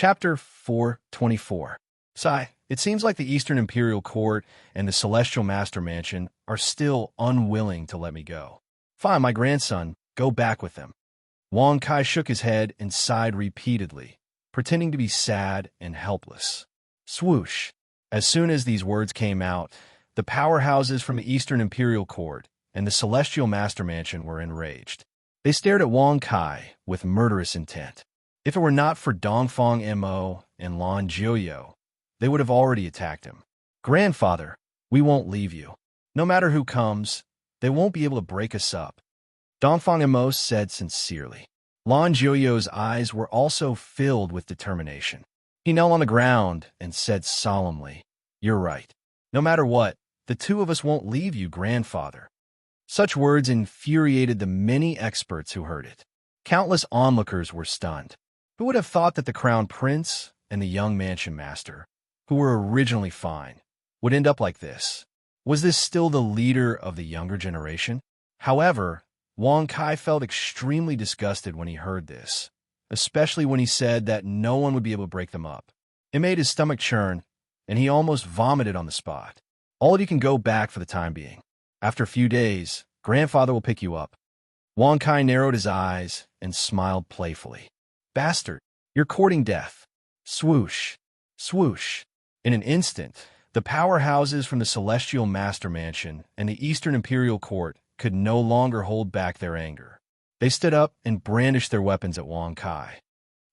Chapter 424. Sigh, it seems like the Eastern Imperial Court and the Celestial Master Mansion are still unwilling to let me go. Fine, my grandson, go back with them. Wang Kai shook his head and sighed repeatedly, pretending to be sad and helpless. Swoosh. As soon as these words came out, the powerhouses from the Eastern Imperial Court and the Celestial Master Mansion were enraged. They stared at Wang Kai with murderous intent. If it were not for Dongfang Mo and Lan Jiuyo, they would have already attacked him. Grandfather, we won't leave you. No matter who comes, they won't be able to break us up. Dongfang Mo said sincerely. Lan Jiuyo's eyes were also filled with determination. He knelt on the ground and said solemnly, "You're right. No matter what, the two of us won't leave you, grandfather." Such words infuriated the many experts who heard it. Countless onlookers were stunned. Who would have thought that the Crown Prince and the young Mansion Master, who were originally fine, would end up like this? Was this still the leader of the younger generation? However, Wang Kai felt extremely disgusted when he heard this, especially when he said that no one would be able to break them up. It made his stomach churn, and he almost vomited on the spot. All of you can go back for the time being. After a few days, grandfather will pick you up. Wang Kai narrowed his eyes and smiled playfully. Bastard, you're courting death. Swoosh, swoosh. In an instant, the powerhouses from the Celestial Master Mansion and the Eastern Imperial Court could no longer hold back their anger. They stood up and brandished their weapons at Wang Kai.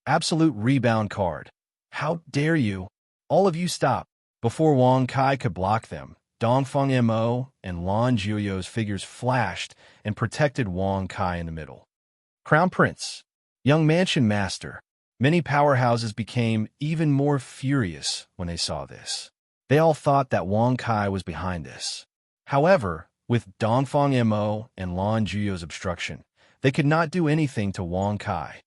Absolute rebound card. How dare you? All of you stop. Before Wang Kai could block them, Dongfang Mo and Lan Jiuyo's figures flashed and protected Wang Kai in the middle. Crown Prince, young Mansion Master. Many powerhouses became even more furious when they saw this. They all thought that Wang Kai was behind this. However, with Dongfang Mo and Lan Jiuyo's obstruction, they could not do anything to Wang Kai.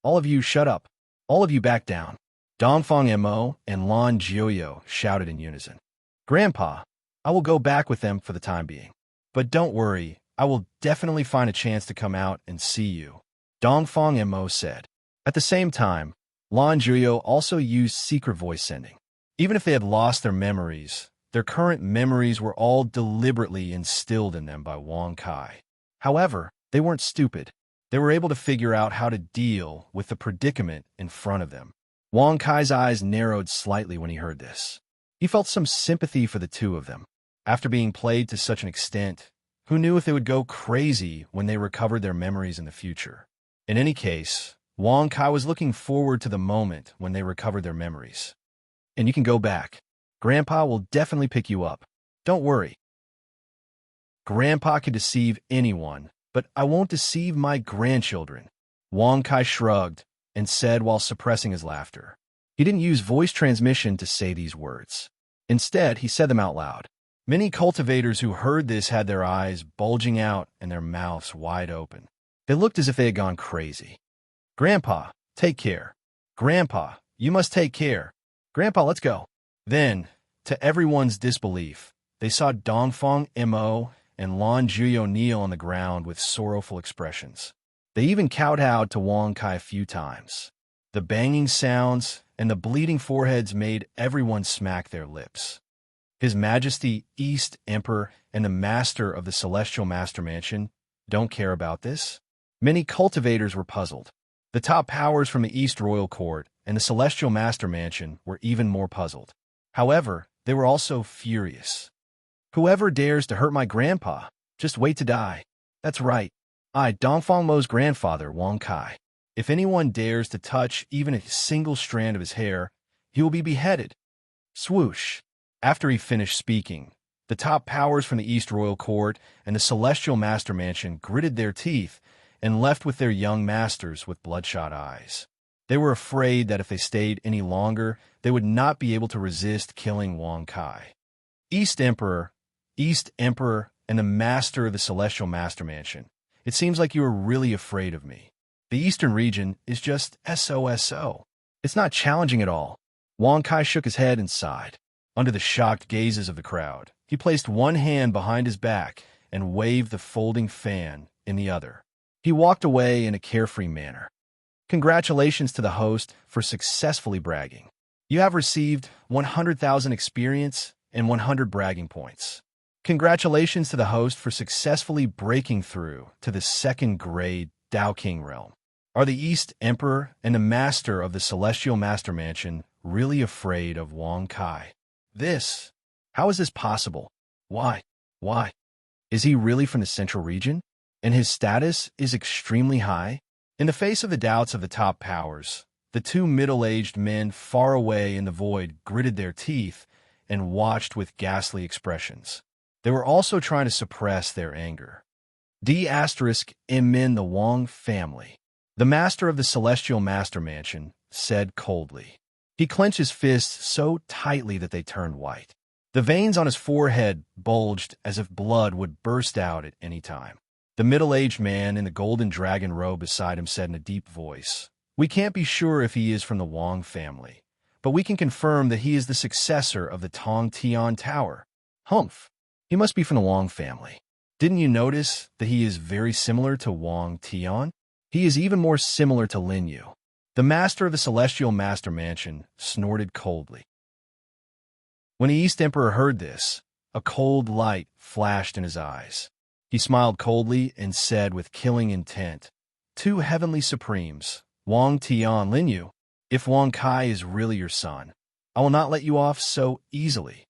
All of you shut up. All of you back down. Dongfang Mo and Lan Jiuyo shouted in unison. Grandpa, I will go back with them for the time being. But don't worry, I will definitely find a chance to come out and see you, Dongfang Mo said. At the same time, Lan Jiuyo also used secret voice sending. Even if they had lost their memories, their current memories were all deliberately instilled in them by Wang Kai. However, they weren't stupid. They were able to figure out how to deal with the predicament in front of them. Wang Kai's eyes narrowed slightly when he heard this. He felt some sympathy for the two of them. After being played to such an extent, who knew if they would go crazy when they recovered their memories in the future? In any case, Wang Kai was looking forward to the moment when they recovered their memories. And you can go back. Grandpa will definitely pick you up. Don't worry. Grandpa can deceive anyone, but I won't deceive my grandchildren. Wang Kai shrugged and said while suppressing his laughter. He didn't use voice transmission to say these words. Instead, he said them out loud. Many cultivators who heard this had their eyes bulging out and their mouths wide open. They looked as if they had gone crazy. Grandpa, take care. Grandpa, you must take care. Grandpa, let's go. Then, to everyone's disbelief, they saw Dongfang Mo and Lan Jiuyo kneel on the ground with sorrowful expressions. They even kowtowed to Wang Kai a few times. The banging sounds and the bleeding foreheads made everyone smack their lips. His Majesty, East Emperor, and the Master of the Celestial Master Mansion don't care about this? Many cultivators were puzzled. The top powers from the East Royal Court and the Celestial Master Mansion were even more puzzled. However, they were also furious. Whoever dares to hurt my grandpa, just wait to die. That's right. I, Dongfang Mo's grandfather, Wang Kai. If anyone dares to touch even a single strand of his hair, he will be beheaded. Swoosh. After he finished speaking, the top powers from the East Royal Court and the Celestial Master Mansion gritted their teeth and left with their young masters with bloodshot eyes. They were afraid that if they stayed any longer, they would not be able to resist killing Wang Kai. East Emperor, and the Master of the Celestial Master Mansion, it seems like you are really afraid of me. The Eastern region is just SOSO. It's not challenging at all. Wang Kai shook his head and sighed. Under the shocked gazes of the crowd, he placed one hand behind his back and waved the folding fan in the other. He walked away in a carefree manner. Congratulations to the host for successfully bragging. You have received 100,000 experience and 100 bragging points. Congratulations to the host for successfully breaking through to the second grade Tao King realm. Are the East Emperor and the Master of the Celestial Master Mansion really afraid of Wang Kai? How is this possible? Why? Is he really from the Central region? And his status is extremely high? In the face of the doubts of the top powers, the two middle-aged men far away in the void gritted their teeth and watched with ghastly expressions. They were also trying to suppress their anger. The Wang family. The master of the Celestial Master Mansion said coldly. He clenched his fists so tightly that they turned white. The veins on his forehead bulged as if blood would burst out at any time. The middle-aged man in the golden dragon robe beside him said in a deep voice, "We can't be sure if he is from the Wang family, but we can confirm that he is the successor of the Tong Tian Tower." Humph! He must be from the Wang family. Didn't you notice that he is very similar to Wang Tian? He is even more similar to Lin Yu. The master of the Celestial Master Mansion snorted coldly. When the East Emperor heard this, a cold light flashed in his eyes. He smiled coldly and said with killing intent, "Two heavenly supremes, Wang Tian, Lin Yu, if Wang Kai is really your son, I will not let you off so easily."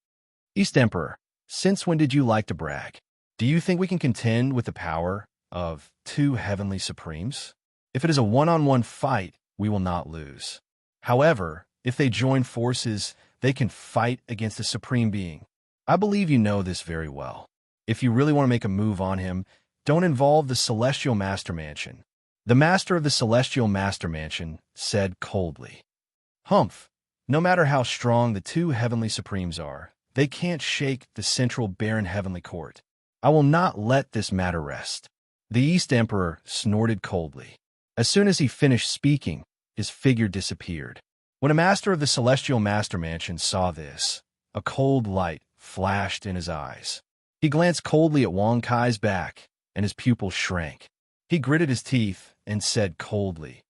East Emperor, since when did you like to brag? Do you think we can contend with the power of two heavenly supremes? If it is a one-on-one fight, we will not lose. However, if they join forces, they can fight against a supreme being. I believe you know this very well. If you really want to make a move on him, don't involve the Celestial Master Mansion. The master of the Celestial Master Mansion said coldly. Humph! No matter how strong the two heavenly supremes are, they can't shake the central barren heavenly court. I will not let this matter rest. The East Emperor snorted coldly. As soon as he finished speaking, his figure disappeared. When a master of the Celestial Master Mansion saw this, a cold light flashed in his eyes. He glanced coldly at Wang Kai's back, and his pupils shrank. He gritted his teeth and said coldly,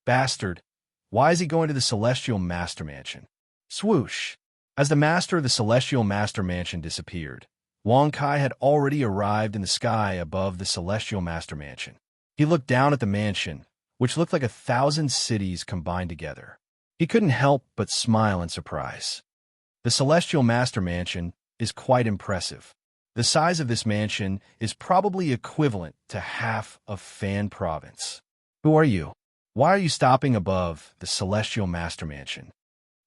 "Bastard, why is he going to the Celestial Master Mansion?" Swoosh! As the master of the Celestial Master Mansion disappeared, Wang Kai had already arrived in the sky above the Celestial Master Mansion. He looked down at the mansion, which looked like 1,000 cities combined together. He couldn't help but smile in surprise. The Celestial Master Mansion is quite impressive. The size of this mansion is probably equivalent to half of Fan Province. Who are you? Why are you stopping above the Celestial Master Mansion?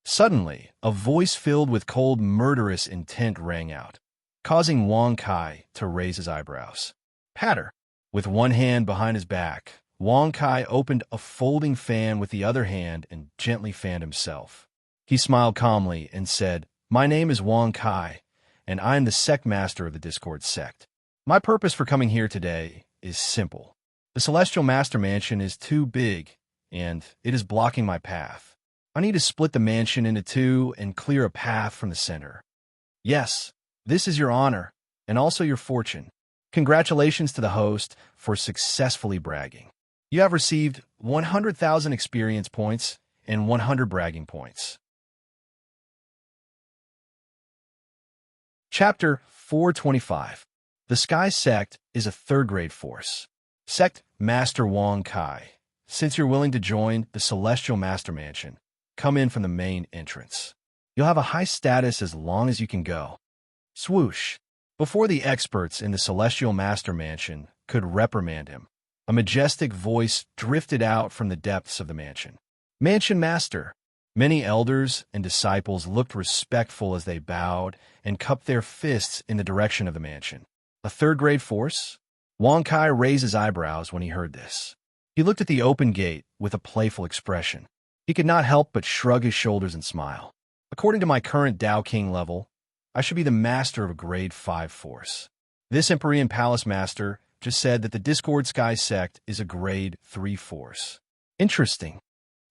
Suddenly, a voice filled with cold, murderous intent rang out, causing Wang Kai to raise his eyebrows. Patter! With one hand behind his back, Wang Kai opened a folding fan with the other hand and gently fanned himself. He smiled calmly and said, "My name is Wang Kai, and I am the sect master of the Discord sect. My purpose for coming here today is simple. The Celestial Master Mansion is too big, and it is blocking my path. I need to split the mansion into two and clear a path from the center. Yes, this is your honor, and also your fortune. Congratulations to the host for successfully bragging. You have received 100,000 experience points and 100 bragging points." Chapter 425. The Sky Sect is a third-grade force. Sect Master Wang Kai, since you're willing to join the Celestial Master Mansion, come in from the main entrance. You'll have a high status as long as you can go. Swoosh! Before the experts in the Celestial Master Mansion could reprimand him, a majestic voice drifted out from the depths of the mansion. "Mansion Master." Many elders and disciples looked respectful as they bowed and cupped their fists in the direction of the mansion. A third-grade force? Wang Kai raised his eyebrows when he heard this. He looked at the open gate with a playful expression. He could not help but shrug his shoulders and smile. According to my current Tao King level, I should be the master of a grade 5 force. This Empyrean Palace Master just said that the Discord Sky Sect is a grade 3 force. Interesting.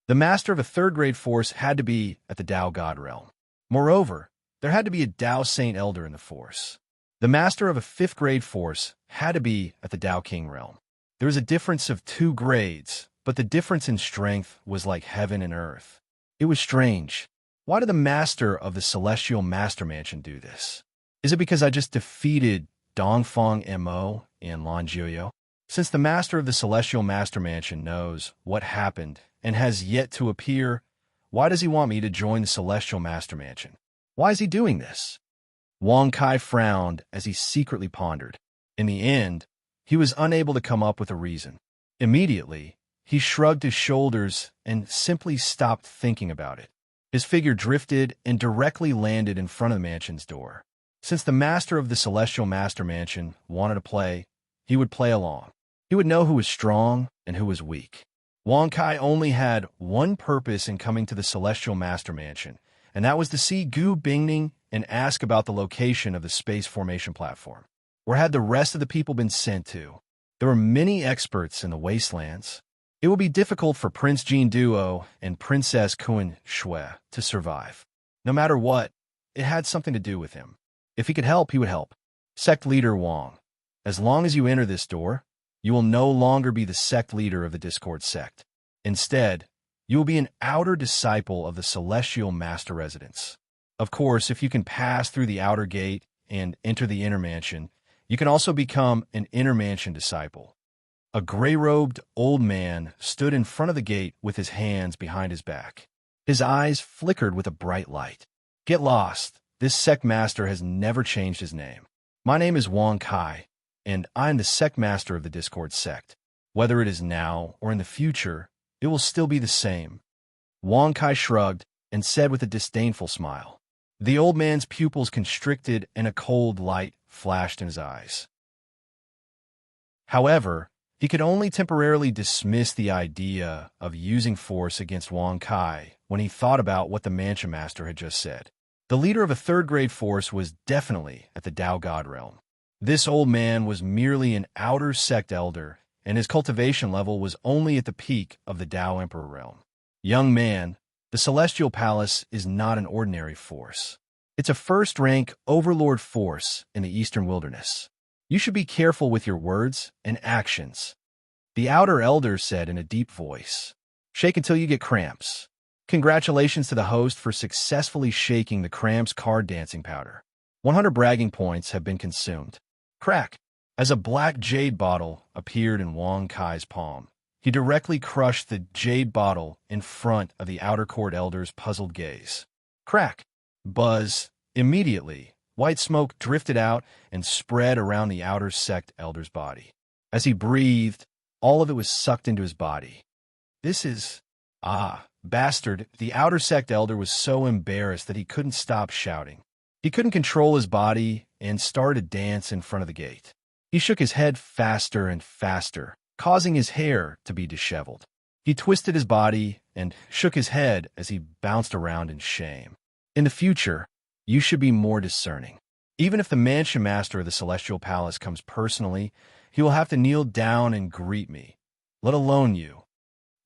The master of a third-grade force had to be at the Tao God realm. Moreover, there had to be a Tao Saint Elder in the force. The master of a 5th-grade force had to be at the Tao King realm. There is a difference of 2 grades, but the difference in strength was like heaven and earth. It was strange. Why did the master of the celestial master mansion do this? Is it because I just defeated Dongfang Mo in Lanjiyo? Since the master of the celestial master mansion knows what happened and has yet to appear, why does he want me to join the celestial master mansion? Why is he doing this? Wang Kai frowned as he secretly pondered. In the end, he was unable to come up with a reason. Immediately, he shrugged his shoulders and simply stopped thinking about it. His figure drifted and directly landed in front of the mansion's door. Since the master of the celestial master mansion wanted to play, he would play along. He would know who was strong and who was weak. Wang Kai only had one purpose in coming to the celestial master mansion, and that was to see Gu Bingning and ask about the location of the space formation platform. Where had the rest of the people been sent to? There were many experts in the wastelands. It would be difficult for Prince Jin Duo and Princess Kun Shui to survive. No matter what, it had something to do with him. If he could help, he would help. Sect Leader Wang. As long as you enter this door, you will no longer be the sect leader of the Discord sect. Instead, you will be an outer disciple of the Celestial Master Residence. Of course, if you can pass through the outer gate and enter the inner mansion, you can also become an inner mansion disciple. A gray-robed old man stood in front of the gate with his hands behind his back. His eyes flickered with a bright light. Get lost. This sect master has never changed his name. My name is Wang Kai, and I am the sect master of the Discord sect. Whether it is now or in the future, it will still be the same. Wang Kai shrugged and said with a disdainful smile. The old man's pupils constricted and a cold light flashed in his eyes. However, he could only temporarily dismiss the idea of using force against Wang Kai when he thought about what the mansion master had just said. The leader of a third-grade force was definitely at the Tao God realm. This old man was merely an outer sect elder, and his cultivation level was only at the peak of the Tao Emperor realm. Young man, the Celestial Palace is not an ordinary force. It's a first-rank overlord force in the Eastern Wilderness. You should be careful with your words and actions. The outer elder said in a deep voice. Shake until you get cramps. Congratulations to the host for successfully shaking the cramps card dancing powder. 100 bragging points have been consumed. Crack! As a black jade bottle appeared in Wang Kai's palm, he directly crushed the jade bottle in front of the outer court elder's puzzled gaze. Crack! Buzz! Immediately, white smoke drifted out and spread around the outer sect elder's body. As he breathed, all of it was sucked into his body. This is... bastard, the outer sect elder was so embarrassed that he couldn't stop shouting. He couldn't control his body and started to dance in front of the gate. He shook his head faster and faster, causing his hair to be disheveled. He twisted his body and shook his head as he bounced around in shame. In the future, you should be more discerning. Even if the mansion master of the Celestial Palace comes personally, he will have to kneel down and greet me, let alone you.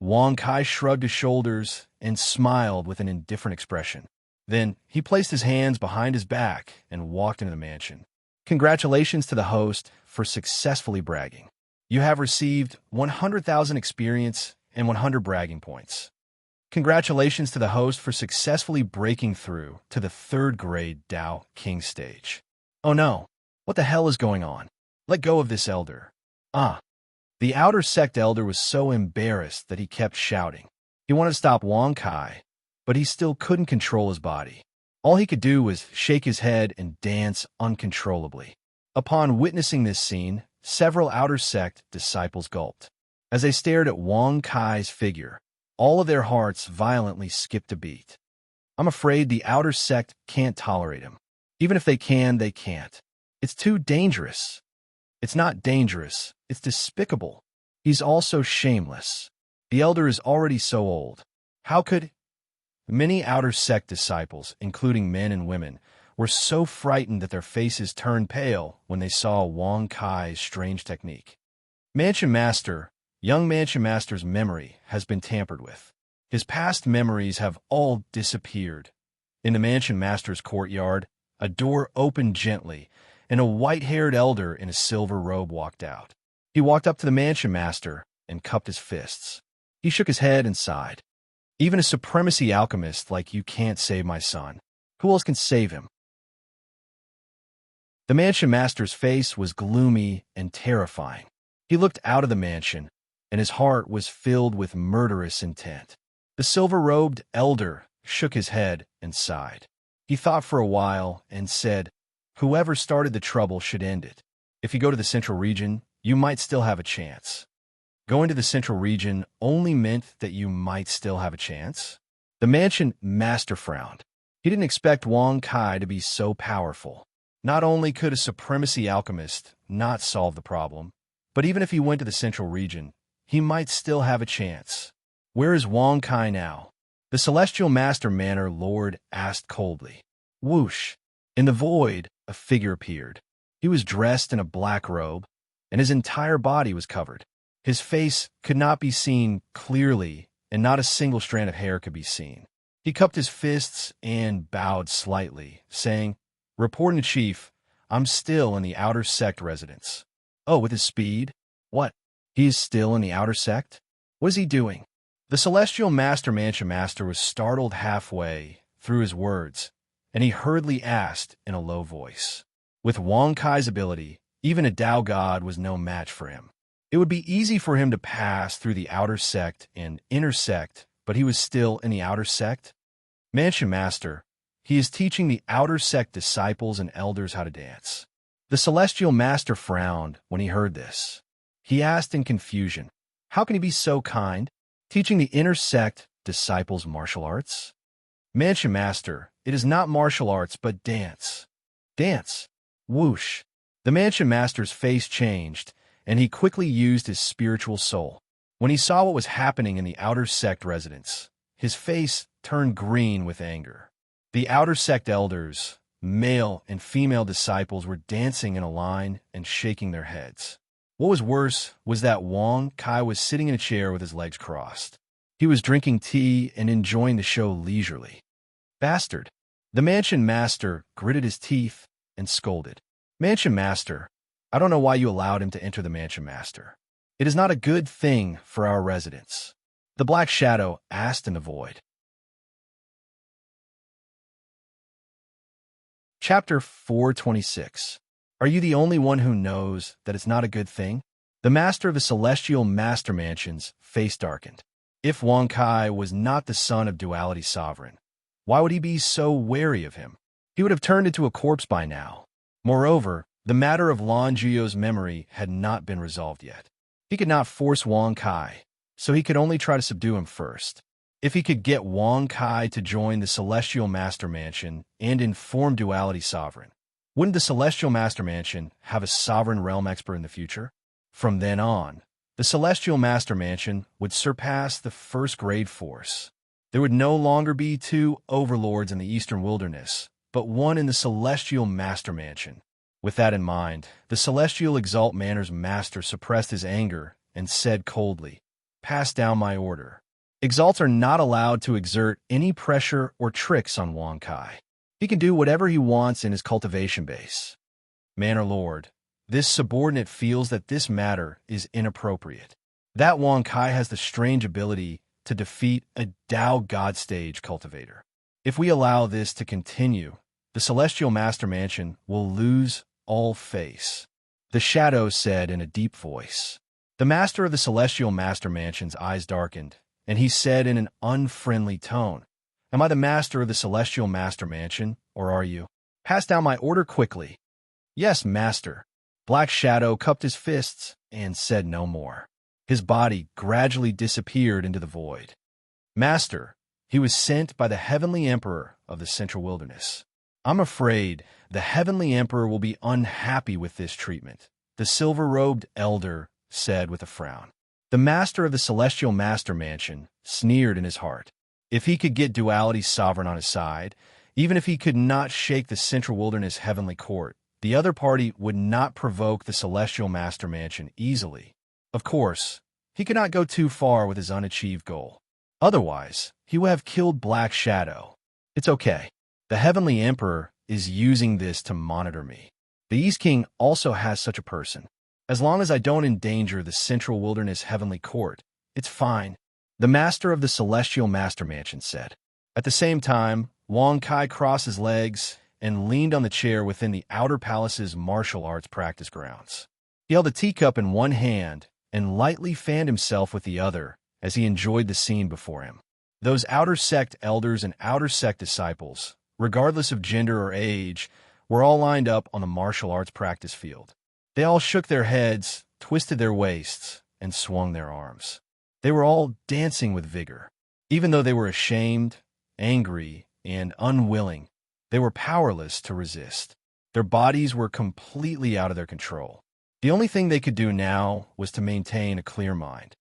Wang Kai shrugged his shoulders and smiled with an indifferent expression. Then he placed his hands behind his back and walked into the mansion. Congratulations to the host for successfully bragging. You have received 100,000 experience and 100 bragging points. Congratulations to the host for successfully breaking through to the third-grade Tao King stage. Oh no, what the hell is going on? Let go of this elder. The outer sect elder was so embarrassed that he kept shouting. He wanted to stop Wang Kai, but he still couldn't control his body. All he could do was shake his head and dance uncontrollably. Upon witnessing this scene, several outer sect disciples gulped. As they stared at Wang Kai's figure, all of their hearts violently skipped a beat. I'm afraid the outer sect can't tolerate him. Even if they can, they can't. It's too dangerous. It's not dangerous, it's despicable. He's also shameless. The elder is already so old. How could... Many outer sect disciples, including men and women, were so frightened that their faces turned pale when they saw Wang Kai's strange technique. Young Mansion Master's memory has been tampered with. His past memories have all disappeared. In the Mansion Master's courtyard, a door opened gently, and a white-haired elder in a silver robe walked out. He walked up to the Mansion Master and cupped his fists. He shook his head and sighed. Even a supremacy alchemist like you can't save my son. Who else can save him? The mansion master's face was gloomy and terrifying. He looked out of the mansion, and his heart was filled with murderous intent. The silver-robed elder shook his head and sighed. He thought for a while and said, "Whoever started the trouble should end it. If you go to the central region, you might still have a chance." Going to the central region only meant that you might still have a chance? The mansion master frowned. He didn't expect Wang Kai to be so powerful. Not only could a supremacy alchemist not solve the problem, but even if he went to the central region, he might still have a chance. Where is Wang Kai now? The celestial master manor lord asked coldly. Whoosh! In the void, a figure appeared. He was dressed in a black robe, and his entire body was covered. His face could not be seen clearly, and not a single strand of hair could be seen. He cupped his fists and bowed slightly, saying, "Report in chief, I'm still in the outer sect residence." Oh, with his speed? What? He is still in the outer sect? What is he doing? The celestial master mansion master was startled halfway through his words, and he hurriedly asked in a low voice. With Wang Kai's ability, even a Tao god was no match for him. It would be easy for him to pass through the outer sect and inner sect, but he was still in the outer sect? Mansion master, he is teaching the outer sect disciples and elders how to dance. The celestial master frowned when he heard this. He asked in confusion, how can he be so kind? Teaching the inner sect disciples martial arts? Mansion master, it is not martial arts, but dance. Dance. Whoosh. The mansion master's face changed, and he quickly used his spiritual soul. When he saw what was happening in the outer sect residence, his face turned green with anger. The outer sect elders, male and female disciples, were dancing in a line and shaking their heads. What was worse was that Wang Kai was sitting in a chair with his legs crossed. He was drinking tea and enjoying the show leisurely. Bastard! The mansion master gritted his teeth and scolded. Mansion master, I don't know why you allowed him to enter the mansion master. It is not a good thing for our residents. The black shadow asked in the void. Chapter 426. Are you the only one who knows that it's not a good thing? The master of the celestial master mansion's face darkened. If Wang Kai was not the son of Duality Sovereign, why would he be so wary of him? He would have turned into a corpse by now. Moreover, the matter of Lan Jio's memory had not been resolved yet. He could not force Wang Kai, so he could only try to subdue him first. If he could get Wang Kai to join the Celestial Master Mansion and inform Duality Sovereign, wouldn't the Celestial Master Mansion have a sovereign realm expert in the future? From then on, the Celestial Master Mansion would surpass the first-grade force. There would no longer be two overlords in the Eastern Wilderness, but one in the Celestial Master Mansion. With that in mind, the Celestial Exalt Manor's master suppressed his anger and said coldly, "Pass down my order." Exalts are not allowed to exert any pressure or tricks on Wang Kai. He can do whatever he wants in his cultivation base. Manor Lord, this subordinate feels that this matter is inappropriate. That Wang Kai has the strange ability to defeat a Tao God Stage cultivator. If we allow this to continue, the Celestial Master Mansion will lose all face. The shadow said in a deep voice. The master of the Celestial Master Mansion's eyes darkened, and he said in an unfriendly tone, "Am I the master of the Celestial Master Mansion, or are you? Pass down my order quickly." "Yes, master." Black Shadow cupped his fists and said no more. His body gradually disappeared into the void. Master, he was sent by the Heavenly Emperor of the Central Wilderness. I'm afraid the Heavenly Emperor will be unhappy with this treatment, the silver-robed elder said with a frown. The master of the Celestial Master Mansion sneered in his heart. If he could get Duality Sovereign on his side, even if he could not shake the Central Wilderness Heavenly Court, the other party would not provoke the Celestial Master Mansion easily. Of course, he could not go too far with his unachieved goal. Otherwise, he would have killed Black Shadow. It's okay. The Heavenly Emperor is using this to monitor me. The East King also has such a person. As long as I don't endanger the Central Wilderness Heavenly Court, it's fine. The master of the celestial master mansion said. At the same time, Wang Kai crossed his legs and leaned on the chair within the outer palace's martial arts practice grounds. He held a teacup in one hand and lightly fanned himself with the other as he enjoyed the scene before him. Those outer sect elders and outer sect disciples, regardless of gender or age, were all lined up on the martial arts practice field. They all shook their heads, twisted their waists, and swung their arms. They were all dancing with vigor. Even though they were ashamed, angry, and unwilling, they were powerless to resist. Their bodies were completely out of their control. The only thing they could do now was to maintain a clear mind.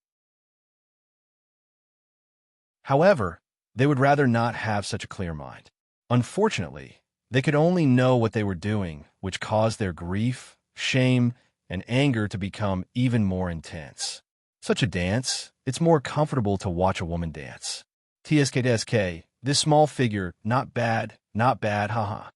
However, they would rather not have such a clear mind. Unfortunately, they could only know what they were doing, which caused their grief, shame, and anger to become even more intense. Such a dance, it's more comfortable to watch a woman dance. TSK, this small figure, not bad, haha.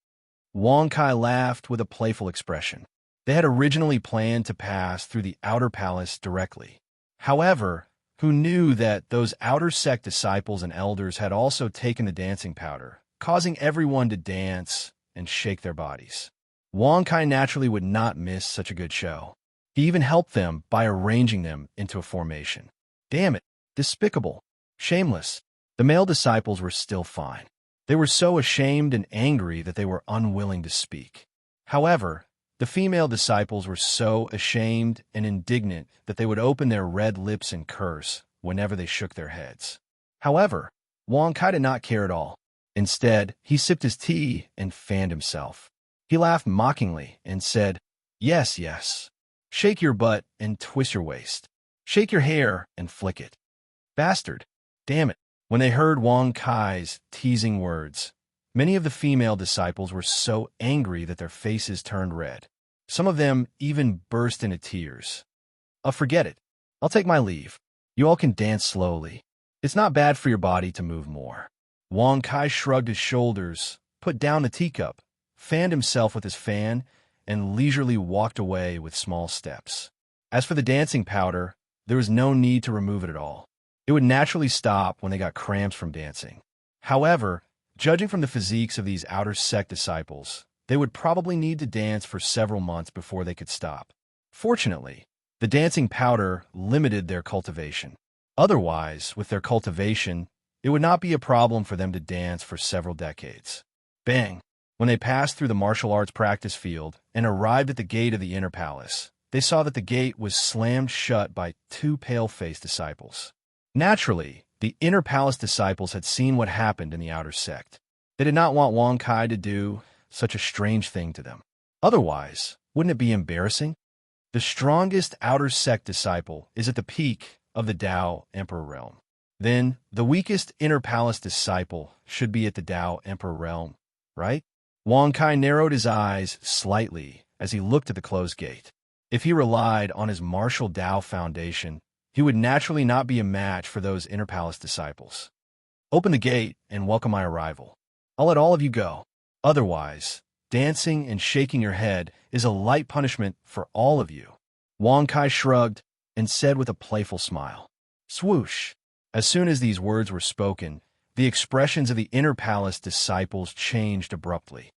Wang Kai laughed with a playful expression. They had originally planned to pass through the outer palace directly. However, who knew that those outer sect disciples and elders had also taken the dancing powder, causing everyone to dance and shake their bodies. Wang Kai naturally would not miss such a good show. He even helped them by arranging them into a formation. Damn it, despicable, shameless. The male disciples were still fine. They were so ashamed and angry that they were unwilling to speak. However, the female disciples were so ashamed and indignant that they would open their red lips and curse whenever they shook their heads. However, Wang Kai did not care at all. Instead, he sipped his tea and fanned himself. He laughed mockingly and said, "Yes, yes. Shake your butt and twist your waist. Shake your hair and flick it. Bastard. Damn it." When they heard Wang Kai's teasing words, many of the female disciples were so angry that their faces turned red. Some of them even burst into tears. Forget it. I'll take my leave. You all can dance slowly. It's not bad for your body to move more. Wang Kai shrugged his shoulders, put down the teacup, fanned himself with his fan, and leisurely walked away with small steps. As for the dancing powder, there was no need to remove it at all. It would naturally stop when they got cramps from dancing. However, judging from the physiques of these outer sect disciples, they would probably need to dance for several months before they could stop. Fortunately, the dancing powder limited their cultivation. Otherwise, with their cultivation, it would not be a problem for them to dance for several decades. Bang! When they passed through the martial arts practice field and arrived at the gate of the inner palace, they saw that the gate was slammed shut by two pale-faced disciples. Naturally, the inner palace disciples had seen what happened in the outer sect. They did not want Wang Kai to do such a strange thing to them. Otherwise, wouldn't it be embarrassing? The strongest outer sect disciple is at the peak of the Tao Emperor realm. Then, the weakest inner palace disciple should be at the Tao Emperor realm, right? Wang Kai narrowed his eyes slightly as he looked at the closed gate. If he relied on his martial Tao foundation, he would naturally not be a match for those inner palace disciples. Open the gate and welcome my arrival. I'll let all of you go. Otherwise, dancing and shaking your head is a light punishment for all of you. Wang Kai shrugged and said with a playful smile. Swoosh! As soon as these words were spoken, the expressions of the inner palace disciples changed abruptly.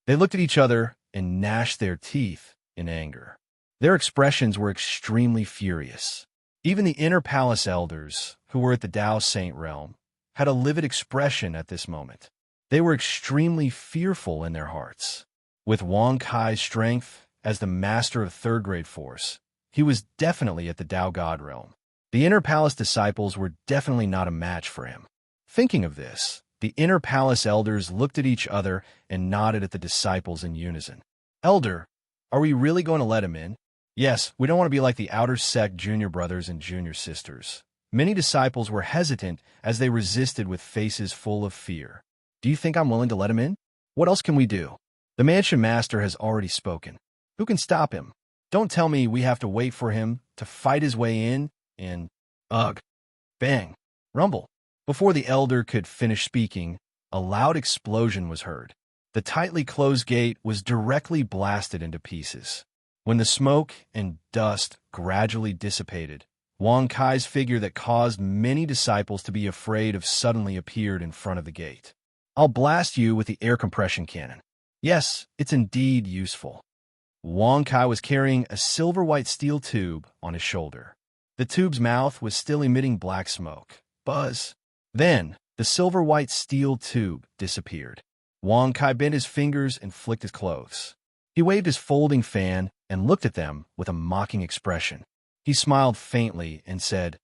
They looked at each other and gnashed their teeth in anger. Their expressions were extremely furious. Even the inner palace elders, who were at the Tao Saint realm, had a livid expression at this moment. They were extremely fearful in their hearts. With Wang Kai's strength as the master of third-grade force, he was definitely at the Tao God realm. The inner palace disciples were definitely not a match for him. Thinking of this, the inner palace elders looked at each other and nodded at the disciples in unison. Elder, are we really going to let him in? Yes, we don't want to be like the outer sect junior brothers and junior sisters. Many disciples were hesitant as they resisted with faces full of fear. Do you think I'm willing to let him in? What else can we do? The mansion master has already spoken. Who can stop him? Don't tell me we have to wait for him to fight his way in and, ugh, bang, rumble. Before the elder could finish speaking, a loud explosion was heard. The tightly closed gate was directly blasted into pieces. When the smoke and dust gradually dissipated, Wang Kai's figure that caused many disciples to be afraid of suddenly appeared in front of the gate. I'll blast you with the air compression cannon. Yes, it's indeed useful. Wang Kai was carrying a silver-white steel tube on his shoulder. The tube's mouth was still emitting black smoke. Buzz. Then, the silver-white steel tube disappeared. Wang Kai bent his fingers and flicked his clothes. He waved his folding fan and looked at them with a mocking expression. He smiled faintly and said,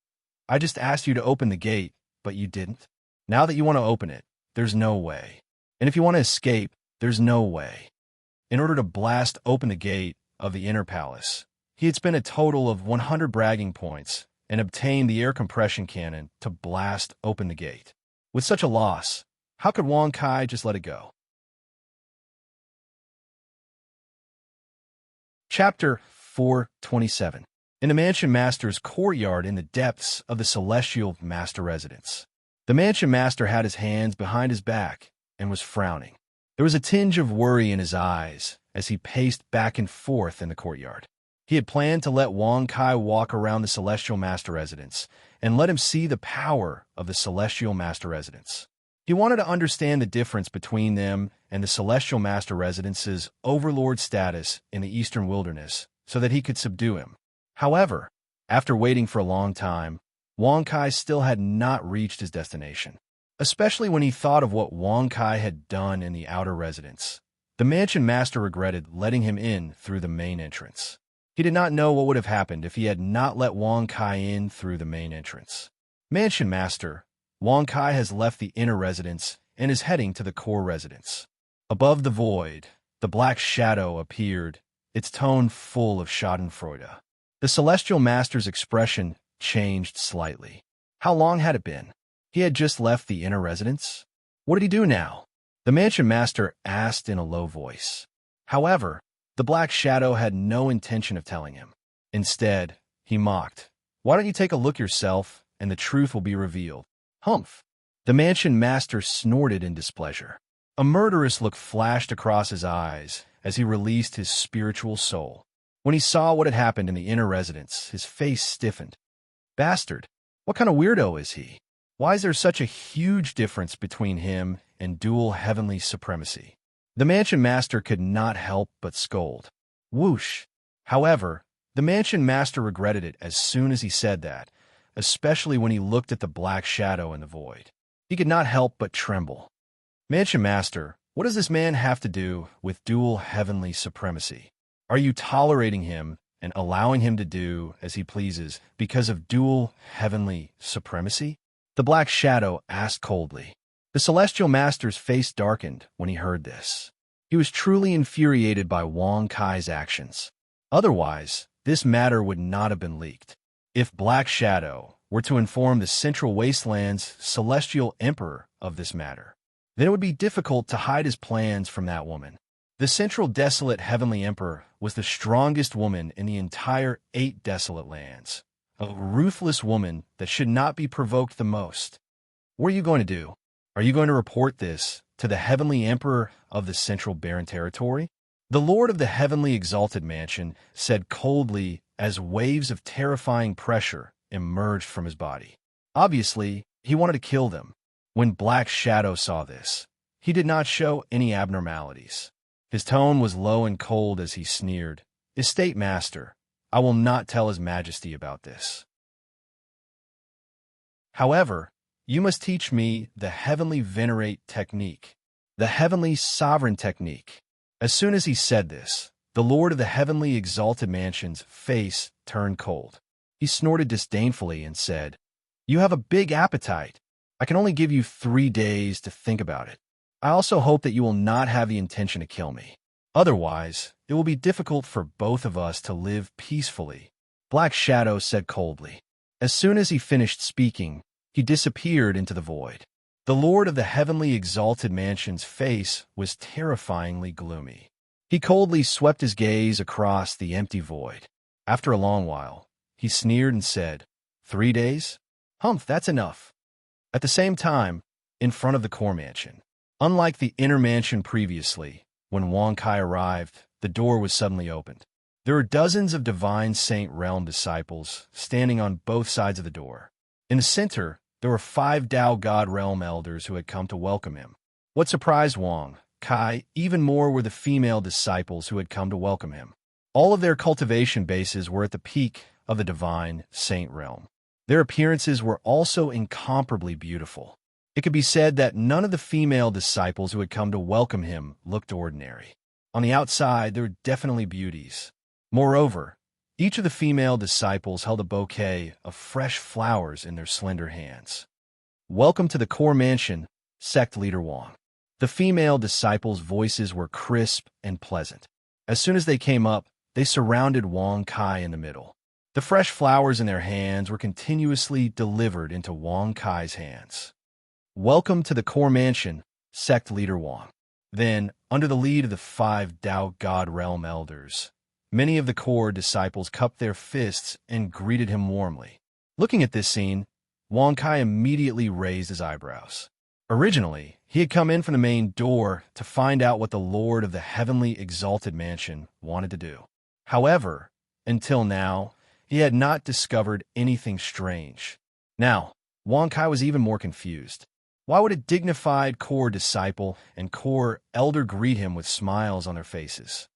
I just asked you to open the gate, but you didn't. Now that you want to open it, there's no way. And if you want to escape, there's no way. In order to blast open the gate of the inner palace, he had spent a total of 100 bragging points and obtained the air compression cannon to blast open the gate. With such a loss, how could Wang Kai just let it go? Chapter 427. In the Mansion Master's courtyard in the depths of the Celestial Master residence. The Mansion Master had his hands behind his back and was frowning. There was a tinge of worry in his eyes as he paced back and forth in the courtyard. He had planned to let Wang Kai walk around the Celestial Master residence and let him see the power of the Celestial Master residence. He wanted to understand the difference between them and the Celestial Master residence's overlord status in the Eastern Wilderness so that he could subdue him. However, after waiting for a long time, Wang Kai still had not reached his destination, especially when he thought of what Wang Kai had done in the outer residence. The Mansion Master regretted letting him in through the main entrance. He did not know what would have happened if he had not let Wang Kai in through the main entrance. Mansion Master, Wang Kai has left the inner residence and is heading to the core residence. Above the void, the black shadow appeared, its tone full of schadenfreude. The Celestial Master's expression changed slightly. How long had it been? He had just left the inner residence? What did he do now? The Mansion Master asked in a low voice. However, the black shadow had no intention of telling him. Instead, he mocked. Why don't you take a look yourself, and the truth will be revealed? Humph! The Mansion Master snorted in displeasure. A murderous look flashed across his eyes as he released his spiritual soul. When he saw what had happened in the inner residence, his face stiffened. Bastard! What kind of weirdo is he? Why is there such a huge difference between him and dual heavenly supremacy? The Mansion Master could not help but scold. Whoosh! However, the Mansion Master regretted it as soon as he said that, especially when he looked at the black shadow in the void. He could not help but tremble. Mansion Master, what does this man have to do with dual heavenly supremacy? Are you tolerating him and allowing him to do as he pleases because of dual heavenly supremacy? The black shadow asked coldly. The Celestial Master's face darkened when he heard this. He was truly infuriated by Wang Kai's actions. Otherwise, this matter would not have been leaked. If Black Shadow were to inform the Central Wasteland's Celestial Emperor of this matter, then it would be difficult to hide his plans from that woman. The Central Desolate Heavenly Emperor was the strongest woman in the entire 8 desolate lands, a ruthless woman that should not be provoked the most. What are you going to do? Are you going to report this to the Heavenly Emperor of the Central Barren Territory? The Lord of the Heavenly Exalted Mansion said coldly as waves of terrifying pressure emerged from his body. Obviously, he wanted to kill them. When Black Shadow saw this, he did not show any abnormalities. His tone was low and cold as he sneered, Estate Master, I will not tell His Majesty about this. However, you must teach me the Heavenly Venerate technique, the Heavenly Sovereign technique. As soon as he said this, the Lord of the Heavenly Exalted Mansion's face turned cold. He snorted disdainfully and said, You have a big appetite. I can only give you 3 days to think about it. I also hope that you will not have the intention to kill me. Otherwise, it will be difficult for both of us to live peacefully, Black Shadow said coldly. As soon as he finished speaking, he disappeared into the void. The Lord of the Heavenly Exalted Mansion's face was terrifyingly gloomy. He coldly swept his gaze across the empty void. After a long while, he sneered and said, 3 days? Humph, that's enough. At the same time, in front of the core mansion, unlike the inner mansion previously, when Wang Kai arrived, the door was suddenly opened. There were dozens of divine Saint Realm disciples standing on both sides of the door. In the center, there were 5 Dao God Realm elders who had come to welcome him. What surprised Wang Kai even more were the female disciples who had come to welcome him. All of their cultivation bases were at the peak of the divine Saint Realm. Their appearances were also incomparably beautiful. It could be said that none of the female disciples who had come to welcome him looked ordinary. On the outside, there were definitely beauties. Moreover, each of the female disciples held a bouquet of fresh flowers in their slender hands. Welcome to the core mansion, sect leader Wang. The female disciples' voices were crisp and pleasant. As soon as they came up, they surrounded Wang Kai in the middle. The fresh flowers in their hands were continuously delivered into Wang Kai's hands. Welcome to the core mansion, sect leader Wang. Then, under the lead of the 5 Dao God Realm elders, many of the core disciples cupped their fists and greeted him warmly. Looking at this scene, Wang Kai immediately raised his eyebrows. Originally, he had come in from the main door to find out what the Lord of the heavenly exalted mansion wanted to do. However, until now, he had not discovered anything strange. Now, Wang Kai was even more confused. Why would a dignified core disciple and core elder greet him with smiles on their faces?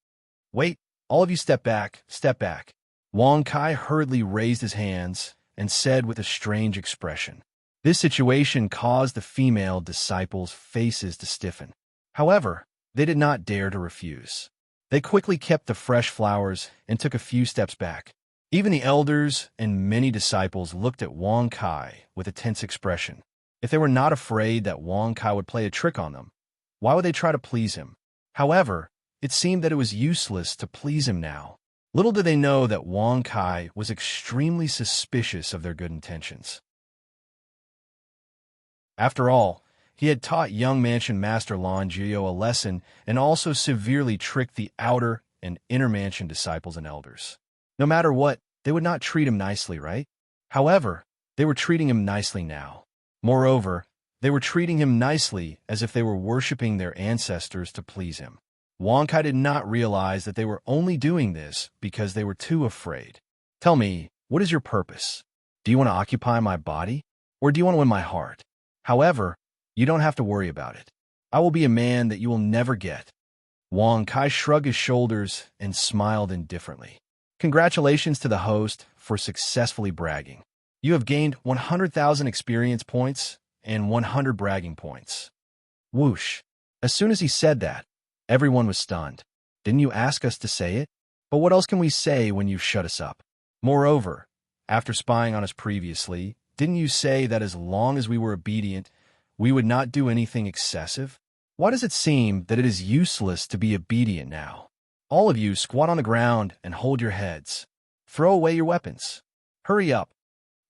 Wait, all of you step back, step back. Wang Kai hurriedly raised his hands and said with a strange expression. This situation caused the female disciples' faces to stiffen. However, they did not dare to refuse. They quickly kept the fresh flowers and took a few steps back. Even the elders and many disciples looked at Wang Kai with a tense expression. If they were not afraid that Wang Kai would play a trick on them, why would they try to please him? However, it seemed that it was useless to please him now. Little did they know that Wang Kai was extremely suspicious of their good intentions. After all, he had taught young mansion master Lan Jiao a lesson and also severely tricked the outer and inner mansion disciples and elders. No matter what, they would not treat him nicely, right? However, they were treating him nicely now. Moreover, they were treating him nicely as if they were worshipping their ancestors to please him. Wang Kai did not realize that they were only doing this because they were too afraid. Tell me, what is your purpose? Do you want to occupy my body? Or do you want to win my heart? However, you don't have to worry about it. I will be a man that you will never get. Wang Kai shrugged his shoulders and smiled indifferently. Congratulations to the host for successfully bragging. You have gained 100,000 experience points and 100 bragging points. Whoosh. As soon as he said that, everyone was stunned. Didn't you ask us to say it? But what else can we say when you shut us up? Moreover, after spying on us previously, didn't you say that as long as we were obedient, we would not do anything excessive? Why does it seem that it is useless to be obedient now? All of you squat on the ground and hold your heads. Throw away your weapons. Hurry up.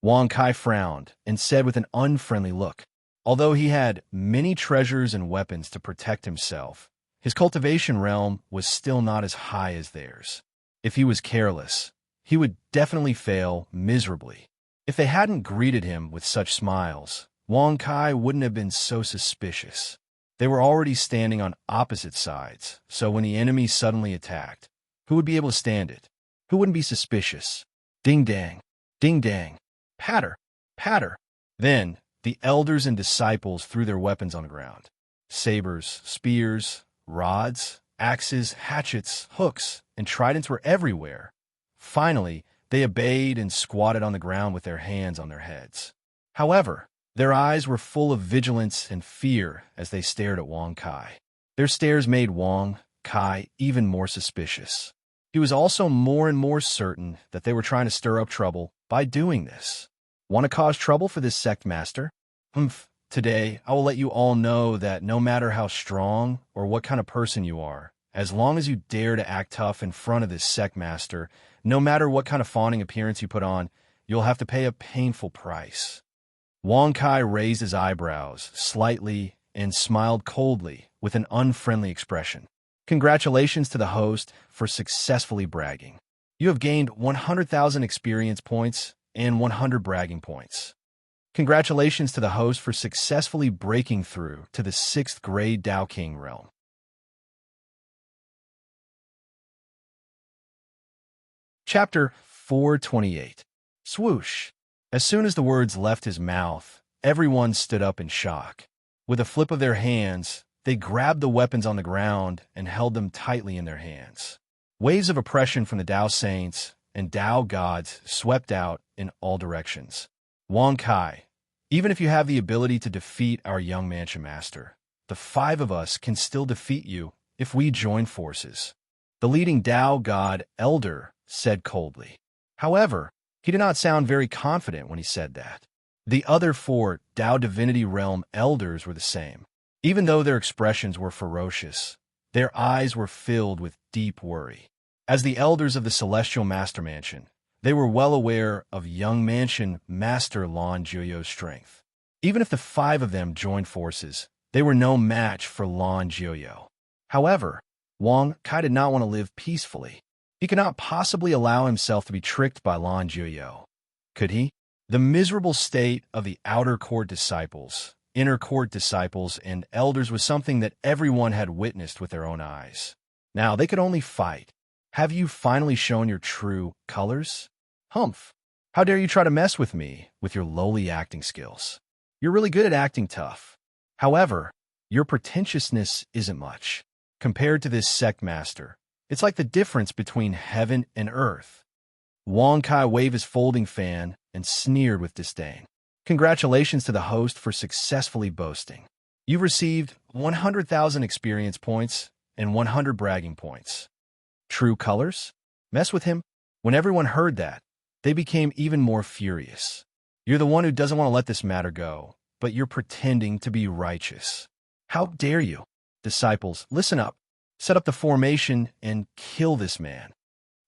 Wang Kai frowned and said with an unfriendly look. Although he had many treasures and weapons to protect himself, his cultivation realm was still not as high as theirs. If he was careless, he would definitely fail miserably. If they hadn't greeted him with such smiles, Wang Kai wouldn't have been so suspicious. They were already standing on opposite sides, so when the enemy suddenly attacked, who would be able to stand it? Who wouldn't be suspicious? Ding-dang, ding-dang, patter, patter. Then, the elders and disciples threw their weapons on the ground. Sabers, spears, rods, axes, hatchets, hooks, and tridents were everywhere. Finally, they obeyed and squatted on the ground with their hands on their heads. However, their eyes were full of vigilance and fear as they stared at Wang Kai. Their stares made Wang Kai even more suspicious. He was also more and more certain that they were trying to stir up trouble by doing this. Want to cause trouble for this sect master? Today, I will let you all know that no matter how strong or what kind of person you are, as long as you dare to act tough in front of this sect master, no matter what kind of fawning appearance you put on, you'll have to pay a painful price. Wang Kai raised his eyebrows slightly and smiled coldly with an unfriendly expression. Congratulations to the host for successfully bragging. You have gained 100,000 experience points and 100 bragging points. Congratulations to the host for successfully breaking through to the 6th grade Dao King realm. Chapter 428. Swoosh. As soon as the words left his mouth, everyone stood up in shock. With a flip of their hands, they grabbed the weapons on the ground and held them tightly in their hands. Waves of oppression from the Tao saints and Tao gods swept out in all directions. Wang Kai, even if you have the ability to defeat our young mansion master, the 5 of us can still defeat you if we join forces. The leading Tao god elder said coldly. However, he did not sound very confident when he said that. The other 4 Tao divinity realm elders were the same. Even though their expressions were ferocious, their eyes were filled with deep worry. As the elders of the Celestial Master Mansion, they were well aware of young mansion master Lan Jiuyo's strength. Even if the 5 of them joined forces, they were no match for Lan Jiuyo. However, Wang Kai did not want to live peacefully. He could not possibly allow himself to be tricked by Lan Jiuyo. Could he? The miserable state of the outer court disciples, inner court disciples, and elders was something that everyone had witnessed with their own eyes. Now they could only fight. Have you finally shown your true colors? Humph! How dare you try to mess with me with your lowly acting skills? You're really good at acting tough. However, your pretentiousness isn't much. Compared to this sect master, it's like the difference between heaven and earth. Wang Kai waved his folding fan and sneered with disdain. Congratulations to the host for successfully boasting. You've received 100,000 experience points and 100 bragging points. True colors? Mess with him? When everyone heard that, they became even more furious. You're the one who doesn't want to let this matter go, but you're pretending to be righteous. How dare you? Disciples, listen up. Set up the formation and kill this man.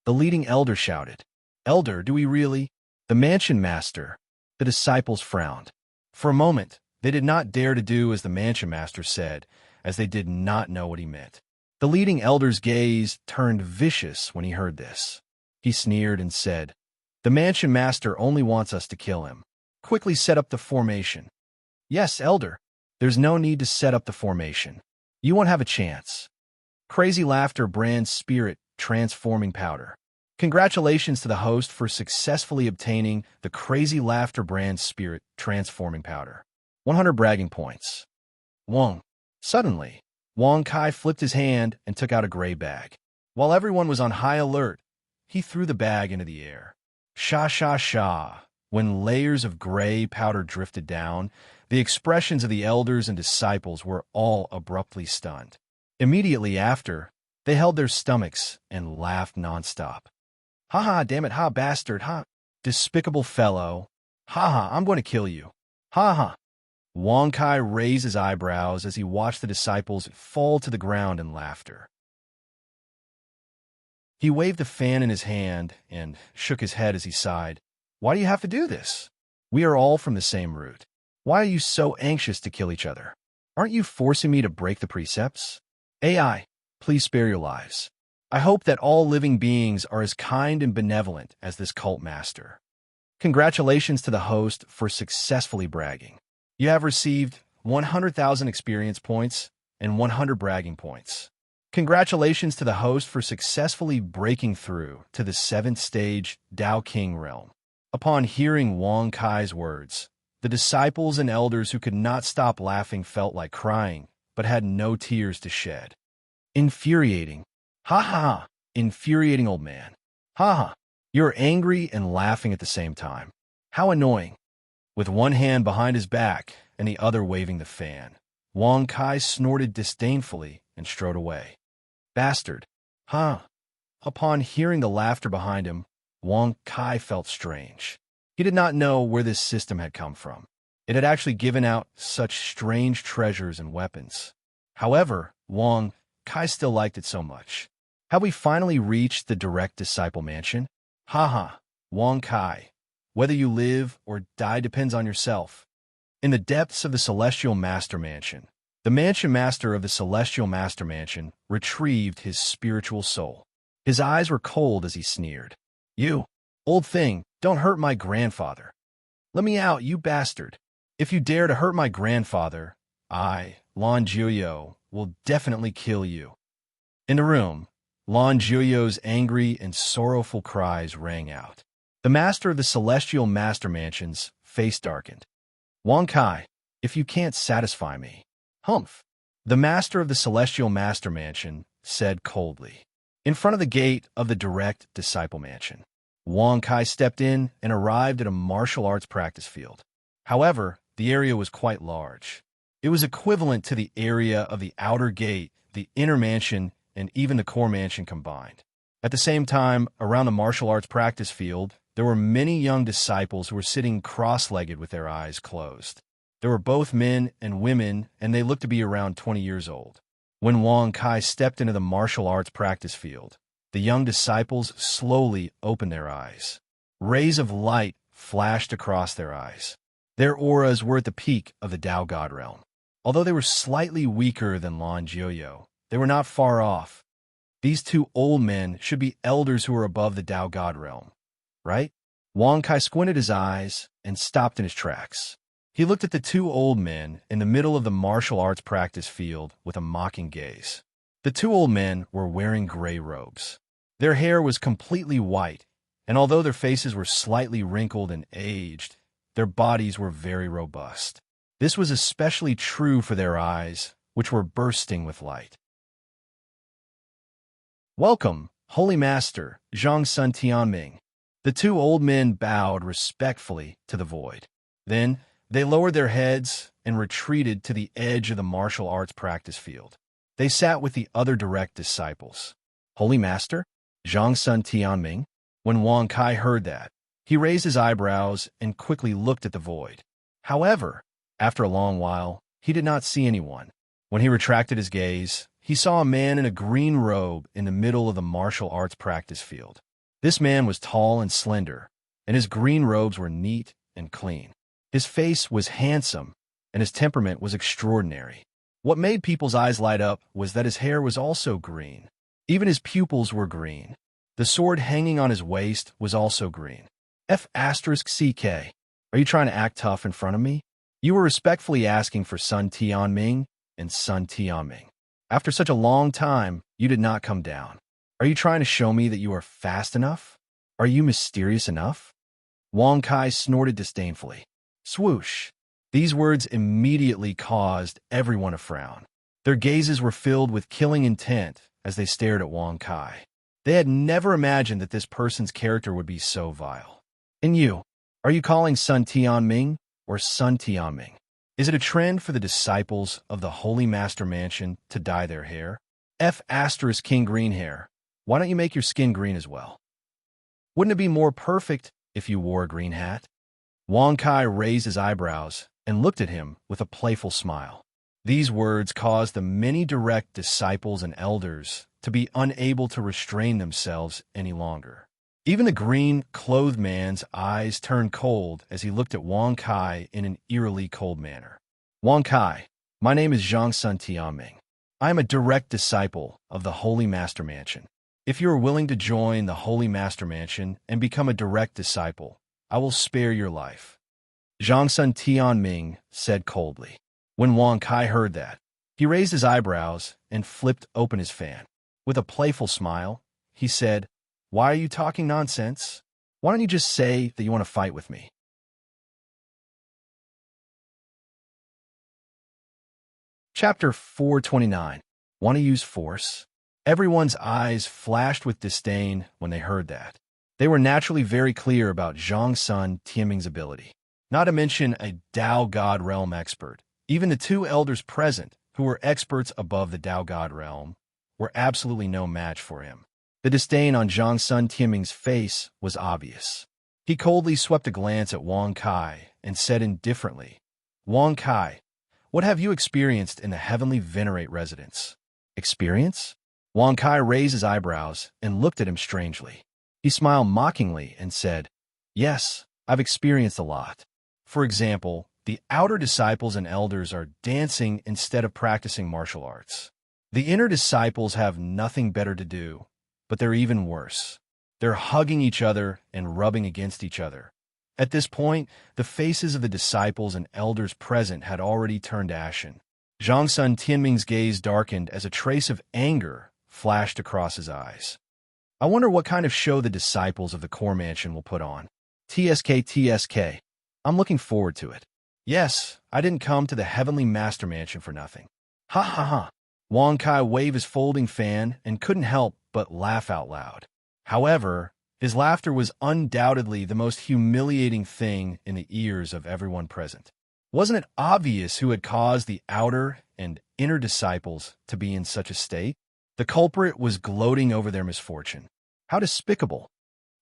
The leading elder shouted. Elder, do we really? The mansion master. The disciples frowned. For a moment, they did not dare to do as the mansion master said, as they did not know what he meant. The leading elder's gaze turned vicious when he heard this. He sneered and said, The mansion master only wants us to kill him. Quickly set up the formation. Yes, elder. There's no need to set up the formation. You won't have a chance. Crazy Laughter brand spirit transforming powder. Congratulations to the host for successfully obtaining the Crazy Laughter brand spirit transforming powder. 100 bragging points. Wang. Suddenly, Wang Kai flipped his hand and took out a gray bag. While everyone was on high alert, he threw the bag into the air. Sha sha sha. When layers of gray powder drifted down, the expressions of the elders and disciples were all abruptly stunned. Immediately after, they held their stomachs and laughed nonstop. Ha ha, damn it, ha bastard, ha. Despicable fellow. Ha ha, I'm going to kill you. Ha ha. Wang Kai raised his eyebrows as he watched the disciples fall to the ground in laughter. He waved a fan in his hand and shook his head as he sighed. Why do you have to do this? We are all from the same root. Why are you so anxious to kill each other? Aren't you forcing me to break the precepts? AI, please spare your lives. I hope that all living beings are as kind and benevolent as this cult master. Congratulations to the host for successfully bragging. You have received 100,000 experience points and 100 bragging points. Congratulations to the host for successfully breaking through to the 7th stage Tao King realm. Upon hearing Wang Kai's words, the disciples and elders who could not stop laughing felt like crying, but had no tears to shed. Infuriating. Ha ha. Infuriating old man. Ha ha. You're angry and laughing at the same time. How annoying. With one hand behind his back and the other waving the fan, Wang Kai snorted disdainfully and strode away. Bastard. Huh. Upon hearing the laughter behind him, Wang Kai felt strange. He did not know where this system had come from. It had actually given out such strange treasures and weapons. However, Wang Kai still liked it so much. Have we finally reached the direct disciple mansion? Ha ha. Wang Kai. Whether you live or die depends on yourself. In the depths of the Celestial Master Mansion, the Mansion Master of the Celestial Master Mansion retrieved his spiritual soul. His eyes were cold as he sneered. You, old thing, don't hurt my grandfather. Let me out, you bastard. If you dare to hurt my grandfather, I, Lan Jiuyo, will definitely kill you. In the room, Lan Jiuyo's angry and sorrowful cries rang out. The master of the celestial master mansion's face darkened. Wang Kai, if you can't satisfy me. Humph. The master of the celestial master mansion said coldly. In front of the gate of the direct disciple mansion, Wang Kai stepped in and arrived at a martial arts practice field. However, the area was quite large. It was equivalent to the area of the outer gate, the inner mansion, and even the core mansion combined. At the same time, around the martial arts practice field, there were many young disciples who were sitting cross-legged with their eyes closed. There were both men and women, and they looked to be around 20 years old. When Wang Kai stepped into the martial arts practice field, the young disciples slowly opened their eyes. Rays of light flashed across their eyes. Their auras were at the peak of the Tao God realm. Although they were slightly weaker than Lan Jiuyo, they were not far off. These two old men should be elders who are above the Tao God realm, right? Wang Kai squinted his eyes and stopped in his tracks. He looked at the two old men in the middle of the martial arts practice field with a mocking gaze. The two old men were wearing gray robes. Their hair was completely white, and although their faces were slightly wrinkled and aged, their bodies were very robust. This was especially true for their eyes, which were bursting with light. Welcome, Holy Master, Zhang Sun Tianming. The two old men bowed respectfully to the void. Then, they lowered their heads and retreated to the edge of the martial arts practice field. They sat with the other direct disciples. Holy Master, Zhang Sun Tianming. When Wang Kai heard that, he raised his eyebrows and quickly looked at the void. However, after a long while, he did not see anyone. When he retracted his gaze, he saw a man in a green robe in the middle of the martial arts practice field. This man was tall and slender, and his green robes were neat and clean. His face was handsome, and his temperament was extraordinary. What made people's eyes light up was that his hair was also green. Even his pupils were green. The sword hanging on his waist was also green. F***CK. Are you trying to act tough in front of me? You were respectfully asking for Sun Tianming and Sun Tianming. After such a long time, you did not come down. Are you trying to show me that you are fast enough? Are you mysterious enough? Wang Kai snorted disdainfully. Swoosh. These words immediately caused everyone to frown. Their gazes were filled with killing intent as they stared at Wang Kai. They had never imagined that this person's character would be so vile. And you, are you calling Sun Tianming or Sun Tianming? Is it a trend for the disciples of the Holy Master Mansion to dye their hair? King green hair. Why don't you make your skin green as well? Wouldn't it be more perfect if you wore a green hat? Wang Kai raised his eyebrows and looked at him with a playful smile. These words caused the many direct disciples and elders to be unable to restrain themselves any longer. Even the green-clothed man's eyes turned cold as he looked at Wang Kai in an eerily cold manner. Wang Kai, my name is Zhang Sun Tianming. I am a direct disciple of the Holy Master Mansion. If you are willing to join the Holy Master Mansion and become a direct disciple, I will spare your life. Zhang Sun Tianming said coldly. When Wang Kai heard that, he raised his eyebrows and flipped open his fan. With a playful smile, he said, Why are you talking nonsense? Why don't you just say that you want to fight with me? Chapter 429. Want to use force? Everyone's eyes flashed with disdain when they heard that. They were naturally very clear about Zhang Sun Tianming's ability. Not to mention a Tao God realm expert. Even the two elders present, who were experts above the Tao God realm, were absolutely no match for him. The disdain on Zhang Sun Tianming's face was obvious. He coldly swept a glance at Wang Kai and said indifferently, Wang Kai, what have you experienced in the Heavenly Venerate residence? Experience? Wang Kai raised his eyebrows and looked at him strangely. He smiled mockingly and said, Yes, I've experienced a lot. For example, the outer disciples and elders are dancing instead of practicing martial arts. The inner disciples have nothing better to do, but they're even worse. They're hugging each other and rubbing against each other. At this point, the faces of the disciples and elders present had already turned ashen. Zhang Sun Tianming's gaze darkened as a trace of anger flashed across his eyes. I wonder what kind of show the disciples of the core mansion will put on. TSK. I'm looking forward to it. Yes, I didn't come to the heavenly master mansion for nothing. Ha ha ha. Wong Kai waved his folding fan and couldn't help but laugh out loud. However, his laughter was undoubtedly the most humiliating thing in the ears of everyone present. Wasn't it obvious who had caused the outer and inner disciples to be in such a state? The culprit was gloating over their misfortune. How despicable!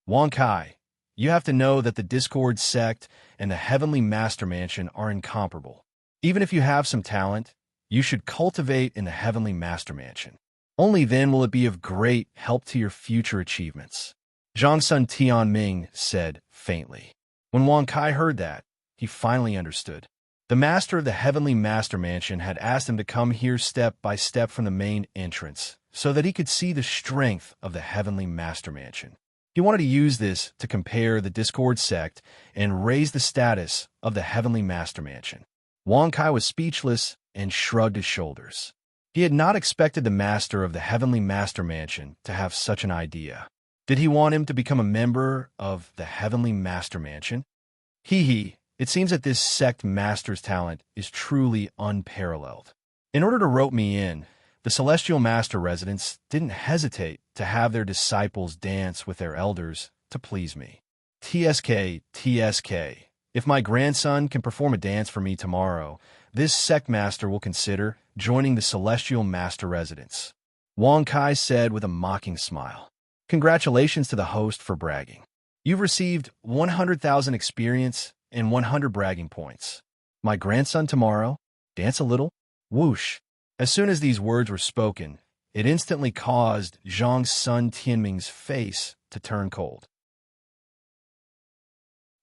Wong Kai, you have to know that the Discord sect and the Heavenly Master Mansion are incomparable. Even if you have some talent, you should cultivate in the Heavenly Master Mansion. Only then will it be of great help to your future achievements. Zhang Sun Tianming said faintly. When Wang Kai heard that, he finally understood. The master of the Heavenly Master Mansion had asked him to come here step by step from the main entrance so that he could see the strength of the Heavenly Master Mansion. He wanted to use this to compare the Discord sect and raise the status of the Heavenly Master Mansion. Wang Kai was speechless and shrugged his shoulders. He had not expected the master of the Heavenly Master Mansion to have such an idea. Did he want him to become a member of the Heavenly Master Mansion? It seems that this sect master's talent is truly unparalleled. In order to rope me in, the Celestial Master residents didn't hesitate to have their disciples dance with their elders to please me. TSK. If my grandson can perform a dance for me tomorrow, this sect master will consider joining the Celestial Master residents. Wang Kai said with a mocking smile. Congratulations to the host for bragging. You've received 100,000 experience and 100 bragging points. My grandson tomorrow, dance a little? Whoosh. As soon as these words were spoken, it instantly caused Zhang Sun Tianming's face to turn cold.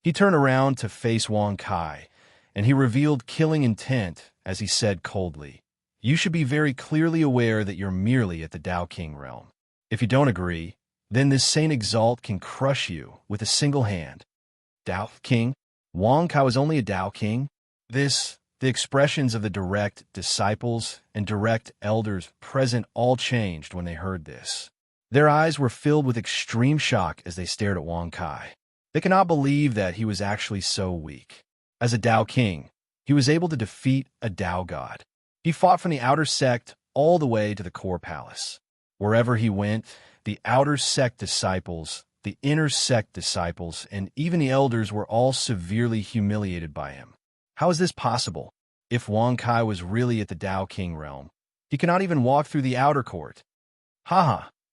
He turned around to face Wang Kai, and he revealed killing intent as he said coldly, "You should be very clearly aware that you're merely at the Tao King realm. If you don't agree, then this Saint Exalt can crush you with a single hand." Tao King? Wang Kai was only a Tao King? The expressions of the direct disciples and direct elders present all changed when they heard this. Their eyes were filled with extreme shock as they stared at Wang Kai. They could not believe that he was actually so weak. As a Tao King, he was able to defeat a Tao God. He fought from the outer sect all the way to the core palace. Wherever he went, the outer sect disciples, the inner sect disciples, and even the elders were all severely humiliated by him. How is this possible? If Wang Kai was really at the Tao King realm, he cannot even walk through the outer court.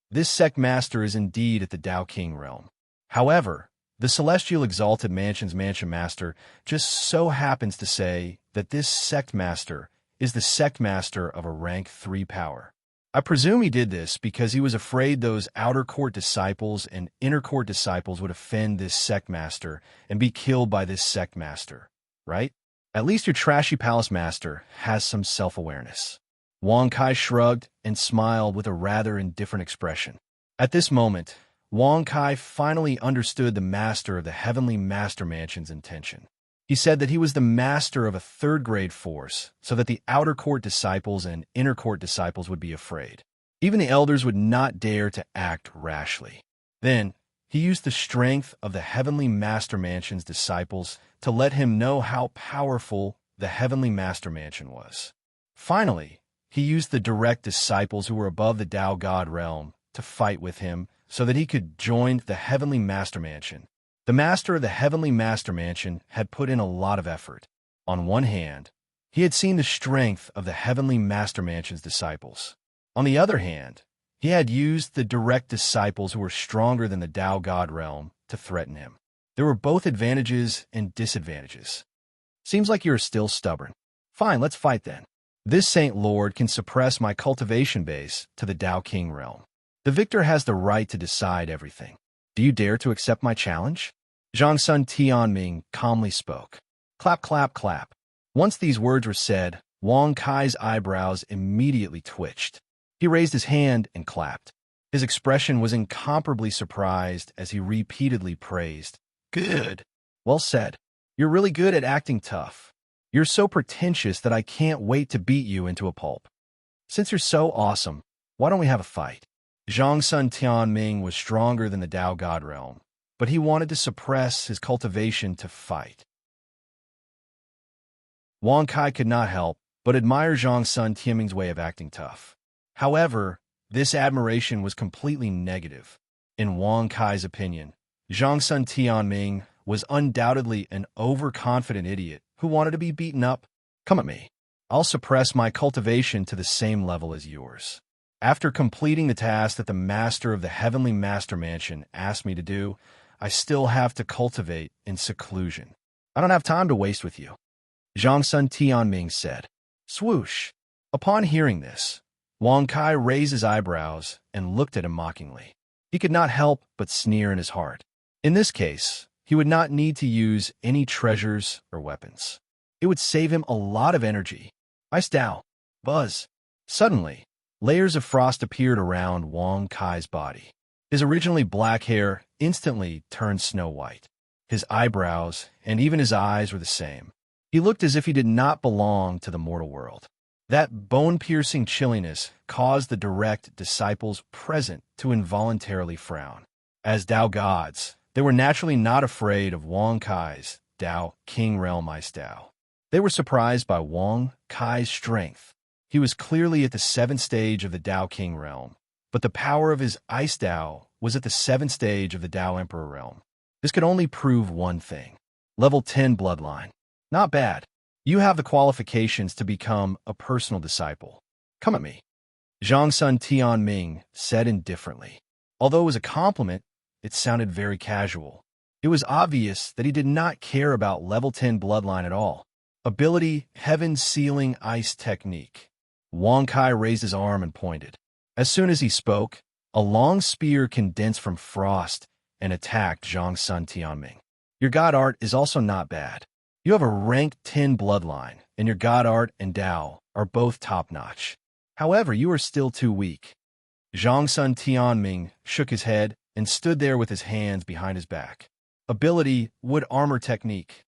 This sect master is indeed at the Tao King realm. However, the Celestial Exalted Mansion's Mansion Master just so happens to say that this sect master is the sect master of a rank 3 power. I presume he did this because he was afraid those outer court disciples and inner court disciples would offend this sect master and be killed by this sect master, right? At least your trashy palace master has some self-awareness. Wang Kai shrugged and smiled with a rather indifferent expression. At this moment, Wang Kai finally understood the master of the Heavenly Master Mansion's intention. He said that he was the master of a third-grade force, so that the outer court disciples and inner court disciples would be afraid. Even the elders would not dare to act rashly. Then, he used the strength of the Heavenly Master Mansion's disciples to let him know how powerful the Heavenly Master Mansion was. Finally, he used the direct disciples who were above the Tao God realm to fight with him so that he could join the Heavenly Master Mansion. The master of the Heavenly Master Mansion had put in a lot of effort. On one hand, he had seen the strength of the Heavenly Master Mansion's disciples. On the other hand, he had used the direct disciples who were stronger than the Tao God realm to threaten him. There were both advantages and disadvantages. Seems like you're still stubborn. Fine, let's fight then. This Saint Lord can suppress my cultivation base to the Tao King realm. The victor has the right to decide everything. Do you dare to accept my challenge? Zhang Sun Tianming calmly spoke. Clap, clap, clap. Once these words were said, Wang Kai's eyebrows immediately twitched. He raised his hand and clapped. His expression was incomparably surprised as he repeatedly praised. Good. Well said. You're really good at acting tough. You're so pretentious that I can't wait to beat you into a pulp. Since you're so awesome, Why don't we have a fight? Zhang Sun Tianming was stronger than the Tao God realm, but he wanted to suppress his cultivation to fight. Wang Kai could not help but admire Zhang Sun Tianming's way of acting tough. However, this admiration was completely negative. In Wang Kai's opinion, Zhang Sun Tianming was undoubtedly an overconfident idiot who wanted to be beaten up. Come at me. I'll suppress my cultivation to the same level as yours. After completing the task that the master of the Heavenly Master Mansion asked me to do, I still have to cultivate in seclusion. I don't have time to waste with you, Zhang Sun Tianming said. Swoosh. Upon hearing this, Wang Kai raised his eyebrows and looked at him mockingly. He could not help but sneer in his heart. In this case, he would not need to use any treasures or weapons. It would save him a lot of energy. Ice Tao. Buzz. Suddenly, layers of frost appeared around Wang Kai's body. His originally black hair instantly turned snow white. His eyebrows and even his eyes were the same. He looked as if he did not belong to the mortal world. That bone-piercing chilliness caused the direct disciples present to involuntarily frown. As Tao gods, they were naturally not afraid of Wang Kai's Tao King Realm Ice Tao. They were surprised by Wang Kai's strength. He was clearly at the 7th stage of the Tao King Realm, but the power of his Ice Tao was at the 7th stage of the Tao Emperor Realm. This could only prove one thing. Level 10 Bloodline. Not bad. You have the qualifications to become a personal disciple. Come at me, Zhang Sun Tianming said indifferently. Although it was a compliment, it sounded very casual. It was obvious that he did not care about level 10 bloodline at all. Ability, Heaven Sealing Ice Technique. Wang Kai raised his arm and pointed. As soon as he spoke, a long spear condensed from frost and attacked Zhang Sun Tianming. Your god art is also not bad. You have a rank 10 bloodline, and your god art and Tao are both top-notch. However, you are still too weak. Zhang Sun Tianming shook his head and stood there with his hands behind his back. Ability, Wood Armor Technique.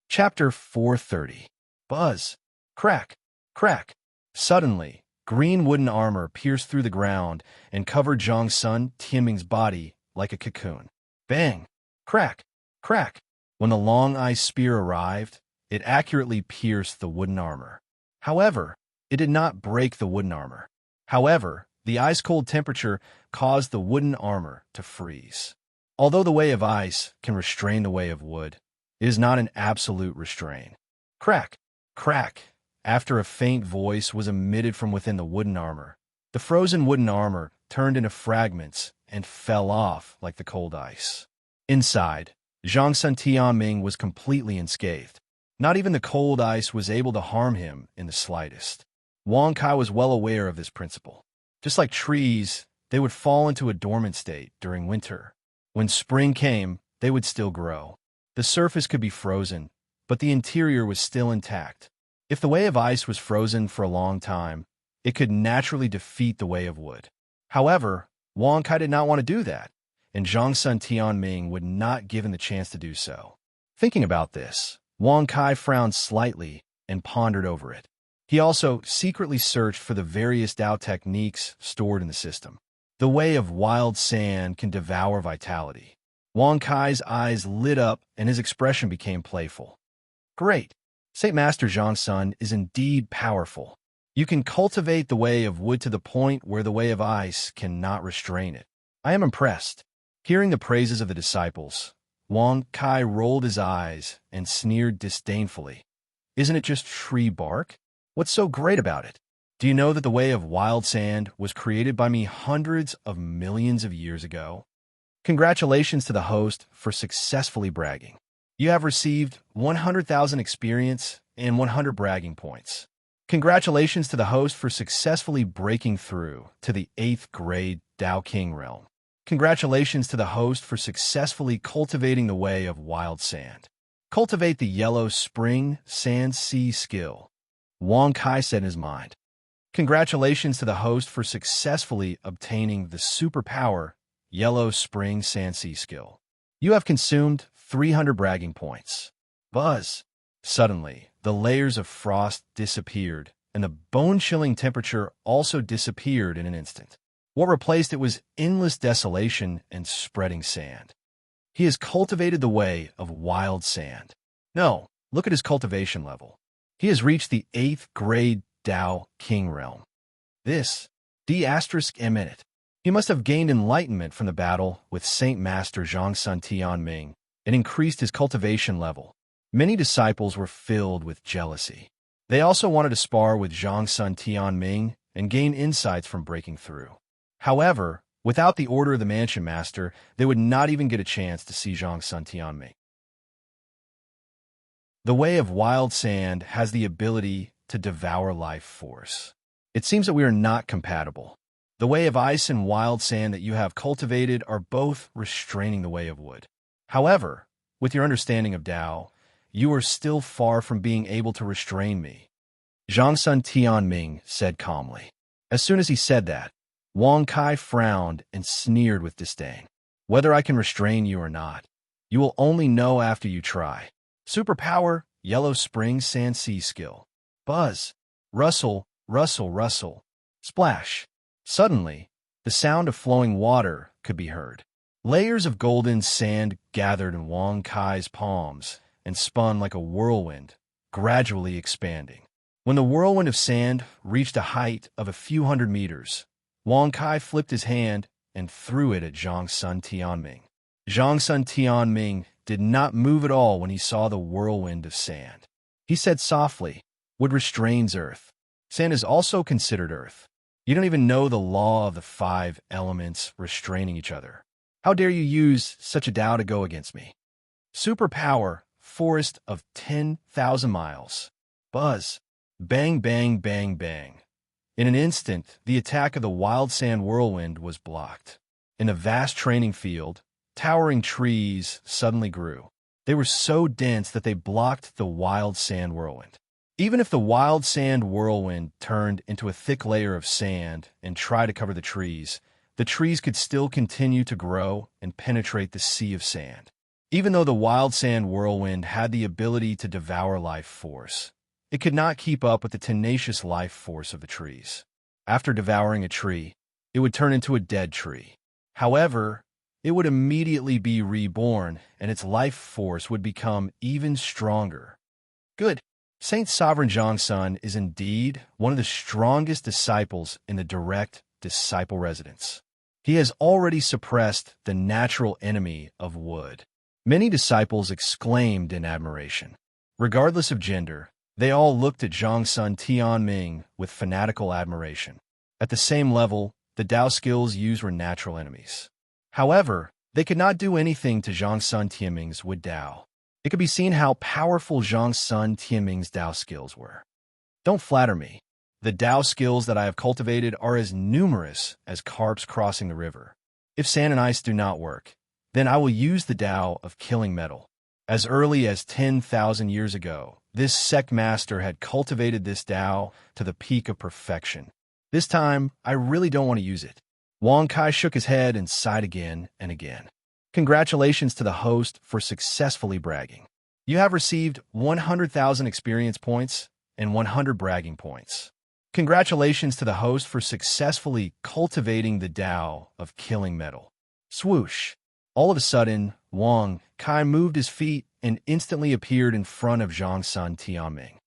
Chapter 430. Buzz. Crack. Crack. Suddenly, green wooden armor pierced through the ground and covered Zhang Sun Tianming's body like a cocoon. Bang! Crack! Crack! When the long ice spear arrived, it accurately pierced the wooden armor. However, it did not break the wooden armor. However, the ice-cold temperature caused the wooden armor to freeze. Although the way of ice can restrain the way of wood, it is not an absolute restraint. Crack! Crack! After a faint voice was emitted from within the wooden armor, the frozen wooden armor turned into fragments and fell off like the cold ice. Inside, Zhang Sun Tianming was completely unscathed. Not even the cold ice was able to harm him in the slightest. Wang Kai was well aware of this principle. Just like trees, they would fall into a dormant state during winter. When spring came, they would still grow. The surface could be frozen, but the interior was still intact. If the way of ice was frozen for a long time, it could naturally defeat the way of wood. However, Wang Kai did not want to do that, and Zhang Sun Tianming would not give him the chance to do so. Thinking about this, Wang Kai frowned slightly and pondered over it. He also secretly searched for the various Tao techniques stored in the system. The way of wild sand can devour vitality. Wang Kai's eyes lit up and his expression became playful. Great! Saint Master Zhang Sun is indeed powerful. You can cultivate the way of wood to the point where the way of ice cannot restrain it. I am impressed. Hearing the praises of the disciples, Wang Kai rolled his eyes and sneered disdainfully. Isn't it just tree bark? What's so great about it? Do you know that the way of wild sand was created by me hundreds of millions of years ago? Congratulations to the host for successfully bragging. You have received 100,000 experience and 100 bragging points. Congratulations to the host for successfully breaking through to the 8th grade Tao King Realm. Congratulations to the host for successfully cultivating the way of wild sand. Cultivate the yellow spring sand sea skill. Wang Kai said in his mind. Congratulations to the host for successfully obtaining the superpower yellow spring sand sea skill. You have consumed 300 bragging points. Buzz. Suddenly, the layers of frost disappeared, and the bone-chilling temperature also disappeared in an instant. What replaced it was endless desolation and spreading sand. He has cultivated the way of wild sand. No, look at his cultivation level. He has reached the 8th grade Tao King realm. This, D***. He must have gained enlightenment from the battle with Saint Master Zhongsun Tianming and increased his cultivation level. Many disciples were filled with jealousy. They also wanted to spar with Zhongsun Tianming and gain insights from breaking through. However, without the order of the Mansion Master, they would not even get a chance to see Zhongsun Tianming. The way of wild sand has the ability to devour life force. It seems that we are not compatible. The way of ice and wild sand that you have cultivated are both restraining the way of wood. However, with your understanding of Tao, you are still far from being able to restrain me. Zhongsun Tianming said calmly. As soon as he said that, Wang Kai frowned and sneered with disdain. Whether I can restrain you or not, you will only know after you try. Superpower, Yellow Spring Sand Sea Skill. Buzz. Rustle, rustle, rustle. Splash. Suddenly, the sound of flowing water could be heard. Layers of golden sand gathered in Wang Kai's palms and spun like a whirlwind, gradually expanding. When the whirlwind of sand reached a height of a few hundred meters, Wang Kai flipped his hand and threw it at Zhongsun Tianming. Zhongsun Tianming did not move at all when he saw the whirlwind of sand. He said softly, "Wood restrains earth. Sand is also considered earth. You don't even know the law of the 5 elements restraining each other. How dare you use such a Tao to go against me?" Superpower, forest of 10,000 miles. Buzz. Bang, bang, bang, bang. In an instant, the attack of the wild sand whirlwind was blocked. In a vast training field, towering trees suddenly grew. They were so dense that they blocked the wild sand whirlwind. Even if the wild sand whirlwind turned into a thick layer of sand and tried to cover the trees could still continue to grow and penetrate the sea of sand. Even though the wild sand whirlwind had the ability to devour life force, it could not keep up with the tenacious life force of the trees. After devouring a tree, it would turn into a dead tree. However, it would immediately be reborn, and its life force would become even stronger. Good. Saint Sovereign Zhongsun is indeed one of the strongest disciples in the direct disciple residence. He has already suppressed the natural enemy of wood. Many disciples exclaimed in admiration. Regardless of gender, they all looked at Zhongsun Tianming with fanatical admiration. At the same level, the Tao skills used were natural enemies. However, they could not do anything to Zhongsun Tianming's wood Tao. It could be seen how powerful Zhongsun Tianming's Tao skills were. Don't flatter me. The Tao skills that I have cultivated are as numerous as carps crossing the river. If sand and ice do not work, then I will use the Tao of killing metal. As early as 10,000 years ago, this sect master had cultivated this Tao to the peak of perfection. This time, I really don't want to use it. Wang Kai shook his head and sighed again and again. Congratulations to the host for successfully bragging. You have received 100,000 experience points and 100 bragging points. Congratulations to the host for successfully cultivating the Tao of killing metal. Swoosh! All of a sudden, Wang Kai moved his feet and instantly appeared in front of Zhongsun Tianming.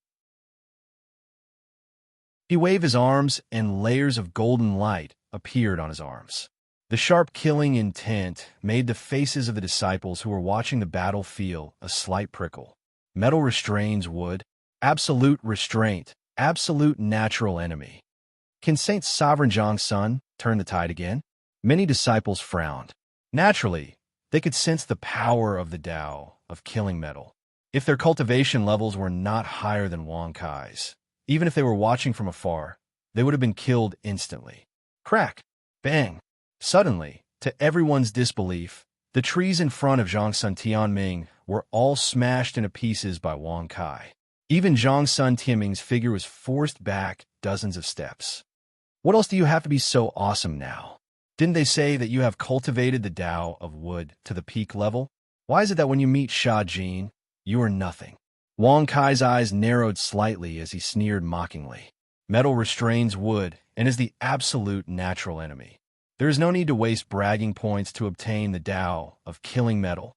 He waved his arms and layers of golden light appeared on his arms. The sharp killing intent made the faces of the disciples who were watching the battle feel a slight prickle. Metal restrains wood. Absolute restraint. Absolute natural enemy. Can Saint Sovereign Zhongsun turn the tide again? Many disciples frowned. Naturally, they could sense the power of the Tao of killing metal. If their cultivation levels were not higher than Wang Kai's, even if they were watching from afar, they would have been killed instantly. Crack! Bang! Suddenly, to everyone's disbelief, the trees in front of Zhongsun Tianming were all smashed into pieces by Wang Kai. Even Zhongsun Tianming's figure was forced back dozens of steps. What else do you have to be so awesome now? Didn't they say that you have cultivated the Tao of wood to the peak level? Why is it that when you meet Sha Jin, you are nothing? Wang Kai's eyes narrowed slightly as he sneered mockingly. Metal restrains wood and is the absolute natural enemy. There is no need to waste bragging points to obtain the Tao of killing metal.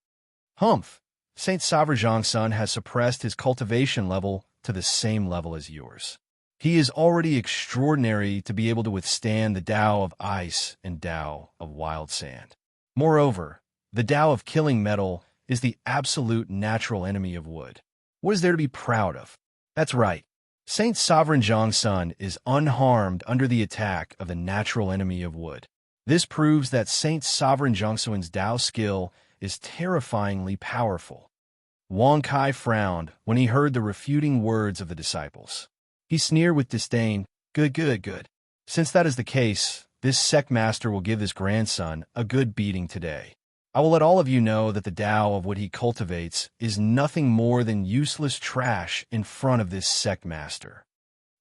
Humph! Saint Savre Zhongsun has suppressed his cultivation level to the same level as yours. He is already extraordinary to be able to withstand the Tao of ice and Tao of wild sand. Moreover, the Tao of killing metal is the absolute natural enemy of wood. What is there to be proud of? That's right. Saint Sovereign Zhongsun is unharmed under the attack of the natural enemy of wood. This proves that Saint Sovereign Zhongsun's Tao skill is terrifyingly powerful. Wang Kai frowned when he heard the refuting words of the disciples. He sneered with disdain. Good, good, good. Since that is the case, this sect master will give his grandson a good beating today. I will let all of you know that the Tao of what he cultivates is nothing more than useless trash in front of this sect master.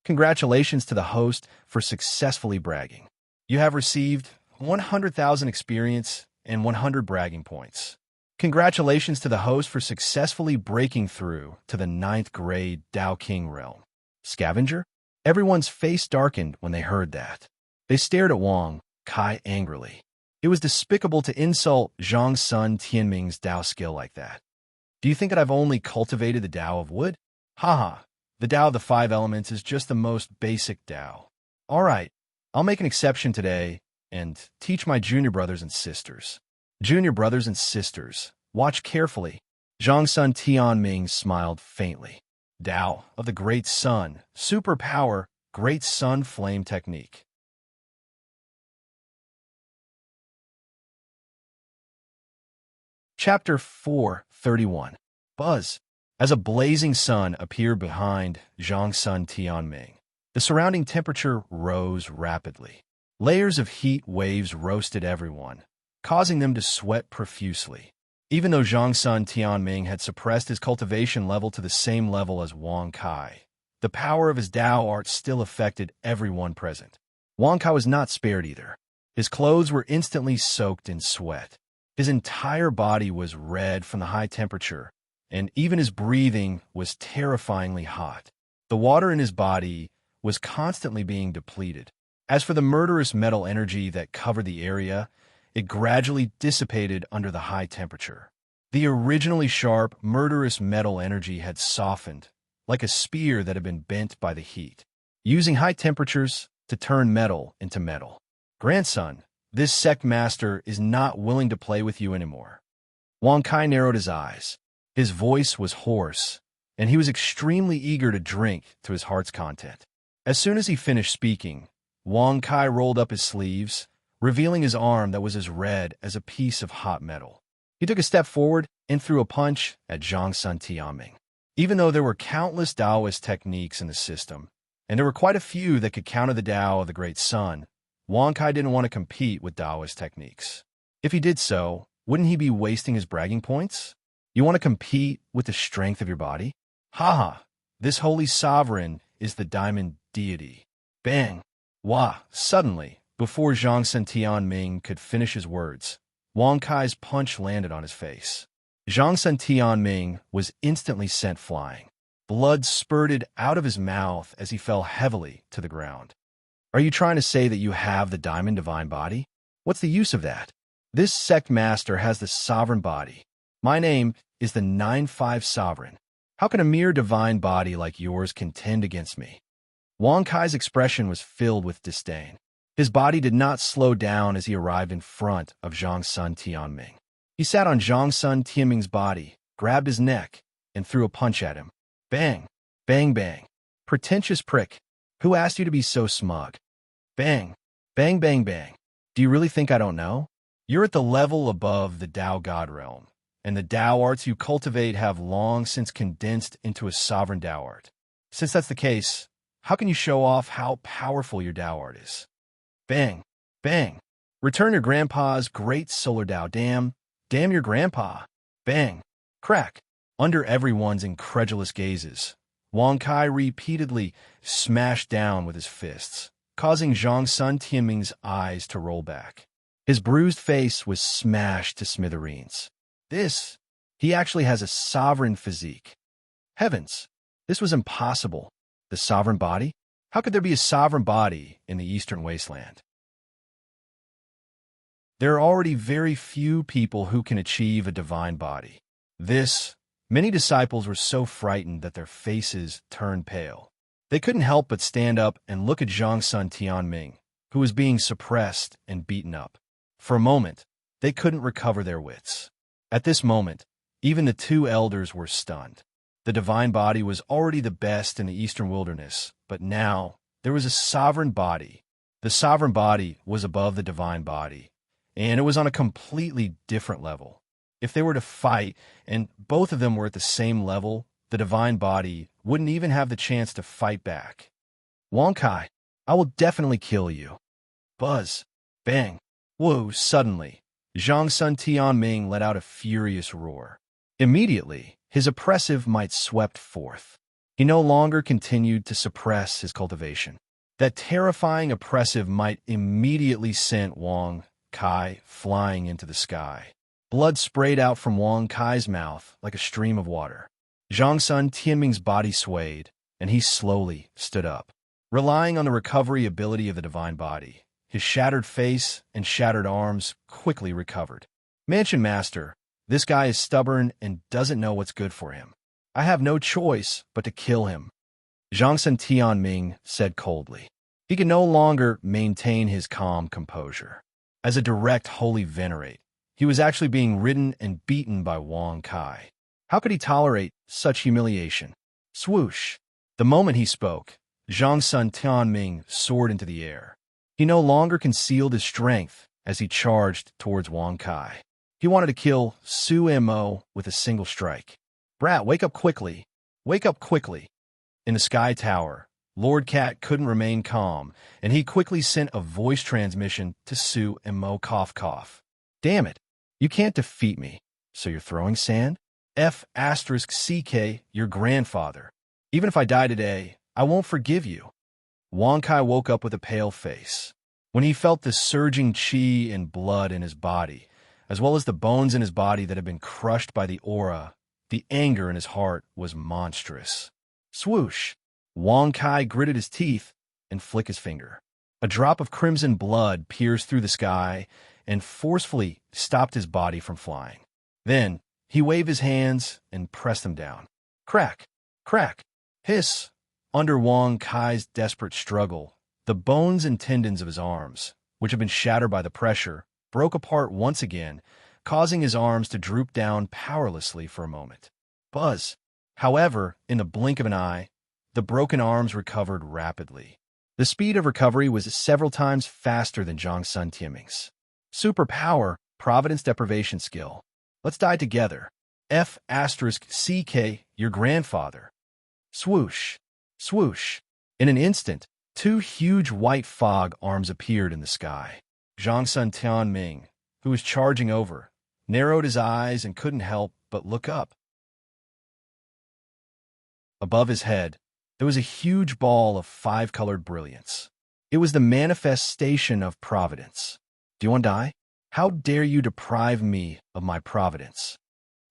Congratulations to the host for successfully bragging. You have received 100,000 experience and 100 bragging points. Congratulations to the host for successfully breaking through to the 9th grade Tao King realm. Scavenger? Everyone's face darkened when they heard that. They stared at Wang Kai angrily. It was despicable to insult Zhongsun Tianming's Tao skill like that. Do you think that I've only cultivated the Tao of wood? Haha, the Tao of the 5 elements is just the most basic Tao. All right, I'll make an exception today and teach my junior brothers and sisters. Junior brothers and sisters, watch carefully. Zhongsun Tianming smiled faintly. Tao of the Great Sun, superpower, Great Sun Flame Technique. Chapter 4:31. Buzz. As a blazing sun appeared behind Zhongsun Tianming, the surrounding temperature rose rapidly. Layers of heat waves roasted everyone, causing them to sweat profusely. Even though Zhongsun Tianming had suppressed his cultivation level to the same level as Wang Kai, the power of his Tao art still affected everyone present. Wang Kai was not spared either. His clothes were instantly soaked in sweat. His entire body was red from the high temperature, and even his breathing was terrifyingly hot. The water in his body was constantly being depleted. As for the murderous metal energy that covered the area, it gradually dissipated under the high temperature. The originally sharp, murderous metal energy had softened, like a spear that had been bent by the heat, using high temperatures to turn metal into metal. Grandson, this sect master is not willing to play with you anymore. Wang Kai narrowed his eyes. His voice was hoarse, and he was extremely eager to drink to his heart's content. As soon as he finished speaking, Wang Kai rolled up his sleeves, revealing his arm that was as red as a piece of hot metal. He took a step forward and threw a punch at Zhongsun Tianming. Even though there were countless Taoist techniques in the system, and there were quite a few that could counter the Tao of the Great Sun, Wang Kai didn't want to compete with Taoist techniques. If he did so, wouldn't he be wasting his bragging points? You want to compete with the strength of your body? Haha, this holy sovereign is the diamond deity. Bang! Wah! Suddenly, before Zhongsun Tianming could finish his words, Wang Kai's punch landed on his face. Zhongsun Tianming was instantly sent flying. Blood spurted out of his mouth as he fell heavily to the ground. Are you trying to say that you have the diamond divine body? What's the use of that? This sect master has the sovereign body. My name is the 9-5 Sovereign. How can a mere divine body like yours contend against me? Wang Kai's expression was filled with disdain. His body did not slow down as he arrived in front of Zhongsun Tianming. He sat on Zhongsun Tianming's body, grabbed his neck, and threw a punch at him. Bang! Bang bang! Pretentious prick! Who asked you to be so smug? Bang! Bang bang bang! Do you really think I don't know? You're at the level above the Tao God realm, and the Tao arts you cultivate have long since condensed into a sovereign Tao art. Since that's the case, how can you show off how powerful your Tao art is? Bang! Bang! Return your grandpa's great solar Tao. Damn! Damn your grandpa! Bang! Crack! Under everyone's incredulous gazes, Wang Kai repeatedly smashed down with his fists, causing Zhongsun Tianming's eyes to roll back. His bruised face was smashed to smithereens. He actually has a sovereign physique. Heavens! This was impossible. The sovereign body? How could there be a sovereign body in the eastern wasteland? There are already very few people who can achieve a divine body. Many disciples were so frightened that their faces turned pale. They couldn't help but stand up and look at Zhang's son Tianming, who was being suppressed and beaten up. For a moment, they couldn't recover their wits. At this moment, even the two elders were stunned. The divine body was already the best in the eastern wilderness, but now there was a sovereign body. The sovereign body was above the divine body, and it was on a completely different level. If they were to fight, and both of them were at the same level, the divine body wouldn't even have the chance to fight back. Wang Kai, I will definitely kill you. Buzz. Bang. Whoa, suddenly, Zhang's son Tianming let out a furious roar. Immediately, his oppressive might swept forth. He no longer continued to suppress his cultivation. That terrifying oppressive might immediately sent Wang Kai flying into the sky. Blood sprayed out from Wang Kai's mouth like a stream of water. Zhang's son Tianming's body swayed, and he slowly stood up. Relying on the recovery ability of the divine body, his shattered face and shattered arms quickly recovered. Mansion Master, this guy is stubborn and doesn't know what's good for him. I have no choice but to kill him, Zhang's son Tianming said coldly. He could no longer maintain his calm composure. As a direct holy venerate, he was actually being ridden and beaten by Wang Kai. How could he tolerate such humiliation? Swoosh! The moment he spoke, Zhang's son Tianming soared into the air. He no longer concealed his strength as he charged towards Wang Kai. He wanted to kill Su Mo with a single strike. Brat, wake up quickly! Wake up quickly! In the Sky Tower, Lord Cat couldn't remain calm, and he quickly sent a voice transmission to Su Mo. Cough, cough. Damn it! You can't defeat me. So you're throwing sand? F***CK, your grandfather. Even if I die today, I won't forgive you. Wang Kai woke up with a pale face. When he felt the surging qi and blood in his body, as well as the bones in his body that had been crushed by the aura, the anger in his heart was monstrous. Swoosh! Wang Kai gritted his teeth and flicked his finger. A drop of crimson blood pierced through the sky and forcefully stopped his body from flying. Then, he waved his hands and pressed them down. Crack! Crack! Hiss! Under Wang Kai's desperate struggle, the bones and tendons of his arms, which had been shattered by the pressure, broke apart once again, causing his arms to droop down powerlessly for a moment. Buzz! However, in the blink of an eye, the broken arms recovered rapidly. The speed of recovery was several times faster than Zhang's son Tianming's. Superpower, Providence Deprivation Skill. Let's die together. F***CK, your grandfather. Swoosh! Swoosh! In an instant, two huge white fog arms appeared in the sky. Zhang's son Tianming, who was charging over, narrowed his eyes and couldn't help but look up. Above his head, there was a huge ball of five-colored brilliance. It was the manifestation of providence. Do you want to die? How dare you deprive me of my providence?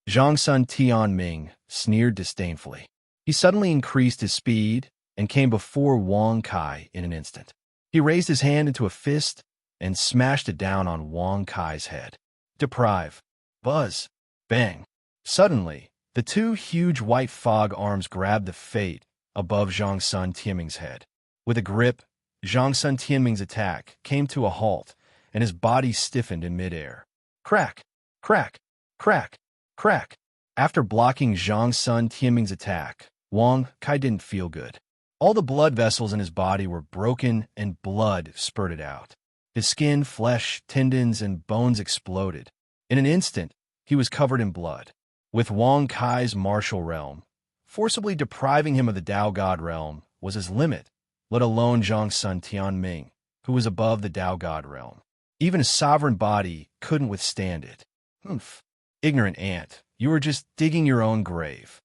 Zhang's son Tianming sneered disdainfully. He suddenly increased his speed and came before Wang Kai in an instant. He raised his hand into a fist and smashed it down on Wang Kai's head. Deprive. Buzz. Bang. Suddenly, the two huge white fog arms grabbed the fate above Zhang's son Tianming's head. With a grip, Zhang's son Tianming's attack came to a halt, and his body stiffened in midair. Crack! Crack! Crack! Crack! After blocking Zhang's son Tianming's attack, Wang Kai didn't feel good. All the blood vessels in his body were broken and blood spurted out. His skin, flesh, tendons, and bones exploded. In an instant, he was covered in blood. With Wang Kai's martial realm, forcibly depriving him of the Dao God realm was his limit, let alone Zhang's son Tianming, who was above the Dao God realm. Even a sovereign body couldn't withstand it. Humph. Ignorant ant, you were just digging your own grave.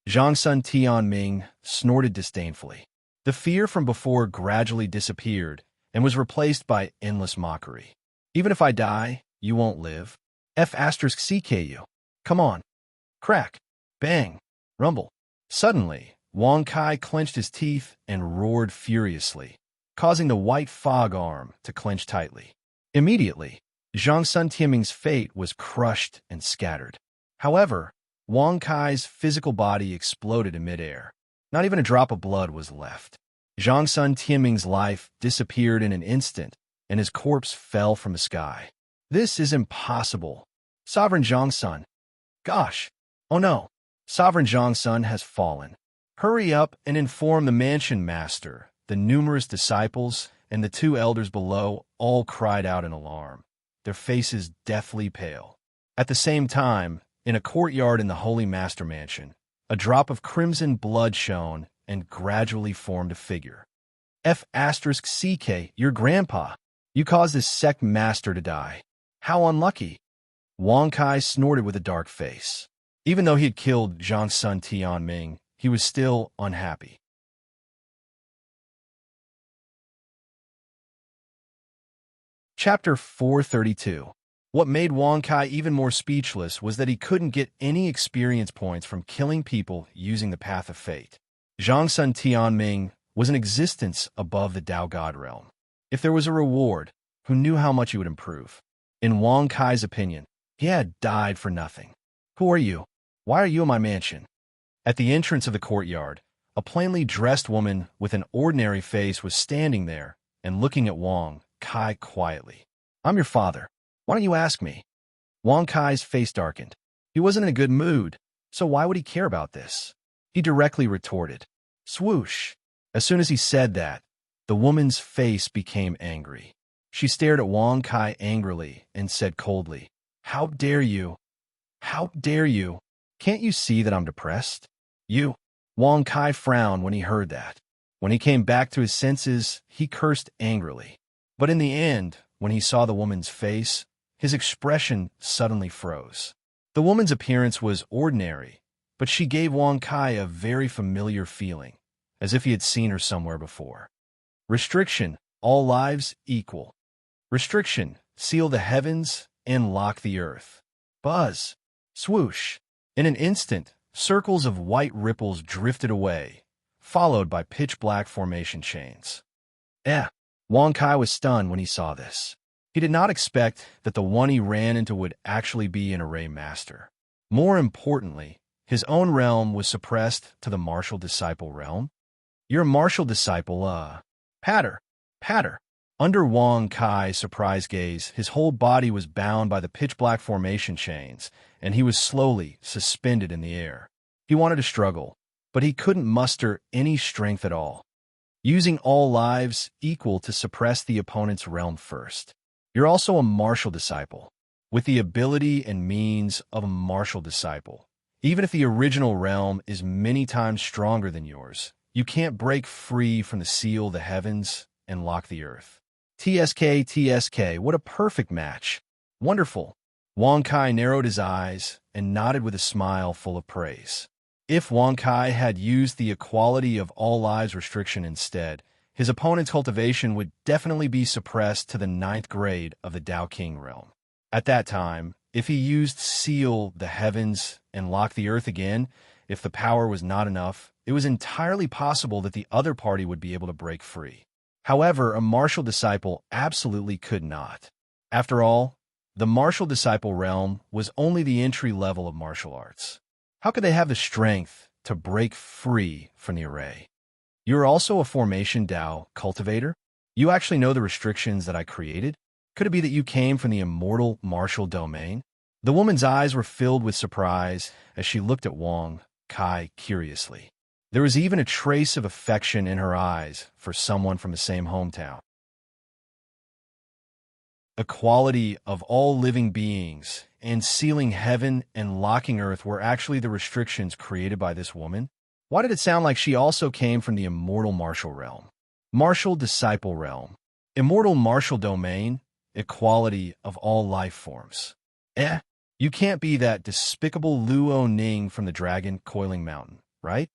Zhang's son Tianming snorted disdainfully. The fear from before gradually disappeared and was replaced by endless mockery. Even if I die, you won't live. F***CK you. Come on. Crack. Bang. Rumble. Suddenly, Wang Kai clenched his teeth and roared furiously, causing the white fog arm to clench tightly. Immediately, Zhang Sun Tianming's fate was crushed and scattered. However, Wang Kai's physical body exploded in midair. Not even a drop of blood was left. Zhang Sun Tianming's life disappeared in an instant, and his corpse fell from the sky. This is impossible. Sovereign Zhang Sun. Gosh. Oh no. Sovereign Zhang Sun has fallen. Hurry up and inform the mansion master. The numerous disciples and the two elders below all cried out in alarm, their faces deathly pale. At the same time, in a courtyard in the Holy Master Mansion, a drop of crimson blood shone and gradually formed a figure. F*CK, your grandpa. You caused this sect master to die. How unlucky. Wang Kai snorted with a dark face. Even though he had killed Zhang Sun Tianming, he was still unhappy. Chapter 432. What made Wang Kai even more speechless was that he couldn't get any experience points from killing people using the Path of Fate. Zhang Sun Tianming was an existence above the Tao God realm. If there was a reward, who knew how much he would improve? In Wang Kai's opinion, he had died for nothing. Who are you? Why are you in my mansion? At the entrance of the courtyard, a plainly dressed woman with an ordinary face was standing there and looking at Wang Kai quietly. I'm your father. Why don't you ask me? Wang Kai's face darkened. He wasn't in a good mood, so why would he care about this? He directly retorted. Swoosh. As soon as he said that, the woman's face became angry. She stared at Wang Kai angrily and said coldly, How dare you? How dare you? Can't you see that I'm depressed? You. Wang Kai frowned when he heard that. When he came back to his senses, he cursed angrily. But in the end, when he saw the woman's face, his expression suddenly froze. The woman's appearance was ordinary, but she gave Wang Kai a very familiar feeling, as if he had seen her somewhere before. Restriction, all lives equal. Restriction, seal the heavens and lock the earth. Buzz. Swoosh. In an instant, circles of white ripples drifted away, followed by pitch-black formation chains. Wang Kai was stunned when he saw this. He did not expect that the one he ran into would actually be an array master. More importantly, his own realm was suppressed to the martial disciple realm. You're a martial disciple, Patter. Under Wang Kai's surprised gaze, his whole body was bound by the pitch-black formation chains, and he was slowly suspended in the air. He wanted to struggle, but he couldn't muster any strength at all. Using all lives equal to suppress the opponent's realm first. You're also a martial disciple, with the ability and means of a martial disciple. Even if the original realm is many times stronger than yours, you can't break free from the seal the heavens and lock the earth. TSK, what a perfect match. Wonderful. Wang Kai narrowed his eyes and nodded with a smile full of praise. If Wang Kai had used the equality of all lives restriction instead, his opponent's cultivation would definitely be suppressed to the 9th grade of the Tao King realm. At that time, if he used seal the heavens and lock the earth again, if the power was not enough, it was entirely possible that the other party would be able to break free. However, a martial disciple absolutely could not. After all, the martial disciple realm was only the entry level of martial arts. How could they have the strength to break free from the array? You're also a formation Tao cultivator? You actually know the restrictions that I created? Could it be that you came from the immortal martial domain? The woman's eyes were filled with surprise as she looked at Wang Kai curiously. There was even a trace of affection in her eyes for someone from the same hometown. Equality of all living beings and sealing heaven and locking earth were actually the restrictions created by this woman? Why did it sound like she also came from the immortal martial realm? Martial disciple realm. Immortal martial domain. Equality of all life forms. You can't be that despicable Luo Ning from the Dragon Coiling Mountain, right?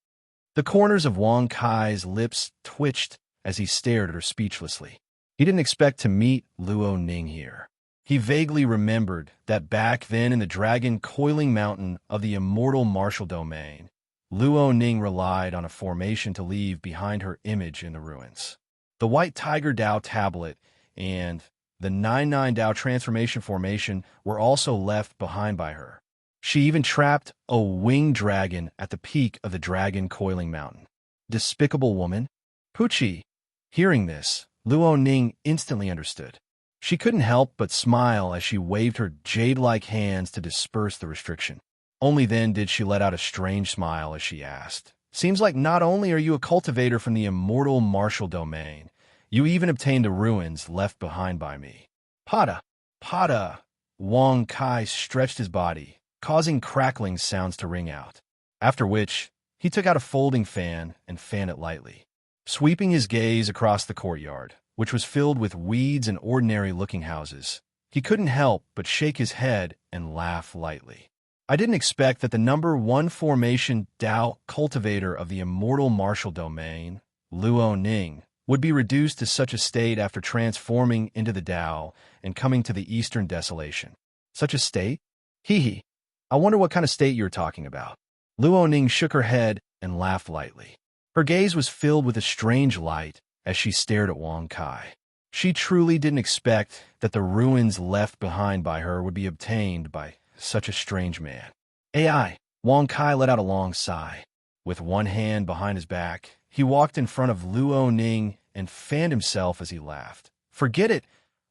The corners of Wang Kai's lips twitched as he stared at her speechlessly. He didn't expect to meet Luo Ning here. He vaguely remembered that back then in the Dragon Coiling Mountain of the immortal martial domain, Luo Ning relied on a formation to leave behind her image in the ruins. The White Tiger Dao tablet and the 99 Dao transformation formation were also left behind by her. She even trapped a winged dragon at the peak of the dragon coiling mountain. Despicable woman. Pucci. Hearing this, Luo Ning instantly understood. She couldn't help but smile as she waved her jade-like hands to disperse the restriction. Only then did she let out a strange smile as she asked, "Seems like not only are you a cultivator from the immortal martial domain, you even obtained the ruins left behind by me." Pada, Pada. Wang Kai stretched his body, causing crackling sounds to ring out. After which, he took out a folding fan and fanned it lightly. Sweeping his gaze across the courtyard, which was filled with weeds and ordinary-looking houses, he couldn't help but shake his head and laugh lightly. "I didn't expect that the number 1 formation Dao cultivator of the immortal martial domain, Luo Ning, would be reduced to such a state after transforming into the Dao and coming to the Eastern Desolation. Such a state? Hee hee. I wonder what kind of state you're talking about." Luo Ning shook her head and laughed lightly. Her gaze was filled with a strange light as she stared at Wang Kai. She truly didn't expect that the ruins left behind by her would be obtained by such a strange man. AI. Wang Kai let out a long sigh. With one hand behind his back, he walked in front of Luo Ning and fanned himself as he laughed. "Forget it.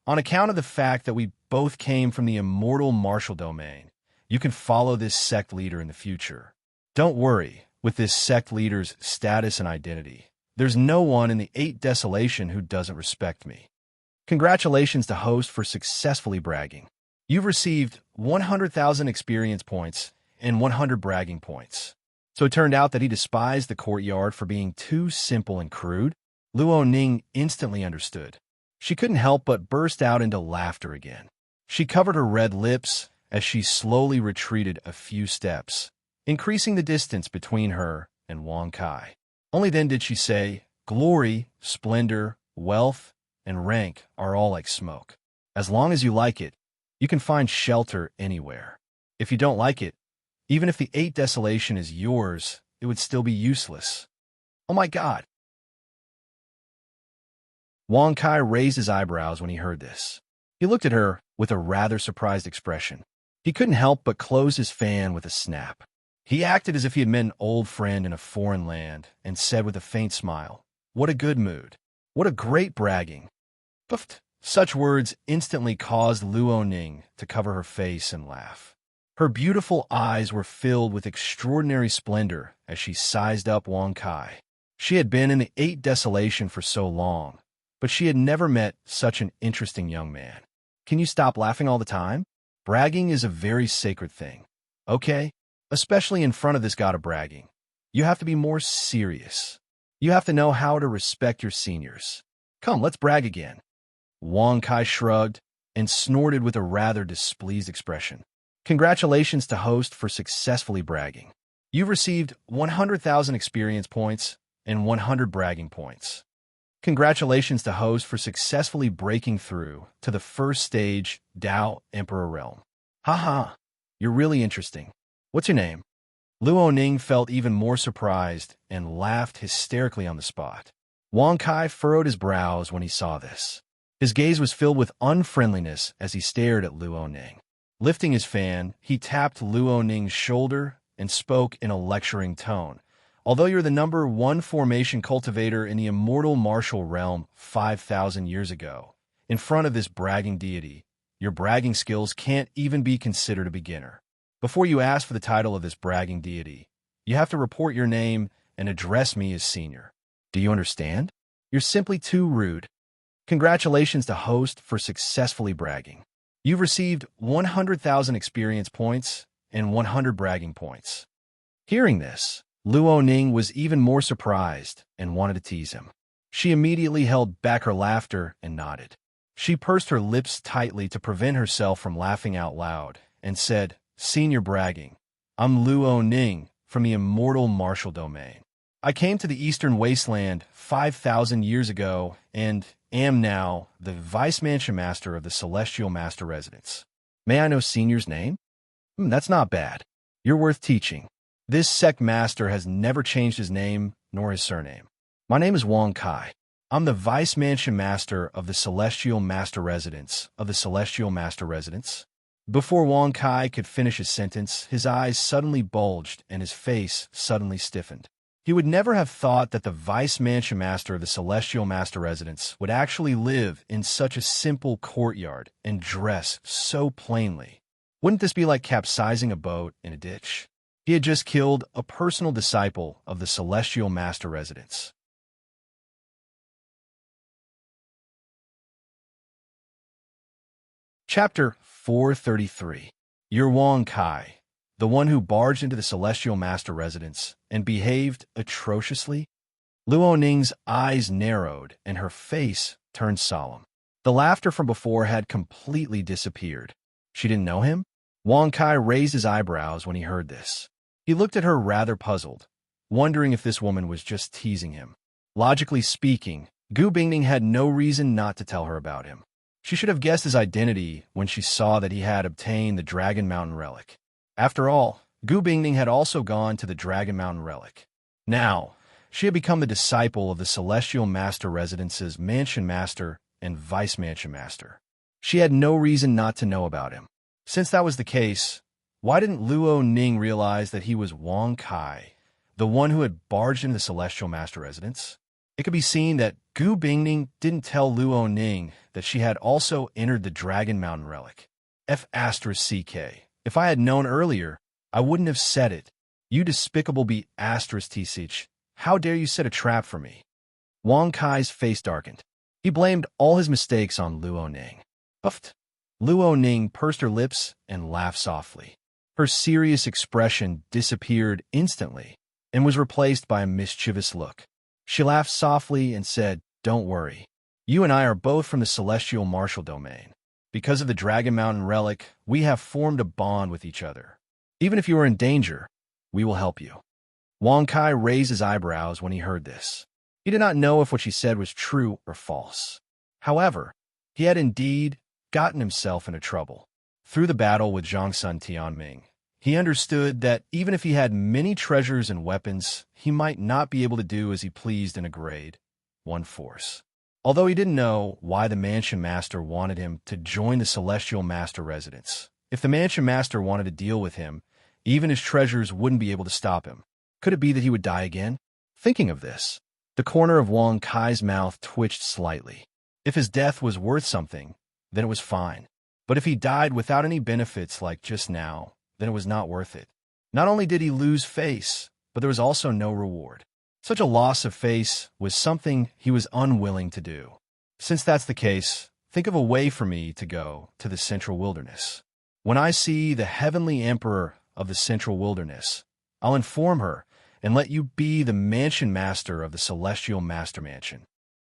On account of the fact that we both came from the immortal martial domain, you can follow this sect leader in the future. Don't worry, with this sect leader's status and identity, there's no one in the 8 Desolation who doesn't respect me. Congratulations to host for successfully bragging. You've received 100,000 experience points and 100 bragging points." So it turned out that he despised the courtyard for being too simple and crude. Luo Ning instantly understood. She couldn't help but burst out into laughter again. She covered her red lips as she slowly retreated a few steps, increasing the distance between her and Wang Kai. Only then did she say, "Glory, splendor, wealth, and rank are all like smoke. As long as you like it, you can find shelter anywhere. If you don't like it, even if the 8 Desolation is yours, it would still be useless." Oh my God. Wang Kai raised his eyebrows when he heard this. He looked at her with a rather surprised expression. He couldn't help but close his fan with a snap. He acted as if he had met an old friend in a foreign land and said with a faint smile, "What a good mood. What a great bragging." Puffed. Such words instantly caused Luo Ning to cover her face and laugh. Her beautiful eyes were filled with extraordinary splendor as she sized up Wang Kai. She had been in the 8 Desolation for so long, but she had never met such an interesting young man. "Can you stop laughing all the time? Bragging is a very sacred thing. Okay? Especially in front of this god of bragging. You have to be more serious. You have to know how to respect your seniors. Come, let's brag again." Wang Kai shrugged and snorted with a rather displeased expression. "Congratulations to host for successfully bragging. You've received 100,000 experience points and 100 bragging points. Congratulations to host for successfully breaking through to the first stage Dao Emperor realm. Haha, you're really interesting. What's your name?" Luo Ning felt even more surprised and laughed hysterically on the spot. Wang Kai furrowed his brows when he saw this. His gaze was filled with unfriendliness as he stared at Luo Ning. Lifting his fan, he tapped Luo Ning's shoulder and spoke in a lecturing tone. "Although you're the number 1 formation cultivator in the immortal martial realm 5,000 years ago, in front of this bragging deity, your bragging skills can't even be considered a beginner. Before you ask for the title of this bragging deity, you have to report your name and address me as senior. Do you understand? You're simply too rude. Congratulations to host for successfully bragging. You've received 100,000 experience points and 100 bragging points." Hearing this, Luo Ning was even more surprised and wanted to tease him. She immediately held back her laughter and nodded. She pursed her lips tightly to prevent herself from laughing out loud and said, "Senior bragging, I'm Luo Ning from the immortal martial domain. I came to the Eastern Wasteland 5,000 years ago and am now the Vice Mansion Master of the Celestial Master Residence. May I know Senior's name?" That's not bad. You're worth teaching. This sect master has never changed his name nor his surname. My name is Wang Kai. I'm the Vice Mansion Master of the Celestial Master Residence Before Wang Kai could finish his sentence, his eyes suddenly bulged and his face suddenly stiffened. He would never have thought that the Vice Mansion Master of the Celestial Master Residence would actually live in such a simple courtyard and dress so plainly. Wouldn't this be like capsizing a boat in a ditch? He had just killed a personal disciple of the Celestial Master Residence. Chapter 433. You're Wang Kai, the one who barged into the Celestial Master Residence and behaved atrociously? Luo Ning's eyes narrowed and her face turned solemn. The laughter from before had completely disappeared. She didn't know him? Wang Kai raised his eyebrows when he heard this. He looked at her rather puzzled, wondering if this woman was just teasing him. Logically speaking, Gu Bingning had no reason not to tell her about him. She should have guessed his identity when she saw that he had obtained the Dragon Mountain Relic. After all, Gu Bingning had also gone to the Dragon Mountain Relic. Now, she had become the disciple of the Celestial Master Residence's Mansion Master and Vice Mansion Master. She had no reason not to know about him. Since that was the case, why didn't Luo Ning realize that he was Wang Kai, the one who had barged into the Celestial Master Residence? It could be seen that Gu Bingning didn't tell Luo Ning that she had also entered the Dragon Mountain Relic. F***CK. If I had known earlier, I wouldn't have said it. You despicable B***TCH. How dare you set a trap for me? Wang Kai's face darkened. He blamed all his mistakes on Luo Ning. Puffed. Luo Ning pursed her lips and laughed softly. Her serious expression disappeared instantly and was replaced by a mischievous look. She laughed softly and said, "Don't worry. You and I are both from the Celestial Martial Domain. Because of the Dragon Mountain Relic, we have formed a bond with each other. Even if you are in danger, we will help you." Wang Kai raised his eyebrows when he heard this. He did not know if what she said was true or false. However, he had indeed gotten himself into trouble. Through the battle with Zhang Sun Tianming, he understood that even if he had many treasures and weapons, he might not be able to do as he pleased in a grade 1 force. Although he didn't know why the Mansion Master wanted him to join the Celestial Master Residence. If the Mansion Master wanted to deal with him, even his treasures wouldn't be able to stop him. Could it be that he would die again? Thinking of this, the corner of Wang Kai's mouth twitched slightly. If his death was worth something, then it was fine. But if he died without any benefits like just now, then it was not worth it. Not only did he lose face, but there was also no reward. Such a loss of face was something he was unwilling to do. Since that's the case, think of a way for me to go to the Central Wilderness. When I see the Heavenly Emperor of the Central Wilderness, I'll inform her and let you be the Mansion Master of the Celestial Master Mansion.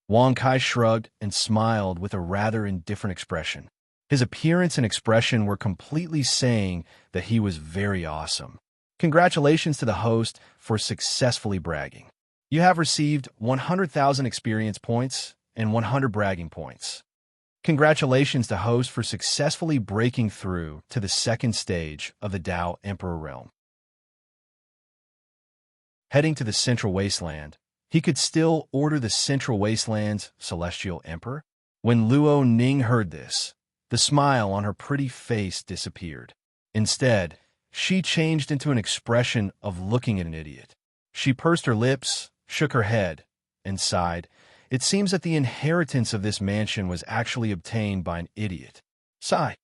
Wang Kai shrugged and smiled with a rather indifferent expression. His appearance and expression were completely saying that he was very awesome. Congratulations to the host for successfully bragging. You have received 100,000 experience points and 100 bragging points. Congratulations to host for successfully breaking through to the second stage of the Dao Emperor realm. Heading to the Central Wasteland, he could still order the Central Wasteland's Celestial Emperor? When Luo Ning heard this, the smile on her pretty face disappeared. Instead, she changed into an expression of looking at an idiot. She pursed her lips, shook her head, and sighed. It seems that the inheritance of this mansion was actually obtained by an idiot. Sigh.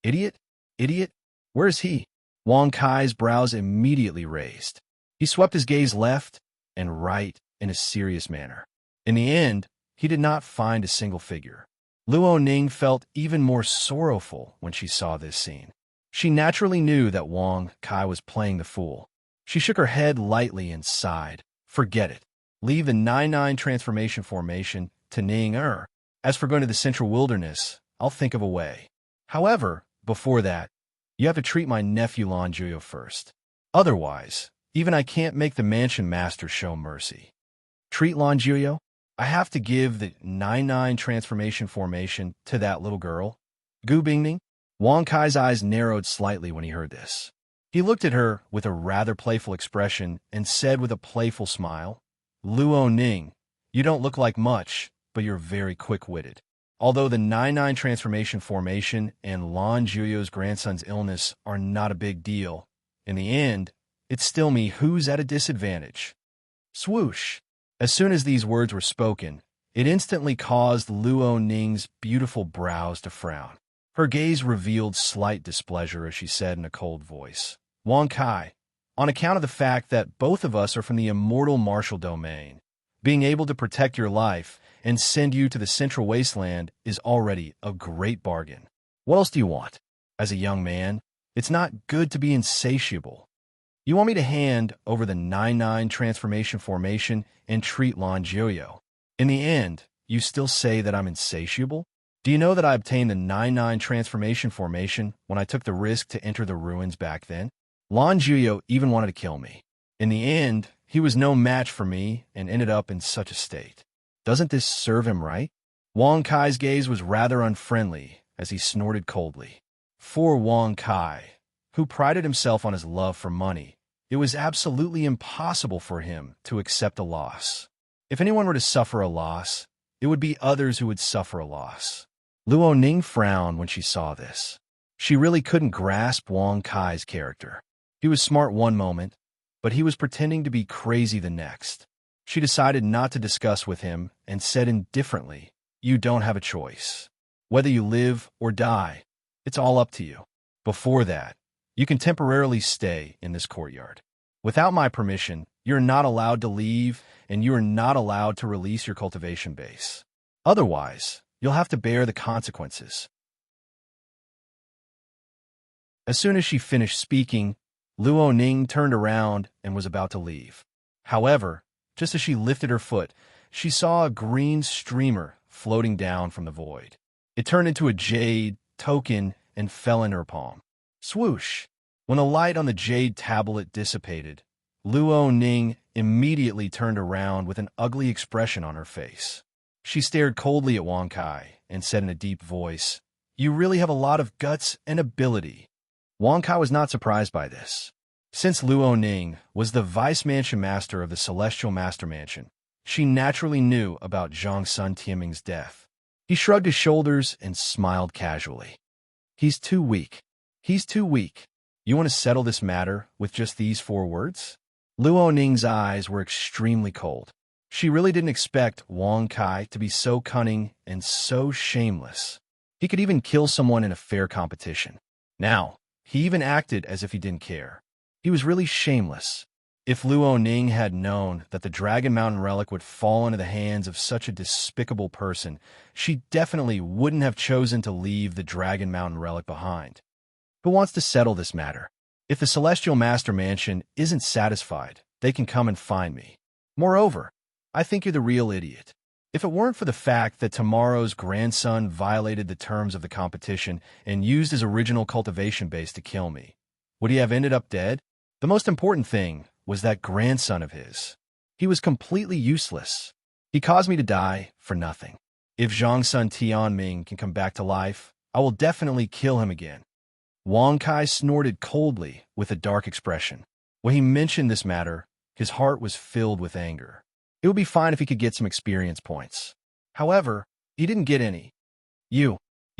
Idiot? Idiot? Where is he? Wang Kai's brows immediately raised. He swept his gaze left and right in a serious manner. In the end, he did not find a single figure. Luo Ning felt even more sorrowful when she saw this scene. She naturally knew that Wang Kai was playing the fool. She shook her head lightly and sighed. Forget it. Leave the 9-9 transformation formation to Ning Er. As for going to the Central Wilderness, I'll think of a way. However, before that, you have to treat my nephew Lan Juyo first. Otherwise, even I can't make the Mansion Master show mercy. Treat Lan Juyo? I have to give the 9-9 transformation formation to that little girl? Gu Bingning? Wang Kai's eyes narrowed slightly when he heard this. He looked at her with a rather playful expression and said with a playful smile, Luo Ning, you don't look like much, but you're very quick-witted. Although the 9-9 transformation formation and Lan Juyo's grandson's illness are not a big deal, in the end, it's still me who's at a disadvantage. Swoosh! As soon as these words were spoken, it instantly caused Luo Ning's beautiful brows to frown. Her gaze revealed slight displeasure as she said in a cold voice, Wang Kai, on account of the fact that both of us are from the immortal martial domain, being able to protect your life and send you to the central wasteland is already a great bargain. What else do you want? As a young man, it's not good to be insatiable. You want me to hand over the 9-9 transformation formation and treat Lan Juyo. In the end, you still say that I'm insatiable? Do you know that I obtained the 9-9 transformation formation when I took the risk to enter the ruins back then? Lan Juyo even wanted to kill me. In the end, he was no match for me and ended up in such a state. Doesn't this serve him right? Wang Kai's gaze was rather unfriendly as he snorted coldly. For Wang Kai, who prided himself on his love for money, it was absolutely impossible for him to accept a loss. If anyone were to suffer a loss, it would be others who would suffer a loss. Luo Ning frowned when she saw this. She really couldn't grasp Wang Kai's character. He was smart one moment, but he was pretending to be crazy the next. She decided not to discuss with him and said indifferently, You don't have a choice. Whether you live or die, it's all up to you. Before that, you can temporarily stay in this courtyard. Without my permission, you're not allowed to leave, and you are not allowed to release your cultivation base. Otherwise, you'll have to bear the consequences. As soon as she finished speaking, Luo Ning turned around and was about to leave. However, just as she lifted her foot, she saw a green streamer floating down from the void. It turned into a jade token and fell in her palm. Swoosh! When the light on the jade tablet dissipated, Luo Ning immediately turned around with an ugly expression on her face. She stared coldly at Wang Kai and said in a deep voice, You really have a lot of guts and ability. Wang Kai was not surprised by this. Since Luo Ning was the vice mansion master of the Celestial Master Mansion, she naturally knew about Zhang Sun Tianming's death. He shrugged his shoulders and smiled casually. He's too weak. He's too weak. You want to settle this matter with just these 4 words? Luo Ning's eyes were extremely cold. She really didn't expect Wang Kai to be so cunning and so shameless. He could even kill someone in a fair competition. Now, he even acted as if he didn't care. He was really shameless. If Luo Ning had known that the Dragon Mountain relic would fall into the hands of such a despicable person, she definitely wouldn't have chosen to leave the Dragon Mountain relic behind. Who wants to settle this matter? If the Celestial Master Mansion isn't satisfied, they can come and find me. Moreover, I think you're the real idiot. If it weren't for the fact that tomorrow's grandson violated the terms of the competition and used his original cultivation base to kill me, would he have ended up dead? The most important thing was that grandson of his. He was completely useless. He caused me to die for nothing. If Zhang Sun Tianming can come back to life, I will definitely kill him again. Wang Kai snorted coldly with a dark expression. When he mentioned this matter, his heart was filled with anger. It would be fine if he could get some experience points. However, he didn't get any. You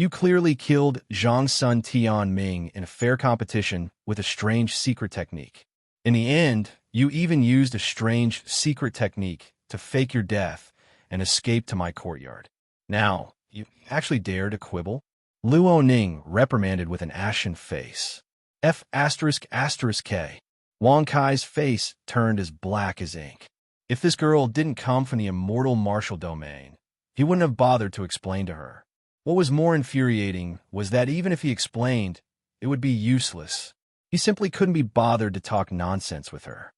clearly killed Zhang Sun Tianming in a fair competition with a strange secret technique. In the end, you even used a strange secret technique to fake your death and escape to my courtyard. Now, you actually dare to quibble? Luo Ning reprimanded with an ashen face. F***K. Wang Kai's face turned as black as ink. If this girl didn't come from the immortal martial domain, he wouldn't have bothered to explain to her. What was more infuriating was that even if he explained, it would be useless. He simply couldn't be bothered to talk nonsense with her.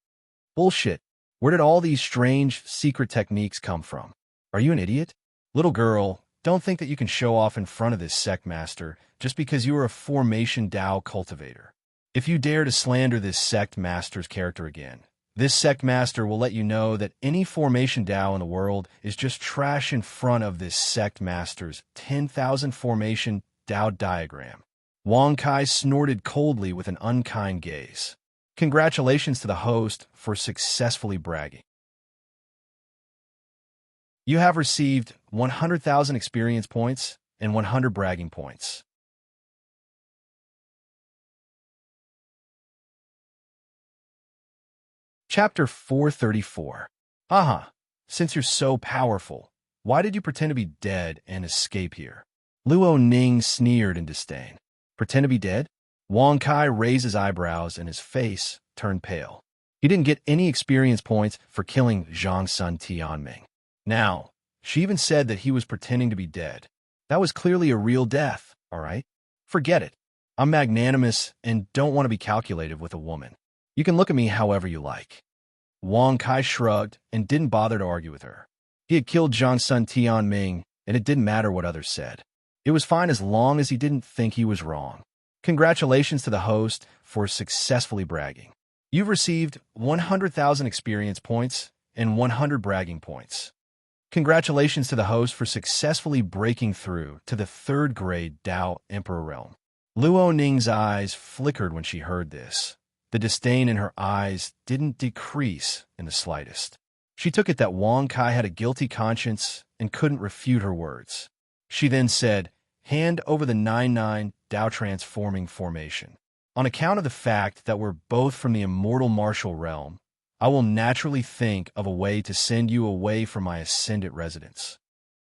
Bullshit. Where did all these strange, secret techniques come from? Are you an idiot? Little girl, don't think that you can show off in front of this sect master just because you are a formation Dao cultivator. If you dare to slander this sect master's character again, this sect master will let you know that any formation Dao in the world is just trash in front of this sect master's 10,000 formation Dao diagram. Wang Kai snorted coldly with an unkind gaze. Congratulations to the host for successfully bragging. You have received 100,000 experience points and 100 bragging points. Chapter 434. Aha, since you're so powerful, why did you pretend to be dead and escape here? Luo Ning sneered in disdain. Pretend to be dead? Wang Kai raised his eyebrows and his face turned pale. He didn't get any experience points for killing Zhang Sun Tianming. Now, she even said that he was pretending to be dead. That was clearly a real death, all right? Forget it. I'm magnanimous and don't want to be calculative with a woman. You can look at me however you like. Wang Kai shrugged and didn't bother to argue with her. He had killed Zhang Sun Tianming, and it didn't matter what others said. It was fine as long as he didn't think he was wrong. Congratulations to the host for successfully bragging. You've received 100,000 experience points and 100 bragging points. Congratulations to the host for successfully breaking through to the 3rd grade Dao Emperor realm. Luo Ning's eyes flickered when she heard this. The disdain in her eyes didn't decrease in the slightest. She took it that Wang Kai had a guilty conscience and couldn't refute her words. She then said, "Hand over the 9-9 Dao transforming formation. On account of the fact that we're both from the immortal martial realm, I will naturally think of a way to send you away from my ascendant residence."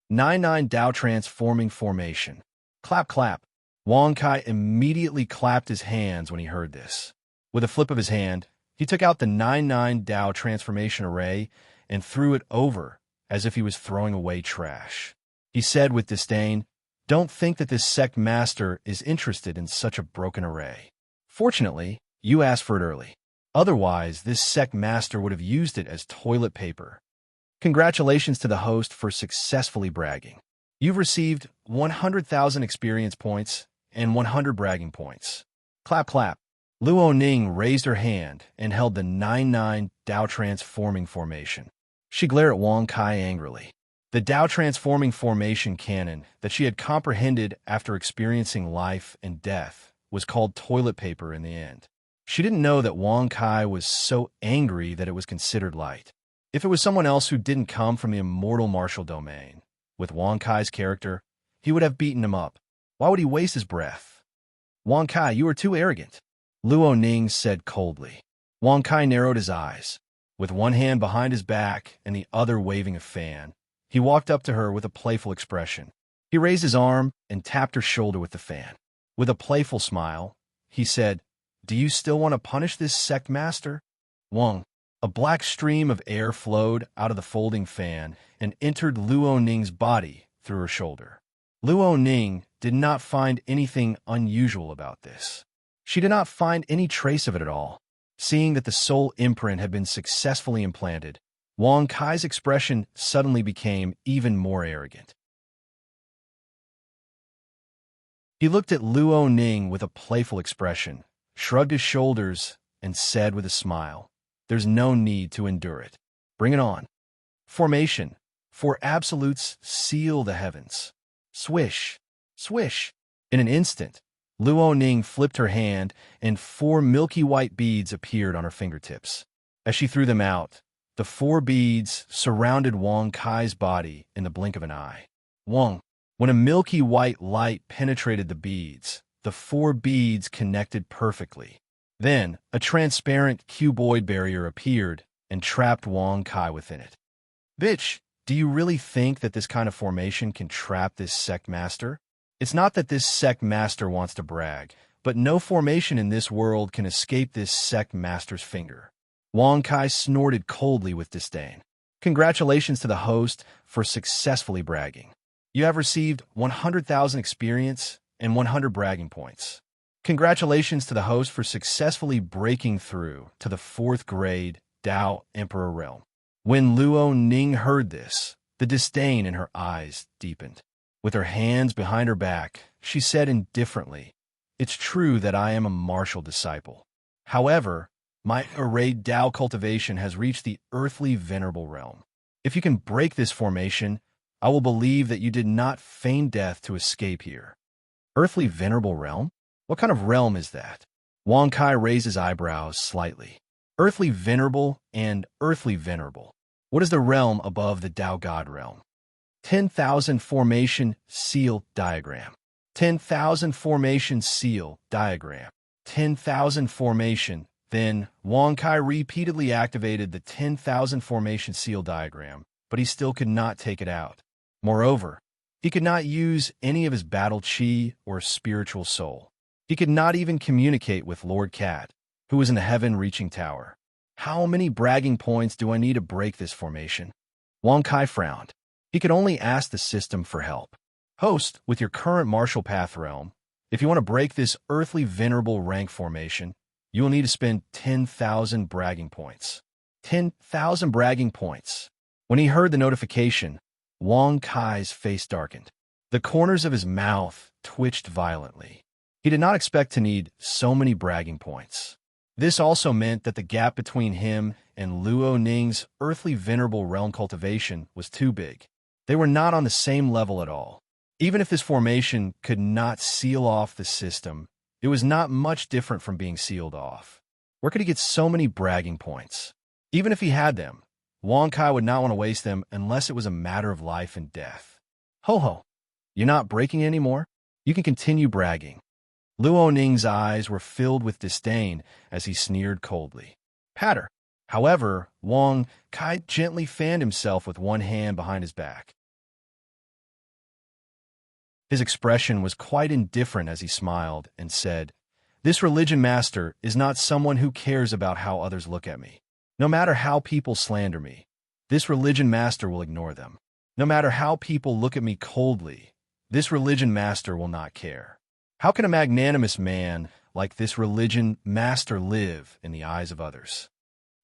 9-9 Dao transforming formation. Clap, clap. Wang Kai immediately clapped his hands when he heard this. With a flip of his hand, he took out the 9-9 Dao transformation array and threw it over as if he was throwing away trash. He said with disdain, "Don't think that this sect master is interested in such a broken array. Fortunately, you asked for it early. Otherwise, this sect master would have used it as toilet paper." Congratulations to the host for successfully bragging. You've received 100,000 experience points and 100 bragging points. Clap, clap. Luo Ning raised her hand and held the 9-9 Dao transforming formation. She glared at Wang Kai angrily. The Dao transforming formation canon that she had comprehended after experiencing life and death was called toilet paper in the end. She didn't know that Wang Kai was so angry that it was considered light. If it was someone else who didn't come from the immortal martial domain, with Wang Kai's character, he would have beaten him up. Why would he waste his breath? "Wang Kai, you are too arrogant," Luo Ning said coldly. Wang Kai narrowed his eyes. With one hand behind his back and the other waving a fan, he walked up to her with a playful expression. He raised his arm and tapped her shoulder with the fan. With a playful smile, he said, "Do you still want to punish this sect master?" Wang. A black stream of air flowed out of the folding fan and entered Luo Ning's body through her shoulder. Luo Ning did not find anything unusual about this. She did not find any trace of it at all. Seeing that the soul imprint had been successfully implanted, Wang Kai's expression suddenly became even more arrogant. He looked at Luo Ning with a playful expression, shrugged his shoulders, and said with a smile, "There's no need to endure it. Bring it on." Formation. 4 absolutes seal the heavens. Swish, swish. In an instant, Luo Ning flipped her hand and 4 milky white beads appeared on her fingertips. As she threw them out, the 4 beads surrounded Wang Kai's body in the blink of an eye. Wang. When a milky white light penetrated the beads, the 4 beads connected perfectly. Then, a transparent cuboid barrier appeared and trapped Wang Kai within it. "Bitch, do you really think that this kind of formation can trap this sect master? It's not that this sect master wants to brag, but no formation in this world can escape this sect master's finger." Wang Kai snorted coldly with disdain. Congratulations to the host for successfully bragging. You have received 100,000 experience and 100 bragging points. Congratulations to the host for successfully breaking through to the 4th grade Dao Emperor realm. When Luo Ning heard this, the disdain in her eyes deepened. With her hands behind her back, she said indifferently, "It's true that I am a martial disciple. However, my arrayed Dao cultivation has reached the earthly venerable realm. If you can break this formation, I will believe that you did not feign death to escape here." Earthly venerable realm? What kind of realm is that? Wang Kai raised his eyebrows slightly. Earthly venerable and earthly venerable. What is the realm above the Tao God realm? 10,000 formation seal diagram. 10,000 formation seal diagram. 10,000 formation. Then Wang Kai repeatedly activated the 10,000 formation seal diagram, but he still could not take it out. Moreover, he could not use any of his battle chi or spiritual soul. He could not even communicate with Lord Cat, who was in the heaven-reaching tower. How many bragging points do I need to break this formation? Wang Kai frowned. He could only ask the system for help. Host, with your current martial path realm, if you want to break this earthly venerable rank formation, you will need to spend 10,000 bragging points. 10,000 bragging points. When he heard the notification, Wang Kai's face darkened. The corners of his mouth twitched violently. He did not expect to need so many bragging points. This also meant that the gap between him and Luo Ning's earthly venerable realm cultivation was too big. They were not on the same level at all. Even if this formation could not seal off the system, it was not much different from being sealed off. Where could he get so many bragging points? Even if he had them, Wang Kai would not want to waste them unless it was a matter of life and death. Ho ho, you're not breaking anymore? You can continue bragging. Luo Ning's eyes were filled with disdain as he sneered coldly. Patter. However, Wang Kai gently fanned himself with one hand behind his back. His expression was quite indifferent as he smiled and said, "This religion master is not someone who cares about how others look at me. No matter how people slander me, this religion master will ignore them. No matter how people look at me coldly, this religion master will not care. How can a magnanimous man like this religion master live in the eyes of others?"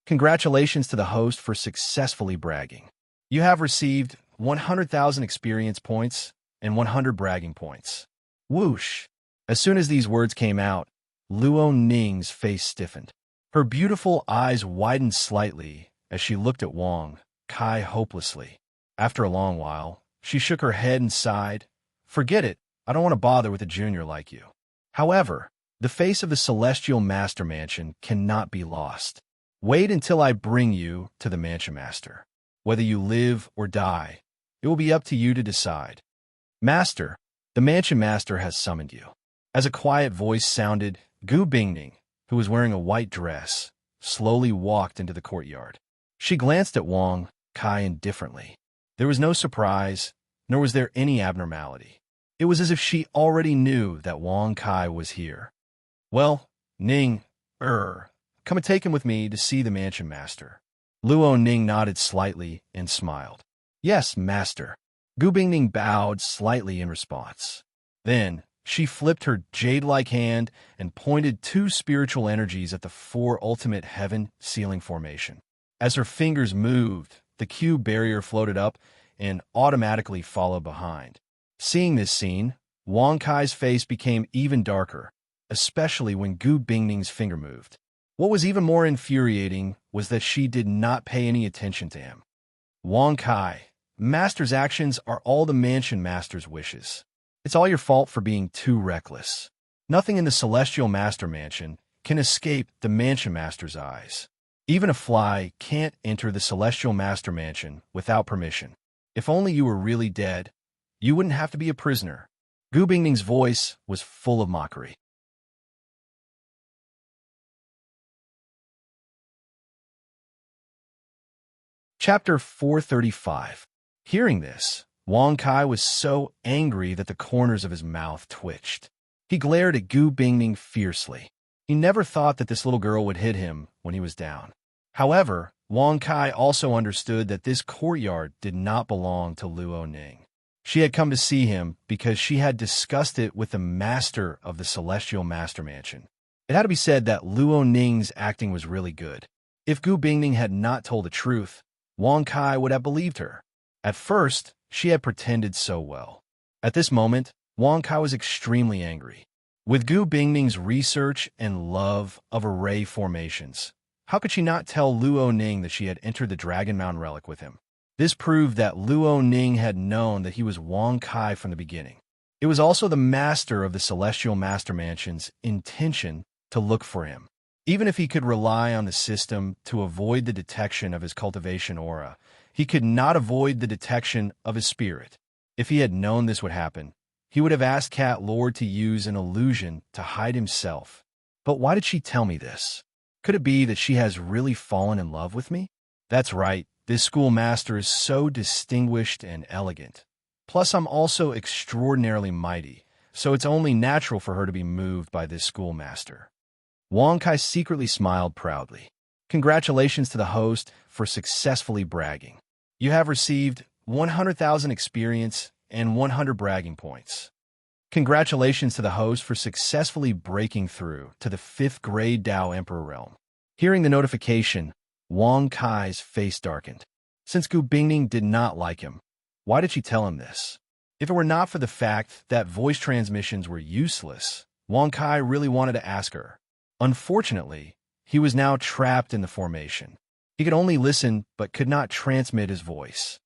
Congratulations to the host for successfully bragging. You have received 100,000 experience points and 100 bragging points. Whoosh! As soon as these words came out, Luo Ning's face stiffened. Her beautiful eyes widened slightly as she looked at Wang Kai hopelessly. After a long while, she shook her head and sighed. Forget it, I don't want to bother with a junior like you. However, the face of the Celestial Master Mansion cannot be lost. Wait until I bring you to the Mansion Master. Whether you live or die, it will be up to you to decide. Master, the Mansion Master has summoned you. As a quiet voice sounded, Gu Bingning, who was wearing a white dress, slowly walked into the courtyard. She glanced at Wang Kai indifferently. There was no surprise, nor was there any abnormality. It was as if she already knew that Wang Kai was here. Well, Ning, come and take him with me to see the Mansion Master. Luo Ning nodded slightly and smiled. Yes, Master. Gu Bingning bowed slightly in response. Then, she flipped her jade-like hand and pointed two spiritual energies at the four ultimate heaven sealing formation. As her fingers moved, the cube barrier floated up and automatically followed behind. Seeing this scene, Wang Kai's face became even darker, especially when Gu Bingning's finger moved. What was even more infuriating was that she did not pay any attention to him. Wang Kai, Master's actions are all the Mansion Master's wishes. It's all your fault for being too reckless. Nothing in the Celestial Master Mansion can escape the Mansion Master's eyes. Even a fly can't enter the Celestial Master Mansion without permission. If only you were really dead, you wouldn't have to be a prisoner. Gu Bingning's voice was full of mockery. Chapter 435. Hearing this, Wang Kai was so angry that the corners of his mouth twitched. He glared at Gu Bingning fiercely. He never thought that this little girl would hit him when he was down. However, Wang Kai also understood that this courtyard did not belong to Luo Ning. She had come to see him because she had discussed it with the master of the Celestial Master Mansion. It had to be said that Luo Ning's acting was really good. If Gu Bingning had not told the truth, Wang Kai would have believed her. At first, she had pretended so well. At this moment, Wang Kai was extremely angry. With Gu Bingning's research and love of array formations, how could she not tell Luo Ning that she had entered the Dragon Mound relic with him? This proved that Luo Ning had known that he was Wang Kai from the beginning. It was also the master of the celestial master mansion's intention to look for him. Even if he could rely on the system to avoid the detection of his cultivation aura, he could not avoid the detection of his spirit. If he had known this would happen, he would have asked Cat Lord to use an illusion to hide himself. But why did she tell me this? Could it be that she has really fallen in love with me? That's right, this schoolmaster is so distinguished and elegant. Plus, I'm also extraordinarily mighty, so it's only natural for her to be moved by this schoolmaster. Wang Kai secretly smiled proudly. Congratulations to the host for successfully bragging. You have received 100,000 experience and 100 bragging points. Congratulations to the host for successfully breaking through to the 5th grade Dao Emperor realm. Hearing the notification, Wang Kai's face darkened. Since Gu Bingning did not like him, why did she tell him this? If it were not for the fact that voice transmissions were useless, Wang Kai really wanted to ask her. Unfortunately, he was now trapped in the formation. He could only listen but could not transmit his voice.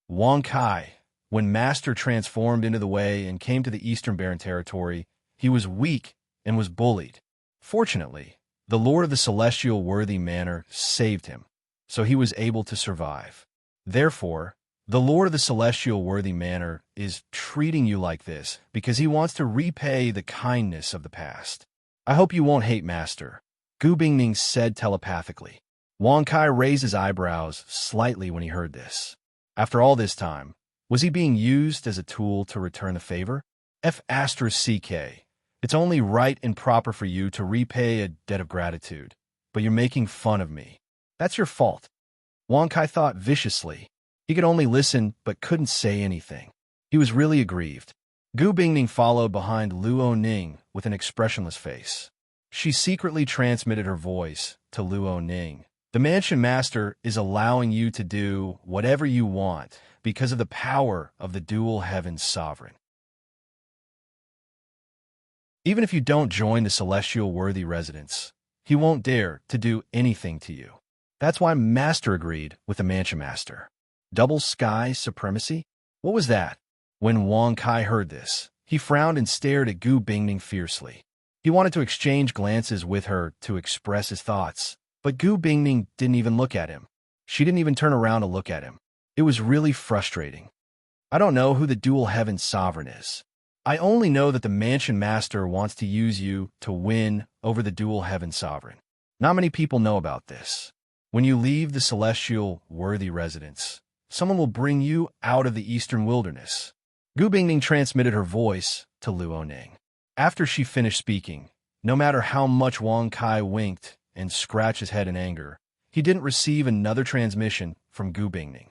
Wang Kai, when Master transformed into the Way and came to the Eastern Barren Territory, he was weak and was bullied. Fortunately, the Lord of the Celestial Worthy Manor saved him, so he was able to survive. Therefore, the Lord of the Celestial Worthy Manor is treating you like this because he wants to repay the kindness of the past. I hope you won't hate Master, Gu Bingning said telepathically. Wang Kai raised his eyebrows slightly when he heard this. After all this time, was he being used as a tool to return the favor? F***CK. It's only right and proper for you to repay a debt of gratitude, but you're making fun of me. That's your fault. Wang Kai thought viciously. He could only listen but couldn't say anything. He was really aggrieved. Gu Bingning followed behind Luo Ning with an expressionless face. She secretly transmitted her voice to Luo Ning. The mansion master is allowing you to do whatever you want because of the power of the dual heavens sovereign. Even if you don't join the celestial worthy residents, he won't dare to do anything to you. That's why Master agreed with the mansion master. Double sky supremacy? What was that? When Wang Kai heard this, he frowned and stared at Gu Bingning fiercely. He wanted to exchange glances with her to express his thoughts, but Gu Bingning didn't even look at him. She didn't even turn around to look at him. It was really frustrating. I don't know who the dual heaven sovereign is. I only know that the mansion master wants to use you to win over the dual heaven sovereign. Not many people know about this. When you leave the celestial worthy residence, someone will bring you out of the eastern wilderness. Gu Bingning transmitted her voice to Luo Ning. After she finished speaking, no matter how much Wang Kai winked and scratched his head in anger, he didn't receive another transmission from Gu Bingning.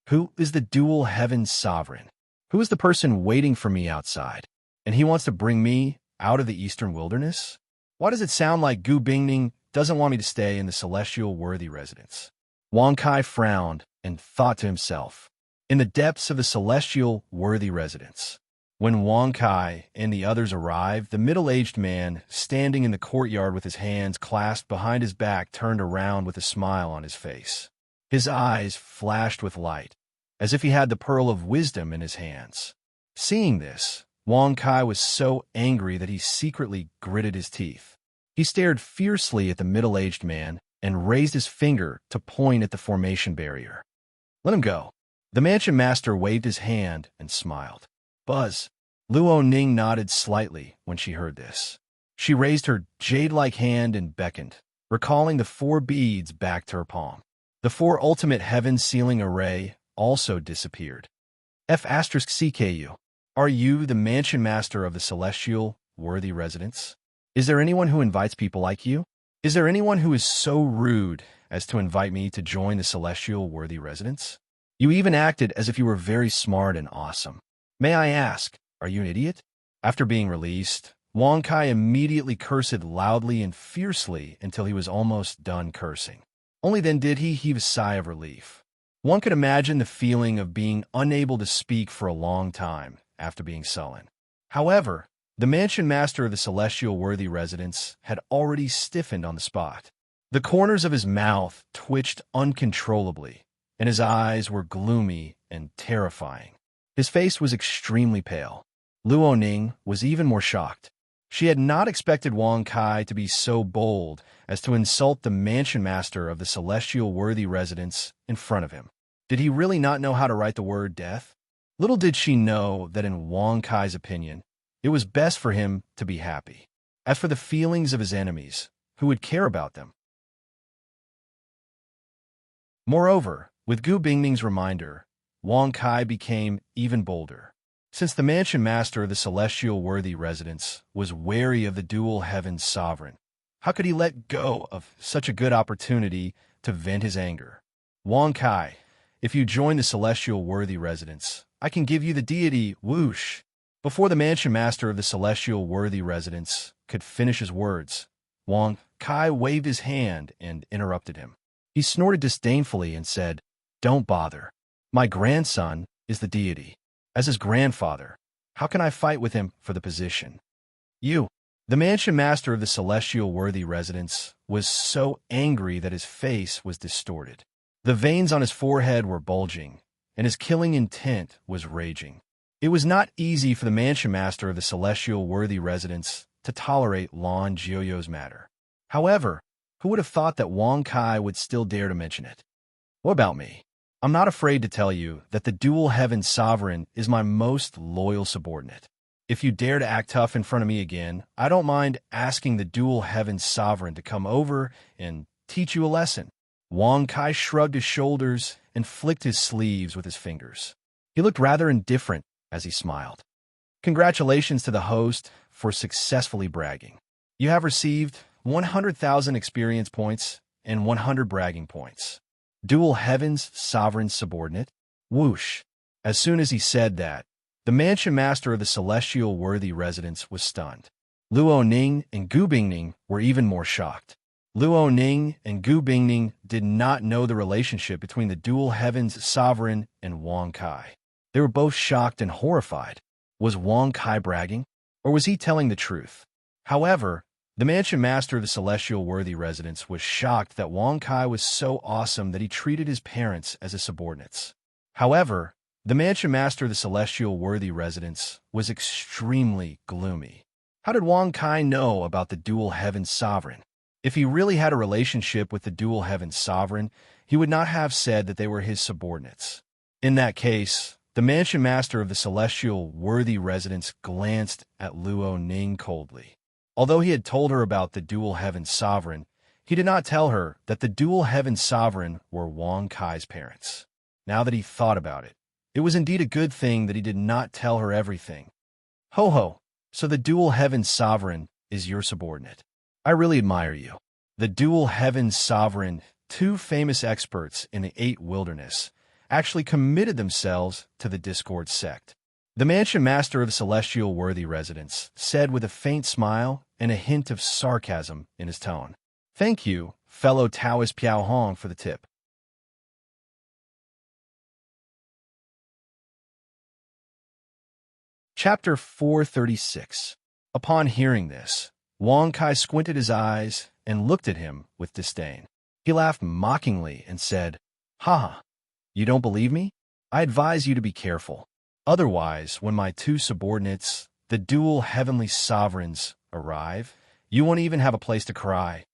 Who is the dual heaven sovereign? Who is the person waiting for me outside? And he wants to bring me out of the eastern wilderness? Why does it sound like Gu Bingning doesn't want me to stay in the celestial worthy residence? Wang Kai frowned and thought to himself, in the depths of the celestial worthy residence. When Wang Kai and the others arrived, the middle-aged man, standing in the courtyard with his hands clasped behind his back, turned around with a smile on his face. His eyes flashed with light, as if he had the pearl of wisdom in his hands. Seeing this, Wang Kai was so angry that he secretly gritted his teeth. He stared fiercely at the middle-aged man and raised his finger to point at the formation barrier. Let him go. The mansion master waved his hand and smiled. Buzz. Luo Ning nodded slightly when she heard this. She raised her jade-like hand and beckoned, recalling the 4 beads back to her palm. The 4 ultimate heaven sealing array also disappeared. F***CKU. Are you the mansion master of the celestial worthy residence? Is there anyone who invites people like you? Is there anyone who is so rude as to invite me to join the celestial worthy residence? You even acted as if you were very smart and awesome. May I ask, are you an idiot? After being released, Wang Kai immediately cursed loudly and fiercely until he was almost done cursing. Only then did he heave a sigh of relief. One could imagine the feeling of being unable to speak for a long time after being sullen. However, the mansion master of the celestial worthy residence had already stiffened on the spot. The corners of his mouth twitched uncontrollably, and his eyes were gloomy and terrifying. His face was extremely pale. Luo Ning was even more shocked. She had not expected Wang Kai to be so bold as to insult the mansion master of the celestial worthy residence in front of him. Did he really not know how to write the word death? Little did she know that in Wang Kai's opinion, it was best for him to be happy. As for the feelings of his enemies, who would care about them? Moreover, with Gu Bingning's reminder, Wang Kai became even bolder. Since the mansion master of the celestial worthy residence was wary of the dual heavens sovereign, how could he let go of such a good opportunity to vent his anger? Wang Kai, if you join the celestial worthy residence, I can give you the deity Whoosh. Before the mansion master of the celestial worthy residence could finish his words, Wang Kai waved his hand and interrupted him. He snorted disdainfully and said, "Don't bother. My grandson is the deity. As his grandfather, how can I fight with him for the position?" You, the mansion master of the celestial worthy residence, was so angry that his face was distorted. The veins on his forehead were bulging, and his killing intent was raging. It was not easy for the mansion master of the celestial worthy residence to tolerate Lan Jiuyo's matter. However, who would have thought that Wang Kai would still dare to mention it? What about me? I'm not afraid to tell you that the dual heaven sovereign is my most loyal subordinate. If you dare to act tough in front of me again, I don't mind asking the dual heaven sovereign to come over and teach you a lesson. Wang Kai shrugged his shoulders and flicked his sleeves with his fingers. He looked rather indifferent as he smiled. Congratulations to the host for successfully bragging. You have received 100,000 experience points and 100 bragging points. Dual heavens sovereign subordinate? Whoosh. As soon as he said that, the mansion master of the celestial worthy residence was stunned. Luo Ning and Gu Bingning were even more shocked. Luo Ning and Gu Bingning did not know the relationship between the dual heavens sovereign and Wang Kai. They were both shocked and horrified. Was Wang Kai bragging? Or was he telling the truth? However, the mansion master of the celestial worthy residence was shocked that Wang Kai was so awesome that he treated his parents as his subordinates. However, the mansion master of the celestial worthy residence was extremely gloomy. How did Wang Kai know about the dual heaven sovereign? If he really had a relationship with the dual heaven sovereign, he would not have said that they were his subordinates. In that case, the mansion master of the celestial worthy residence glanced at Luo Ning coldly. Although he had told her about the dual heaven sovereign, he did not tell her that the dual heaven sovereign were Wang Kai's parents. Now that he thought about it, it was indeed a good thing that he did not tell her everything. Ho ho, so the dual heaven sovereign is your subordinate. I really admire you. The dual heaven sovereign, two famous experts in the 8 wilderness, actually committed themselves to the Discord sect. The mansion master of the celestial worthy residence said with a faint smile and a hint of sarcasm in his tone. Thank you, fellow Taoist Piao Hong, for the tip. Chapter 436. Upon hearing this, Wang Kai squinted his eyes and looked at him with disdain. He laughed mockingly and said, "Ha! You don't believe me? I advise you to be careful. Otherwise, when my 2 subordinates, the dual heavenly sovereigns, arrive, you won't even have a place to cry."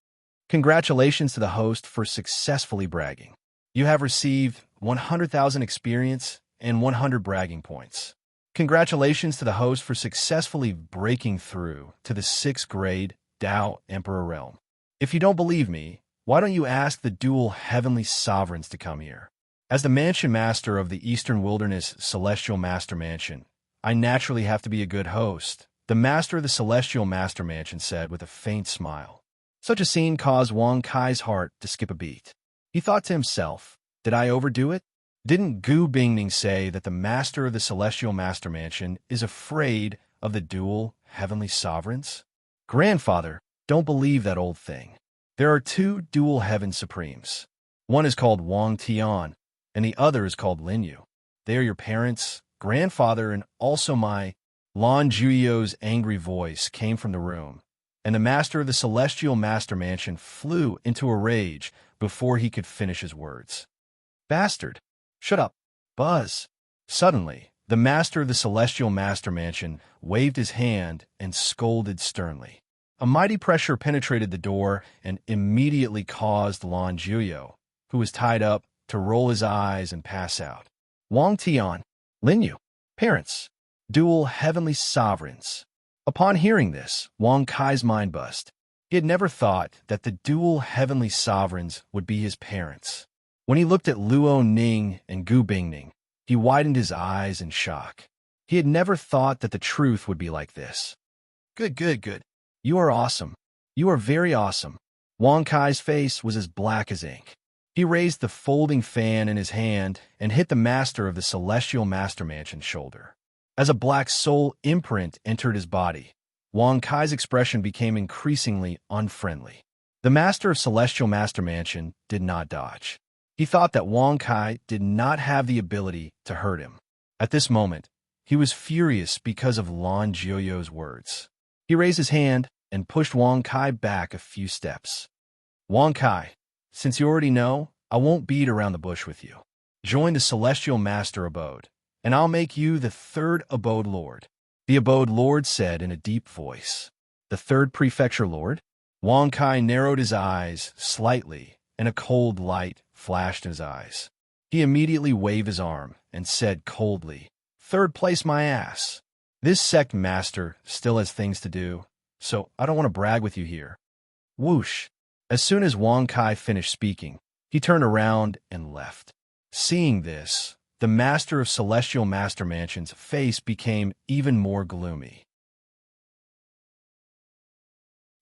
Congratulations to the host for successfully bragging. You have received 100,000 experience and 100 bragging points. Congratulations to the host for successfully breaking through to the 6th grade Tao Emperor realm. If you don't believe me, why don't you ask the dual heavenly sovereigns to come here? As the mansion master of the Eastern Wilderness Celestial Master Mansion, I naturally have to be a good host, the master of the Celestial Master Mansion said with a faint smile. Such a scene caused Wang Kai's heart to skip a beat. He thought to himself, did I overdo it? Didn't Gu Bingning say that the master of the Celestial Master Mansion is afraid of the dual heavenly sovereigns? Grandfather, don't believe that old thing. There are 2 dual heaven supremes. One is called Wang Tian, and the other is called Lin Yu. They are your parents, grandfather, and also my... Lan Jiuyo's angry voice came from the room, and the master of the Celestial Master Mansion flew into a rage before he could finish his words. Bastard! Shut up! Buzz! Suddenly, The master of the celestial master mansion waved his hand and scolded sternly. A mighty pressure penetrated the door and immediately caused Lan Jiuyo, who was tied up, to roll his eyes and pass out. Wang Tian, Lin Yu, parents, dual heavenly sovereigns. Upon hearing this, Wang Kai's mind buzzed. He had never thought that the dual heavenly sovereigns would be his parents. When he looked at Luo Ning and Gu Bingning, he widened his eyes in shock. He had never thought that the truth would be like this. Good. You are awesome. You are very awesome. Wang Kai's face was as black as ink. He raised the folding fan in his hand and hit the master of the celestial master mansion's shoulder. As a black soul imprint entered his body, Wang Kai's expression became increasingly unfriendly. The master of celestial master mansion did not dodge. He thought that Wang Kai did not have the ability to hurt him. At this moment, he was furious because of Lan Jiuyo's words. He raised his hand and pushed Wang Kai back a few steps. Wang Kai, since you already know, I won't beat around the bush with you. Join the celestial master abode, and I'll make you the third abode lord. The abode lord said in a deep voice. The third prefecture lord? Wang Kai narrowed his eyes slightly, and a cold light flashed in his eyes. He immediately waved his arm and said coldly, "Third place my ass. This sect master still has things to do, so I don't want to brag with you here." Whoosh! As soon as Wang Kai finished speaking, he turned around and left. Seeing this, the master of celestial master mansion's face became even more gloomy.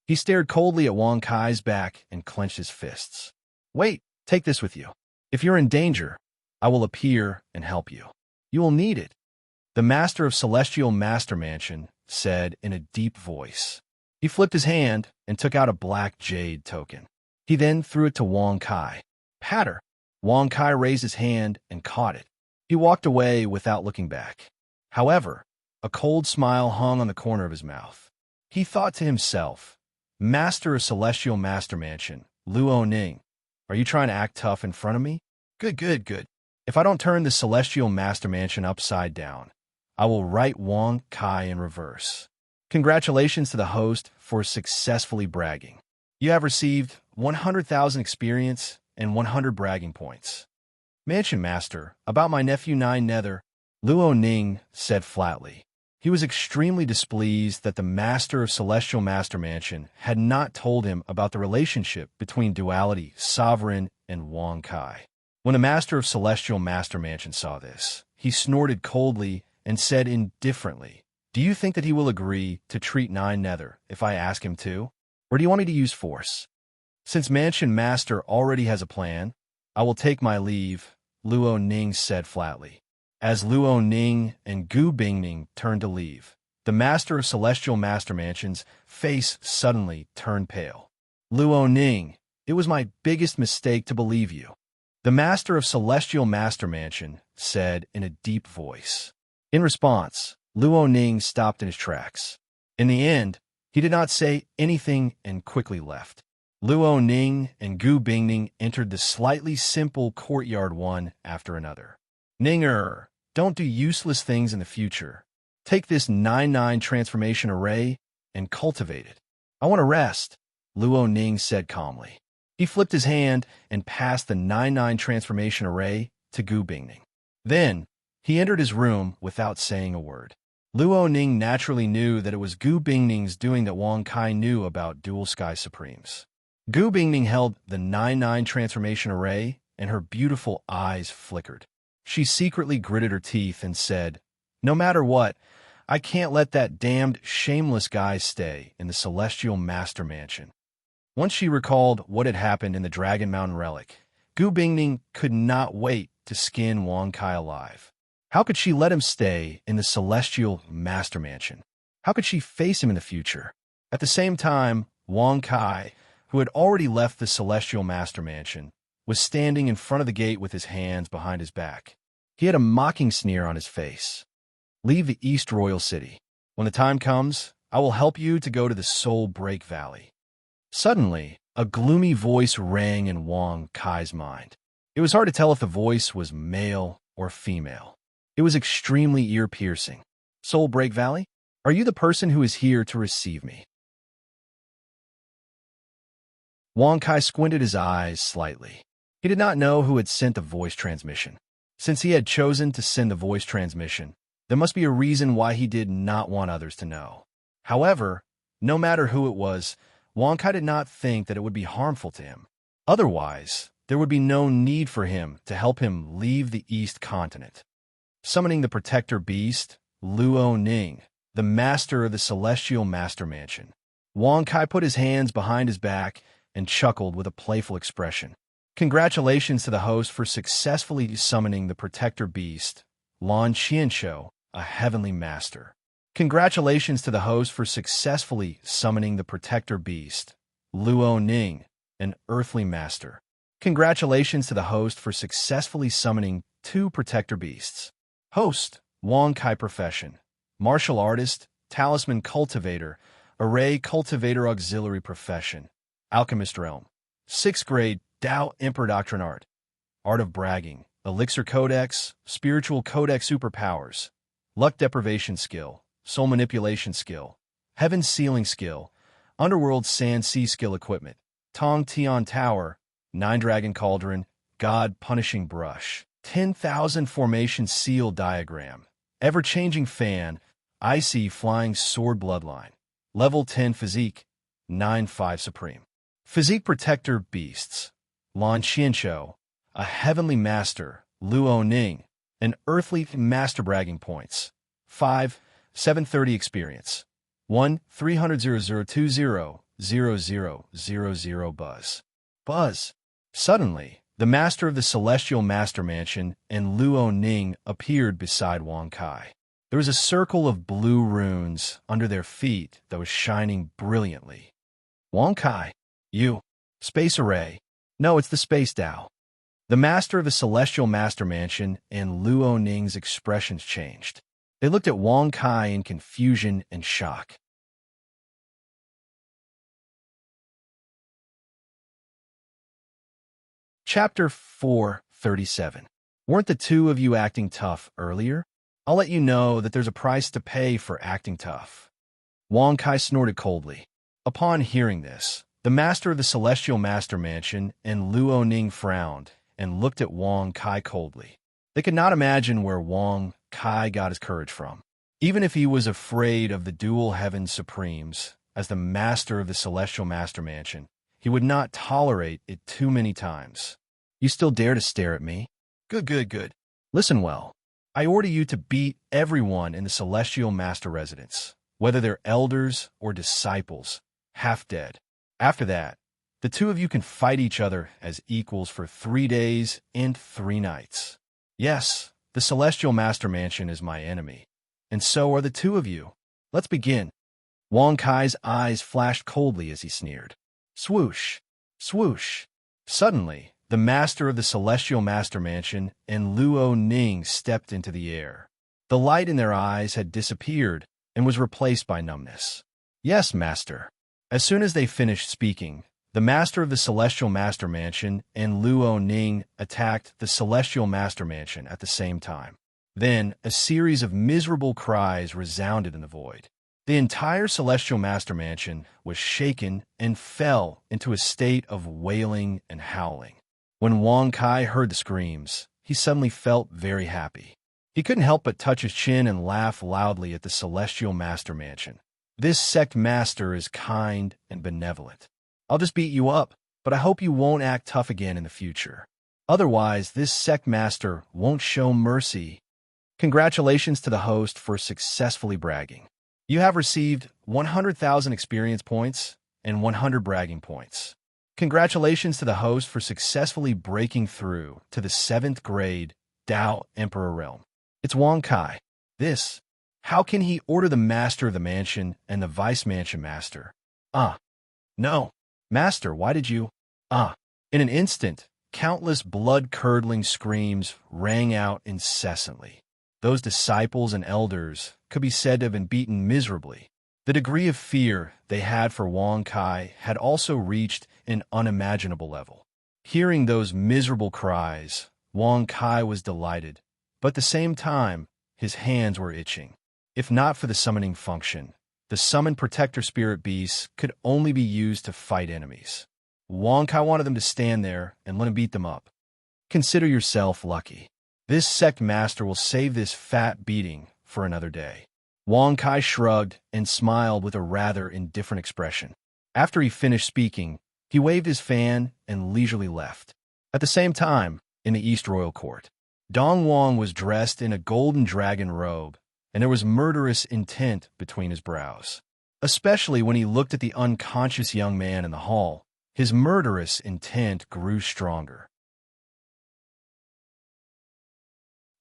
He stared coldly at Wang Kai's back and clenched his fists. "Wait, take this with you. If you're in danger, I will appear and help you. You will need it," the master of celestial master mansion said in a deep voice. He flipped his hand and took out a black jade token. He then threw it to Wang Kai. "Patter!" Wang Kai raised his hand and caught it. He walked away without looking back. However, a cold smile hung on the corner of his mouth. He thought to himself, "Master of celestial master mansion, Luo Ning, are you trying to act tough in front of me? Good. If I don't turn the celestial master mansion upside down, I will write Wang Kai in reverse." Congratulations to the host for successfully bragging. You have received 100,000 experience and 100 bragging points. "Mansion Master, about my nephew Nine Nether," Luo Ning said flatly. He was extremely displeased that the master of celestial master mansion had not told him about the relationship between duality, sovereign, and Wang Kai. When the master of celestial master mansion saw this, he snorted coldly and said indifferently, "Do you think that he will agree to treat Nine Nether if I ask him to? Or do you want me to use force?" "Since Mansion Master already has a plan, I will take my leave," Luo Ning said flatly. As Luo Ning and Gu Bingning turned to leave, the master of celestial master mansion's face suddenly turned pale. "Luo Ning, it was my biggest mistake to believe you," the master of celestial master mansion said in a deep voice. In response, Luo Ning stopped in his tracks. In the end, he did not say anything and quickly left. Luo Ning and Gu Bingning entered the slightly simple courtyard one after another. "Ninger, don't do useless things in the future. Take this 9-9 transformation array and cultivate it. I want to rest," Luo Ning said calmly. He flipped his hand and passed the 9-9 transformation array to Gu Bingning. Then, he entered his room without saying a word. Luo Ning naturally knew that it was Gu Bingning's doing that Wang Kai knew about Dual Sky Supremes. Gu Bingning held the 9-9 transformation array, and her beautiful eyes flickered. She secretly gritted her teeth and said, "No matter what, I can't let that damned shameless guy stay in the Celestial Master Mansion." Once she recalled what had happened in the Dragon Mountain Relic, Gu Bingning could not wait to skin Wang Kai alive. How could she let him stay in the Celestial Master Mansion? How could she face him in the future? At the same time, Wang Kai, who had already left the Celestial Master Mansion, was standing in front of the gate with his hands behind his back. He had a mocking sneer on his face. "Leave the East Royal City. When the time comes, I will help you to go to the Soul Break Valley." Suddenly, a gloomy voice rang in Wang Kai's mind. It was hard to tell if the voice was male or female. It was extremely ear-piercing. Soul Break Valley? Are you the person who is here to receive me? Wong Kai squinted his eyes slightly. He did not know who had sent the voice transmission. Since he had chosen to send the voice transmission, there must be a reason why he did not want others to know. However, no matter who it was, Wong Kai did not think that it would be harmful to him. Otherwise, there would be no need for him to help him leave the East Continent. Summoning the Protector Beast, Luo Ning, the master of the Celestial Master Mansion. Wong Kai put his hands behind his back and chuckled with a playful expression. Congratulations to the host for successfully summoning the Protector Beast, Lan Qianshou, a heavenly master. Congratulations to the host for successfully summoning the Protector Beast, Luo Ning, an earthly master. Congratulations to the host for successfully summoning 2 Protector Beasts. Host, Wong Kai profession, martial artist, talisman cultivator, array cultivator auxiliary profession, alchemist realm. 6th grade, Tao Emperor Doctrine Art. Art of bragging, elixir codex, spiritual codex superpowers, luck deprivation skill, soul manipulation skill, heaven sealing skill, underworld sand sea skill equipment, Tong Tian Tower, 9 dragon cauldron, god punishing brush, 10,000 formation seal diagram, ever-changing fan, icy flying sword bloodline, level 10 physique, 9-5 supreme. Physique protector beasts, Lan Qianshou, a heavenly master, Luo Ning, an earthly master bragging points, 5, 730 experience, 1, 300 0020 buzz. Buzz. Suddenly, the master of the Celestial Master Mansion and Luo Ning appeared beside Wong Kai. There was a circle of blue runes under their feet that was shining brilliantly. Wong Kai, you. Space Array. No, it's the Space Tao. The master of the Celestial Master Mansion and Luo Ning's expressions changed. They looked at Wong Kai in confusion and shock. Chapter 437. Weren't the 2 of you acting tough earlier? I'll let you know that there's a price to pay for acting tough. Wong Kai snorted coldly. Upon hearing this, the master of the Celestial Master Mansion and Luo Ning frowned and looked at Wong Kai coldly. They could not imagine where Wong Kai got his courage from. Even if he was afraid of the dual heaven supremes, as the master of the Celestial Master Mansion, he would not tolerate it too many times. You still dare to stare at me? Good. Listen well. I order you to beat everyone in the Celestial Master Residence, whether they're elders or disciples, half dead. After that, the 2 of you can fight each other as equals for 3 days and 3 nights. Yes, the Celestial Master Mansion is my enemy, and so are the 2 of you. Let's begin. Wong Kai's eyes flashed coldly as he sneered. Swoosh, swoosh. Suddenly, the master of the Celestial Master Mansion and Luo Ning stepped into the air. The light in their eyes had disappeared and was replaced by numbness. Yes, master. As soon as they finished speaking, the master of the Celestial Master Mansion and Luo Ning attacked the Celestial Master Mansion at the same time. Then, a series of miserable cries resounded in the void. The entire Celestial Master Mansion was shaken and fell into a state of wailing and howling. When Wong Kai heard the screams, he suddenly felt very happy. He couldn't help but touch his chin and laugh loudly at the Celestial Master Mansion. This sect master is kind and benevolent. I'll just beat you up, but I hope you won't act tough again in the future. Otherwise, this sect master won't show mercy. Congratulations to the host for successfully bragging. You have received 100,000 experience points and 100 bragging points. Congratulations to the host for successfully breaking through to the 7th grade Tao Emperor realm. It's Wong Kai. How can he order the master of the mansion and the vice mansion master? No. Master, why did you? In an instant, countless blood-curdling screams rang out incessantly. Those disciples and elders could be said to have been beaten miserably. The degree of fear they had for Wong Kai had also reached an unimaginable level. Hearing those miserable cries, Wong Kai was delighted, but at the same time, his hands were itching. If not for the summoning function, the summoned protector spirit beasts could only be used to fight enemies. Wong Kai wanted them to stand there and let him beat them up. Consider yourself lucky. This sect master will save this fat beating for another day. Wong Kai shrugged and smiled with a rather indifferent expression. After he finished speaking, he waved his fan and leisurely left. At the same time, in the East Royal Court, Dong Wang was dressed in a golden dragon robe, and there was murderous intent between his brows. Especially when he looked at the unconscious young man in the hall, his murderous intent grew stronger.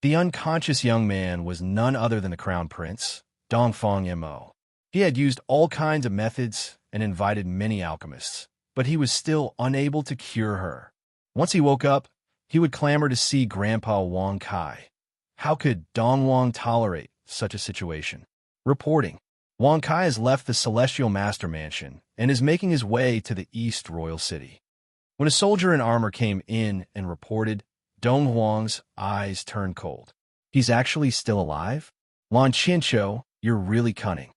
The unconscious young man was none other than the Crown Prince, Dongfang Mo. He had used all kinds of methods and invited many alchemists, but he was still unable to cure her. Once he woke up, he would clamor to see Grandpa Wong Kai. How could Dong Wang tolerate such a situation? Reporting. Wong Kai has left the Celestial Master Mansion and is making his way to the East Royal City. When a soldier in armor came in and reported, Dong Wang's eyes turned cold. He's actually still alive? Lan Qianqiu, you're really cunning.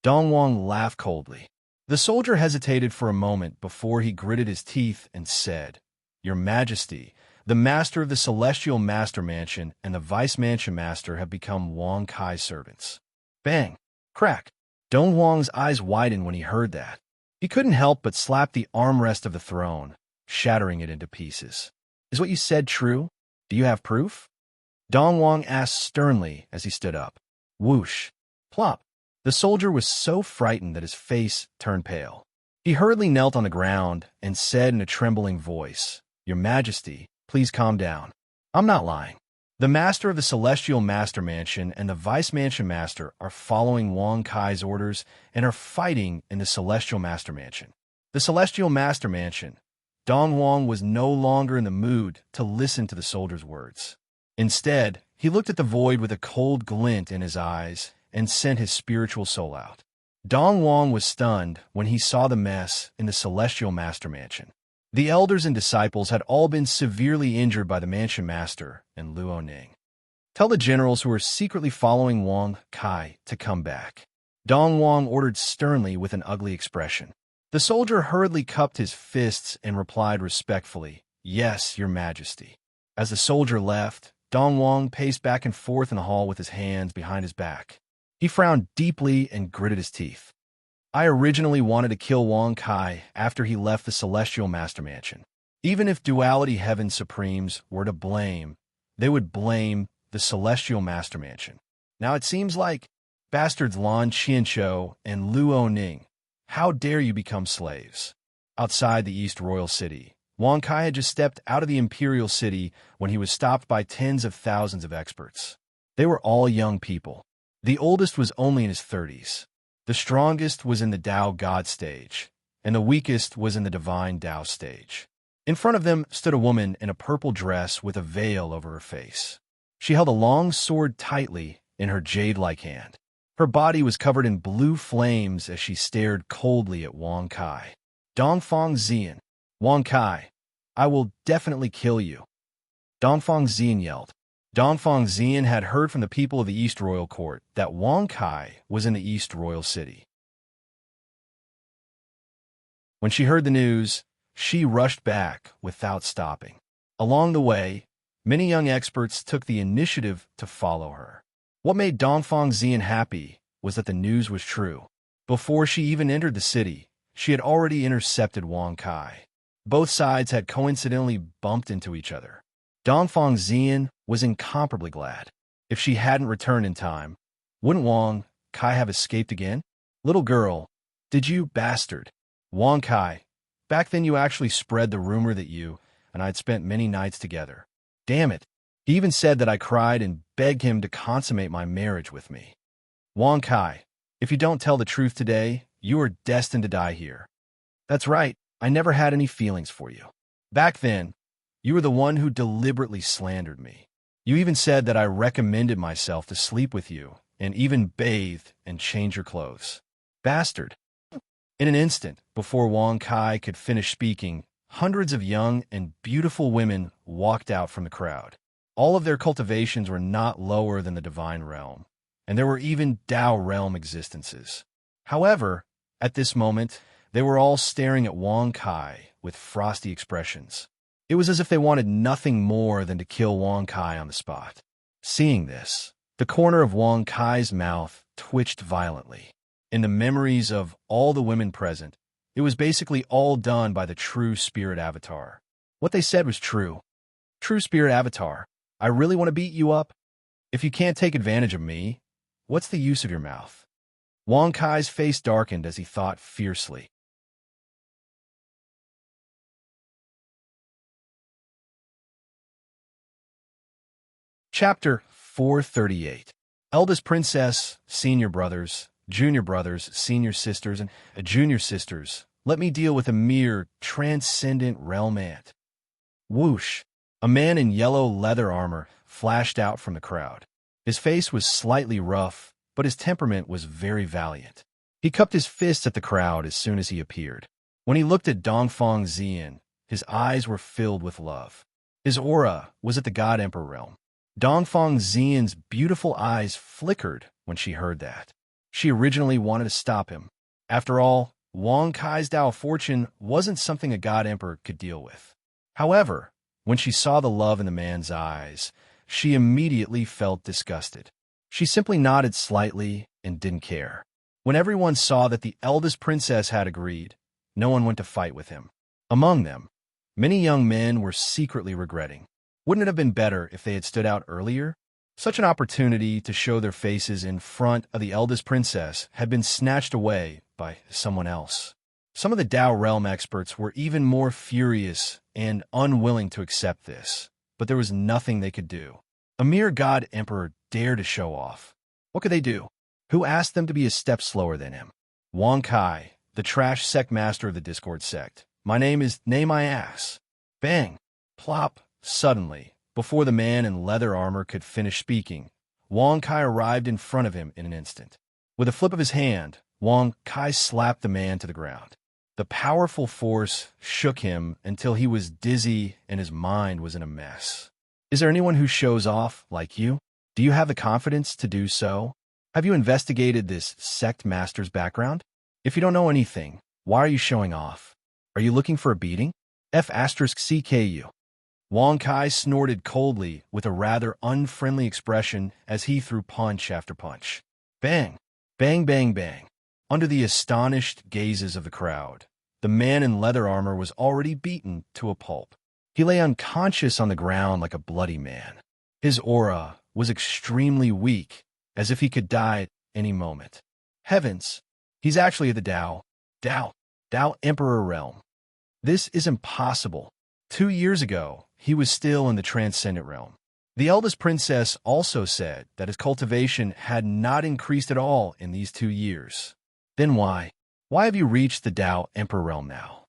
Dong Wang laughed coldly. The soldier hesitated for a moment before he gritted his teeth and said, Your Majesty, the master of the Celestial Master Mansion and the Vice Mansion Master have become Wong Kai's servants. Bang! Crack! Dong Wang's eyes widened when he heard that. He couldn't help but slap the armrest of the throne, shattering it into pieces. Is what you said true? Do you have proof? Dong Wang asked sternly as he stood up. Whoosh! Plop! The soldier was so frightened that his face turned pale. He hurriedly knelt on the ground and said in a trembling voice, Your Majesty, please calm down. I'm not lying. The master of the Celestial Master Mansion and the Vice Mansion Master are following Wong Kai's orders and are fighting in the Celestial Master Mansion. The Celestial Master Mansion. Dong Wang was no longer in the mood to listen to the soldier's words. Instead, he looked at the void with a cold glint in his eyes and sent his spiritual soul out. Dong Wang was stunned when he saw the mess in the Celestial Master Mansion. The elders and disciples had all been severely injured by the Mansion Master and Luo Ning. Tell the generals who are secretly following Wong Kai to come back. Dong Wang ordered sternly with an ugly expression. The soldier hurriedly cupped his fists and replied respectfully, Yes, Your Majesty. As the soldier left, Dong Wang paced back and forth in the hall with his hands behind his back. He frowned deeply and gritted his teeth. I originally wanted to kill Wong Kai after he left the Celestial Master Mansion. Even if Duality Heaven Supremes were to blame, they would blame the Celestial Master Mansion. Now it seems like bastards Lan Qianqiu and Luo Ning. How dare you become slaves? Outside the East Royal City, Wong Kai had just stepped out of the Imperial City when he was stopped by tens of thousands of experts. They were all young people. The oldest was only in his 30s. The strongest was in the Dao God stage, and the weakest was in the Divine Dao stage. In front of them stood a woman in a purple dress with a veil over her face. She held a long sword tightly in her jade-like hand. Her body was covered in blue flames as she stared coldly at Wong Kai. Dongfang Zian. Wong Kai, I will definitely kill you. Dongfang Zian yelled. Dongfang Zian had heard from the people of the East Royal Court that Wong Kai was in the East Royal City. When she heard the news, she rushed back without stopping. Along the way, many young experts took the initiative to follow her. What made Dongfang Zian happy was that the news was true. Before she even entered the city, she had already intercepted Wong Kai. Both sides had coincidentally bumped into each other. Dongfang Zian was incomparably glad. If she hadn't returned in time, wouldn't Wong Kai have escaped again? Little girl, did you bastard? Wong Kai, back then you actually spread the rumor that you and I'd spent many nights together. Damn it. He even said that I cried and begged him to consummate my marriage with me. Wong Kai, if you don't tell the truth today, you are destined to die here. That's right, I never had any feelings for you. Back then, you were the one who deliberately slandered me. You even said that I recommended myself to sleep with you and even bathe and change your clothes. Bastard. In an instant, before Wong Kai could finish speaking, hundreds of young and beautiful women walked out from the crowd. All of their cultivations were not lower than the divine realm, and there were even Tao realm existences. However, at this moment, they were all staring at Wang Kai with frosty expressions. It was as if they wanted nothing more than to kill Wang Kai on the spot. Seeing this, the corner of Wang Kai's mouth twitched violently. In the memories of all the women present, it was basically all done by the true spirit avatar. What they said was true. True spirit avatar, I really want to beat you up? If you can't take advantage of me, what's the use of your mouth? Wang Kai's face darkened as he thought fiercely. Chapter 438. Eldest Princess, Senior Brothers, Junior Brothers, Senior Sisters, and Junior Sisters, let me deal with a mere transcendent realm ant. Whoosh! A man in yellow leather armor flashed out from the crowd. His face was slightly rough, but his temperament was very valiant. He cupped his fists at the crowd as soon as he appeared. When he looked at Dongfang Zian, his eyes were filled with love. His aura was at the God Emperor realm. Dongfang Zian's beautiful eyes flickered when she heard that. She originally wanted to stop him. After all, Wang Kai's Tao fortune wasn't something a God Emperor could deal with. However, when she saw the love in the man's eyes, she immediately felt disgusted. She simply nodded slightly and didn't care. When everyone saw that the eldest princess had agreed, no one went to fight with him. Among them, many young men were secretly regretting. Wouldn't it have been better if they had stood out earlier? Such an opportunity to show their faces in front of the eldest princess had been snatched away by someone else. Some of the Tao realm experts were even more furious and unwilling to accept this, but there was nothing they could do. A mere God Emperor dared to show off. What could they do? Who asked them to be a step slower than him? Wang Kai, the trash sect master of the Discord sect. My name is Name My Ass. Bang! Plop! Suddenly, before the man in leather armor could finish speaking, Wang Kai arrived in front of him in an instant. With a flip of his hand, Wang Kai slapped the man to the ground. The powerful force shook him until he was dizzy and his mind was in a mess. Is there anyone who shows off like you? Do you have the confidence to do so? Have you investigated this sect master's background? If you don't know anything, why are you showing off? Are you looking for a beating? F***CKU. Wang Kai snorted coldly with a rather unfriendly expression as he threw punch after punch. Bang! Bang, bang, bang. Under the astonished gazes of the crowd, the man in leather armor was already beaten to a pulp. He lay unconscious on the ground like a bloody man. His aura was extremely weak, as if he could die at any moment. Heavens! He's actually at the Tao Emperor realm. This is impossible. 2 years ago, he was still in the transcendent realm. The eldest princess also said that his cultivation had not increased at all in these 2 years. Then why? Why have you reached the Tao Emperor realm now?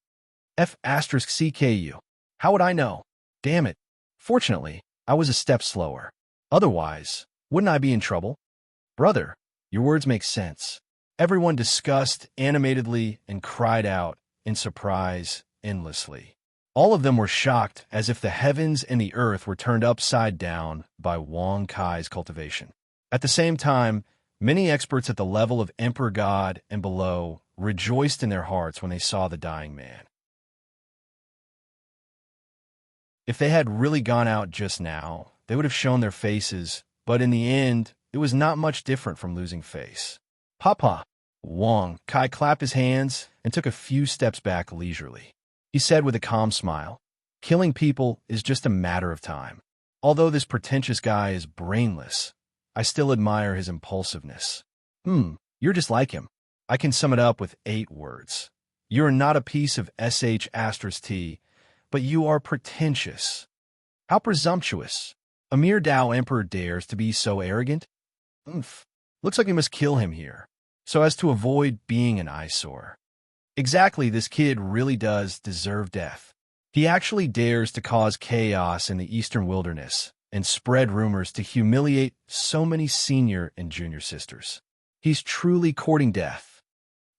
F***CKU. How would I know? Damn it. Fortunately, I was a step slower. Otherwise, wouldn't I be in trouble? Brother, your words make sense. Everyone discussed animatedly and cried out in surprise endlessly. All of them were shocked as if the heavens and the earth were turned upside down by Wang Kai's cultivation. At the same time, many experts at the level of Emperor God and below rejoiced in their hearts when they saw the dying man. If they had really gone out just now, they would have shown their faces, but in the end, it was not much different from losing face. Papa! Wang Kai clapped his hands and took a few steps back leisurely. He said with a calm smile, killing people is just a matter of time. Although this pretentious guy is brainless, I still admire his impulsiveness. You're just like him. I can sum it up with 8 words. You're not a piece of sh*t, but you are pretentious. How presumptuous. A mere Tao Emperor dares to be so arrogant? Looks like we must kill him here, so as to avoid being an eyesore. Exactly, this kid really does deserve death. He actually dares to cause chaos in the eastern wilderness and spread rumors to humiliate so many senior and junior sisters. He's truly courting death.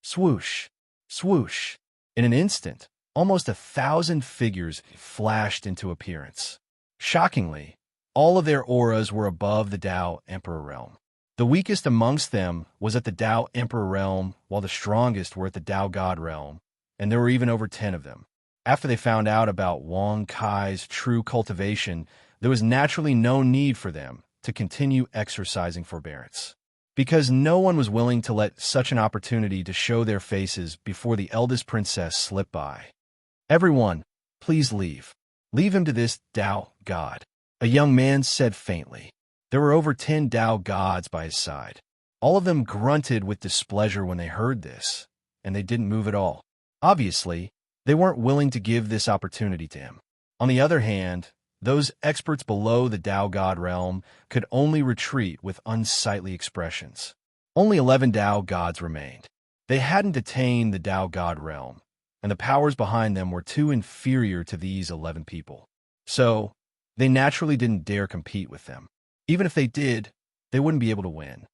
Swoosh, swoosh. In an instant, almost 1,000 figures flashed into appearance. Shockingly, All of their auras were above the Tao Emperor realm. The weakest amongst them was at the Tao Emperor realm, while the strongest were at the Tao God realm, and there were even over 10 of them. After they found out about Wang Kai's true cultivation, there was naturally no need for them to continue exercising forbearance, because no one was willing to let such an opportunity to show their faces before the eldest princess slip by. "Everyone, please leave. Leave him to this Tao God," a young man said faintly. There were over 10 Tao gods by his side. All of them grunted with displeasure when they heard this, and they didn't move at all. Obviously, they weren't willing to give this opportunity to him. On the other hand, those experts below the Tao God realm could only retreat with unsightly expressions. Only 11 Tao gods remained. They hadn't attained the Tao God realm, and the powers behind them were too inferior to these 11 people. So, they naturally didn't dare compete with them. Even if they did, they wouldn't be able to win.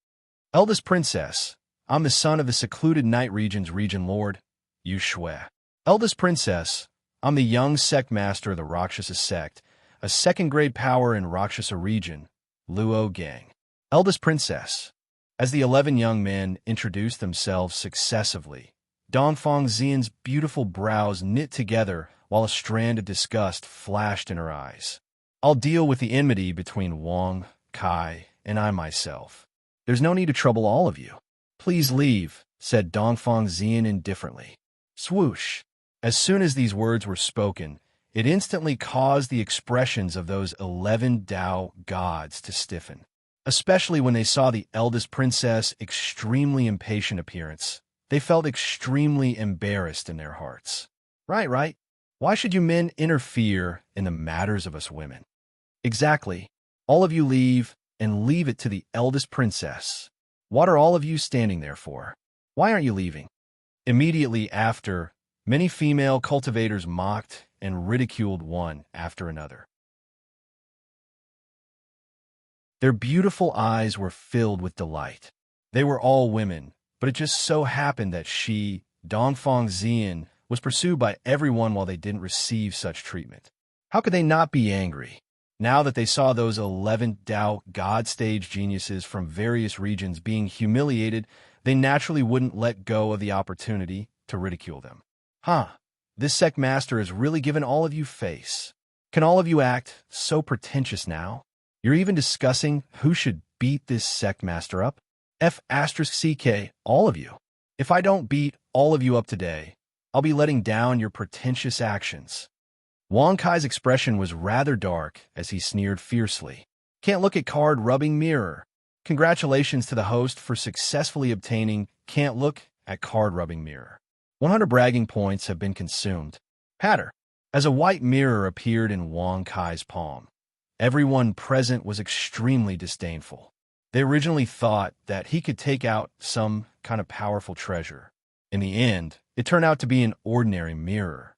"Eldest princess, I'm the son of the secluded night region's region lord, Yu Shui. Eldest princess, I'm the young sect master of the Rakshasa sect, a second-grade power in Rakshasa region, Luo Gang. Eldest princess." As the 11 young men introduced themselves successively, Dongfang Xian's beautiful brows knit together while a strand of disgust flashed in her eyes. "I'll deal with the enmity between Wang, Kai, and I myself. There's no need to trouble all of you. Please leave," said Dongfang Xian indifferently. Swoosh! As soon as these words were spoken, it instantly caused the expressions of those 11 Tao gods to stiffen, especially when they saw the eldest princess' extremely impatient appearance. They felt extremely embarrassed in their hearts. Right. Why should you men interfere in the matters of us women? Exactly. All of you leave, and leave it to the eldest princess. What are all of you standing there for? Why aren't you leaving?" Immediately after, many female cultivators mocked and ridiculed one after another. Their beautiful eyes were filled with delight. They were all women, but it just so happened that she, Dongfang Xian, was pursued by everyone while they didn't receive such treatment. How could they not be angry? Now that they saw those 11 Tao God stage geniuses from various regions being humiliated, they naturally wouldn't let go of the opportunity to ridicule them. This sect master has really given all of you face. Can all of you act so pretentious now? You're even discussing who should beat this sect master up? F*CK, all of you. If I don't beat all of you up today, I'll be letting down your pretentious actions." Wang Kai's expression was rather dark as he sneered fiercely. "Can't look at card rubbing mirror. Congratulations to the host for successfully obtaining can't look at card rubbing mirror. 100 bragging points have been consumed." Patter. As a white mirror appeared in Wang Kai's palm, everyone present was extremely disdainful. They originally thought that he could take out some kind of powerful treasure. In the end, it turned out to be an ordinary mirror.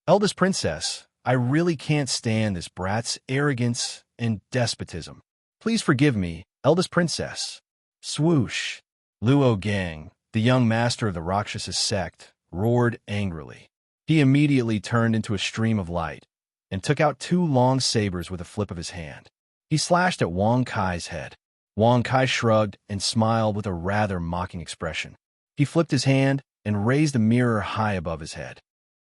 "Eldest princess, I really can't stand this brat's arrogance and despotism. Please forgive me, eldest princess." Swoosh! Luo Gang, the young master of the Rakshasa sect, roared angrily. He immediately turned into a stream of light and took out 2 long sabers with a flip of his hand. He slashed at Wang Kai's head. Wang Kai shrugged and smiled with a rather mocking expression. He flipped his hand and raised the mirror high above his head.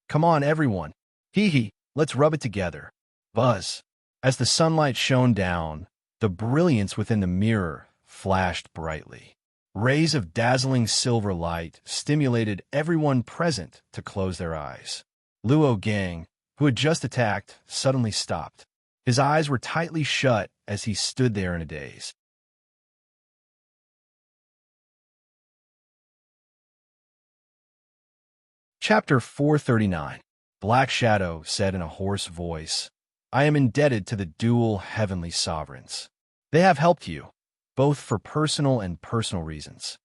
"Come on, everyone. Hee, let's rub it together." Buzz. As the sunlight shone down, the brilliance within the mirror flashed brightly. Rays of dazzling silver light stimulated everyone present to close their eyes. Luo Gang, who had just attacked, suddenly stopped. His eyes were tightly shut as he stood there in a daze. Chapter 439. Black Shadow said in a hoarse voice, "I am indebted to the dual heavenly sovereigns. They have helped you, both for personal and personal reasons."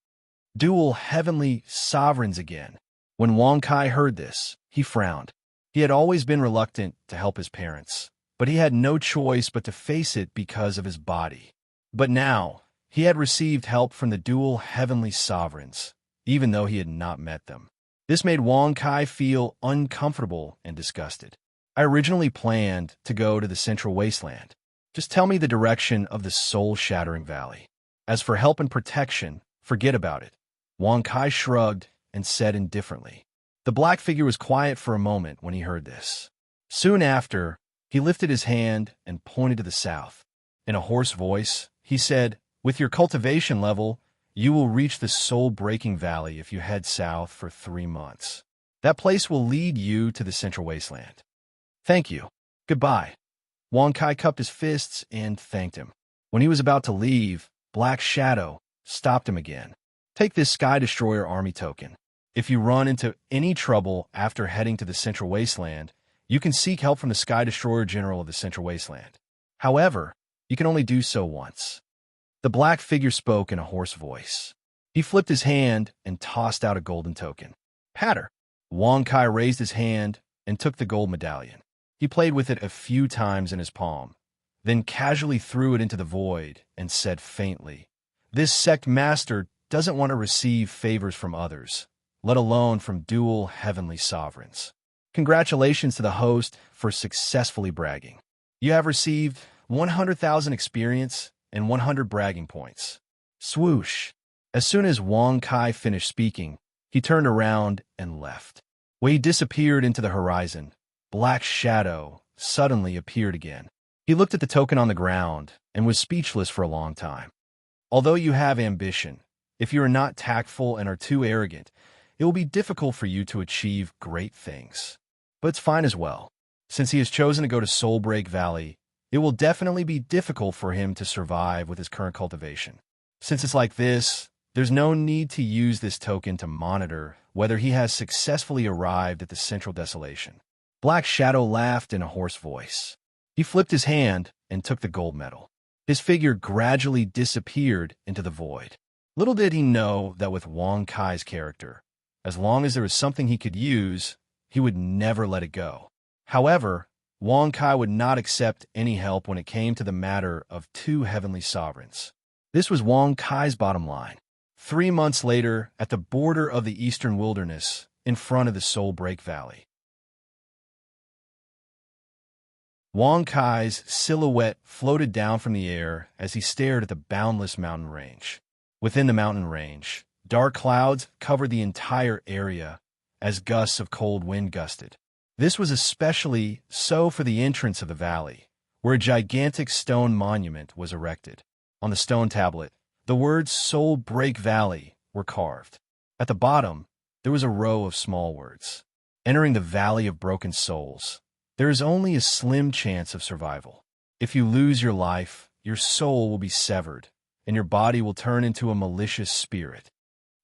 Dual heavenly sovereigns again. When Wang Kai heard this, he frowned. He had always been reluctant to help his parents, but he had no choice but to face it because of his body. But now, he had received help from the dual heavenly sovereigns, even though he had not met them. This made Wang Kai feel uncomfortable and disgusted. "I originally planned to go to the Central Wasteland. Just tell me the direction of the soul-shattering valley. As for help and protection, forget about it." Wang Kai shrugged and said indifferently. The black figure was quiet for a moment when he heard this. Soon after, he lifted his hand and pointed to the south. In a hoarse voice, he said, "With your cultivation level, you will reach the soul-breaking valley if you head south for 3 months. That place will lead you to the central wasteland." "Thank you. Goodbye." Wang Kai cupped his fists and thanked him. When he was about to leave, Black Shadow stopped him again. "Take this Sky Destroyer army token. If you run into any trouble after heading to the Central Wasteland, you can seek help from the Sky Destroyer General of the Central Wasteland. However, you can only do so once." The black figure spoke in a hoarse voice. He flipped his hand and tossed out a golden token. "Patter." Wang Kai raised his hand and took the gold medallion. He played with it a few times in his palm, then casually threw it into the void and said faintly, "This sect master doesn't want to receive favors from others, let alone from dual heavenly sovereigns. Congratulations to the host for successfully bragging. You have received 100,000 experience and 100 bragging points." Swoosh! As soon as Wang Kai finished speaking, he turned around and left. When he disappeared into the horizon, Black Shadow suddenly appeared again. He looked at the token on the ground and was speechless for a long time. Although you have ambition, if you are not tactful and are too arrogant, it will be difficult for you to achieve great things. But it's fine as well. Since he has chosen to go to Soulbreak Valley, it will definitely be difficult for him to survive with his current cultivation. Since it's like this, there's no need to use this token to monitor whether he has successfully arrived at the Central Desolation. Black Shadow laughed in a hoarse voice. He flipped his hand and took the gold medal. His figure gradually disappeared into the void. Little did he know that with Wang Kai's character, as long as there was something he could use, he would never let it go. However, Wang Kai would not accept any help when it came to the matter of 2 heavenly sovereigns. This was Wang Kai's bottom line. 3 months later, at the border of the eastern wilderness, in front of the Soulbreak Valley, Wang Kai's silhouette floated down from the air as he stared at the boundless mountain range. Within the mountain range, dark clouds covered the entire area as gusts of cold wind gusted. This was especially so for the entrance of the valley, where a gigantic stone monument was erected. On the stone tablet, the words Soul Break Valley were carved. At the bottom, there was a row of small words. Entering the Valley of Broken Souls, there is only a slim chance of survival. If you lose your life, your soul will be severed, and your body will turn into a malicious spirit.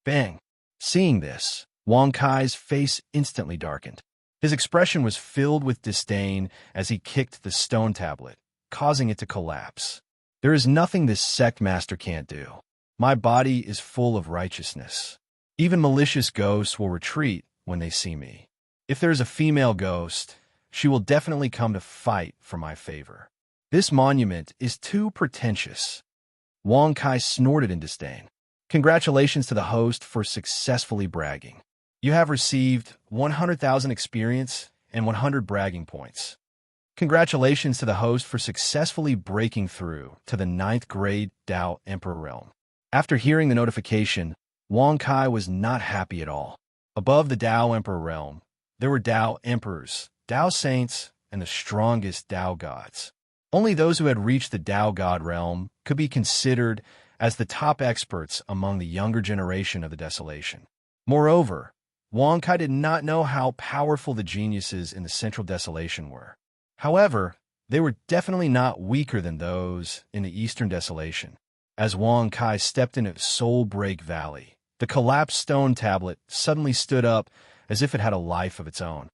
Bang! Seeing this, Wang Kai's face instantly darkened. His expression was filled with disdain as he kicked the stone tablet, causing it to collapse. "There is nothing this sect master can't do. My body is full of righteousness. Even malicious ghosts will retreat when they see me. If there is a female ghost, she will definitely come to fight for my favor. This monument is too pretentious." Wang Kai snorted in disdain. "Congratulations to the host for successfully bragging. You have received 100,000 experience and 100 bragging points. Congratulations to the host for successfully breaking through to the 9th grade Dao Emperor realm." After hearing the notification, Wang Kai was not happy at all. Above the Dao Emperor realm, there were Dao Emperors, Dao Saints, and the strongest Dao Gods. Only those who had reached the Dao God realm could be considered as the top experts among the younger generation of the Desolation. Moreover, Wang Kai did not know how powerful the geniuses in the Central Desolation were. However, they were definitely not weaker than those in the Eastern Desolation. As Wang Kai stepped into Soulbreak Valley, the collapsed stone tablet suddenly stood up as if it had a life of its own.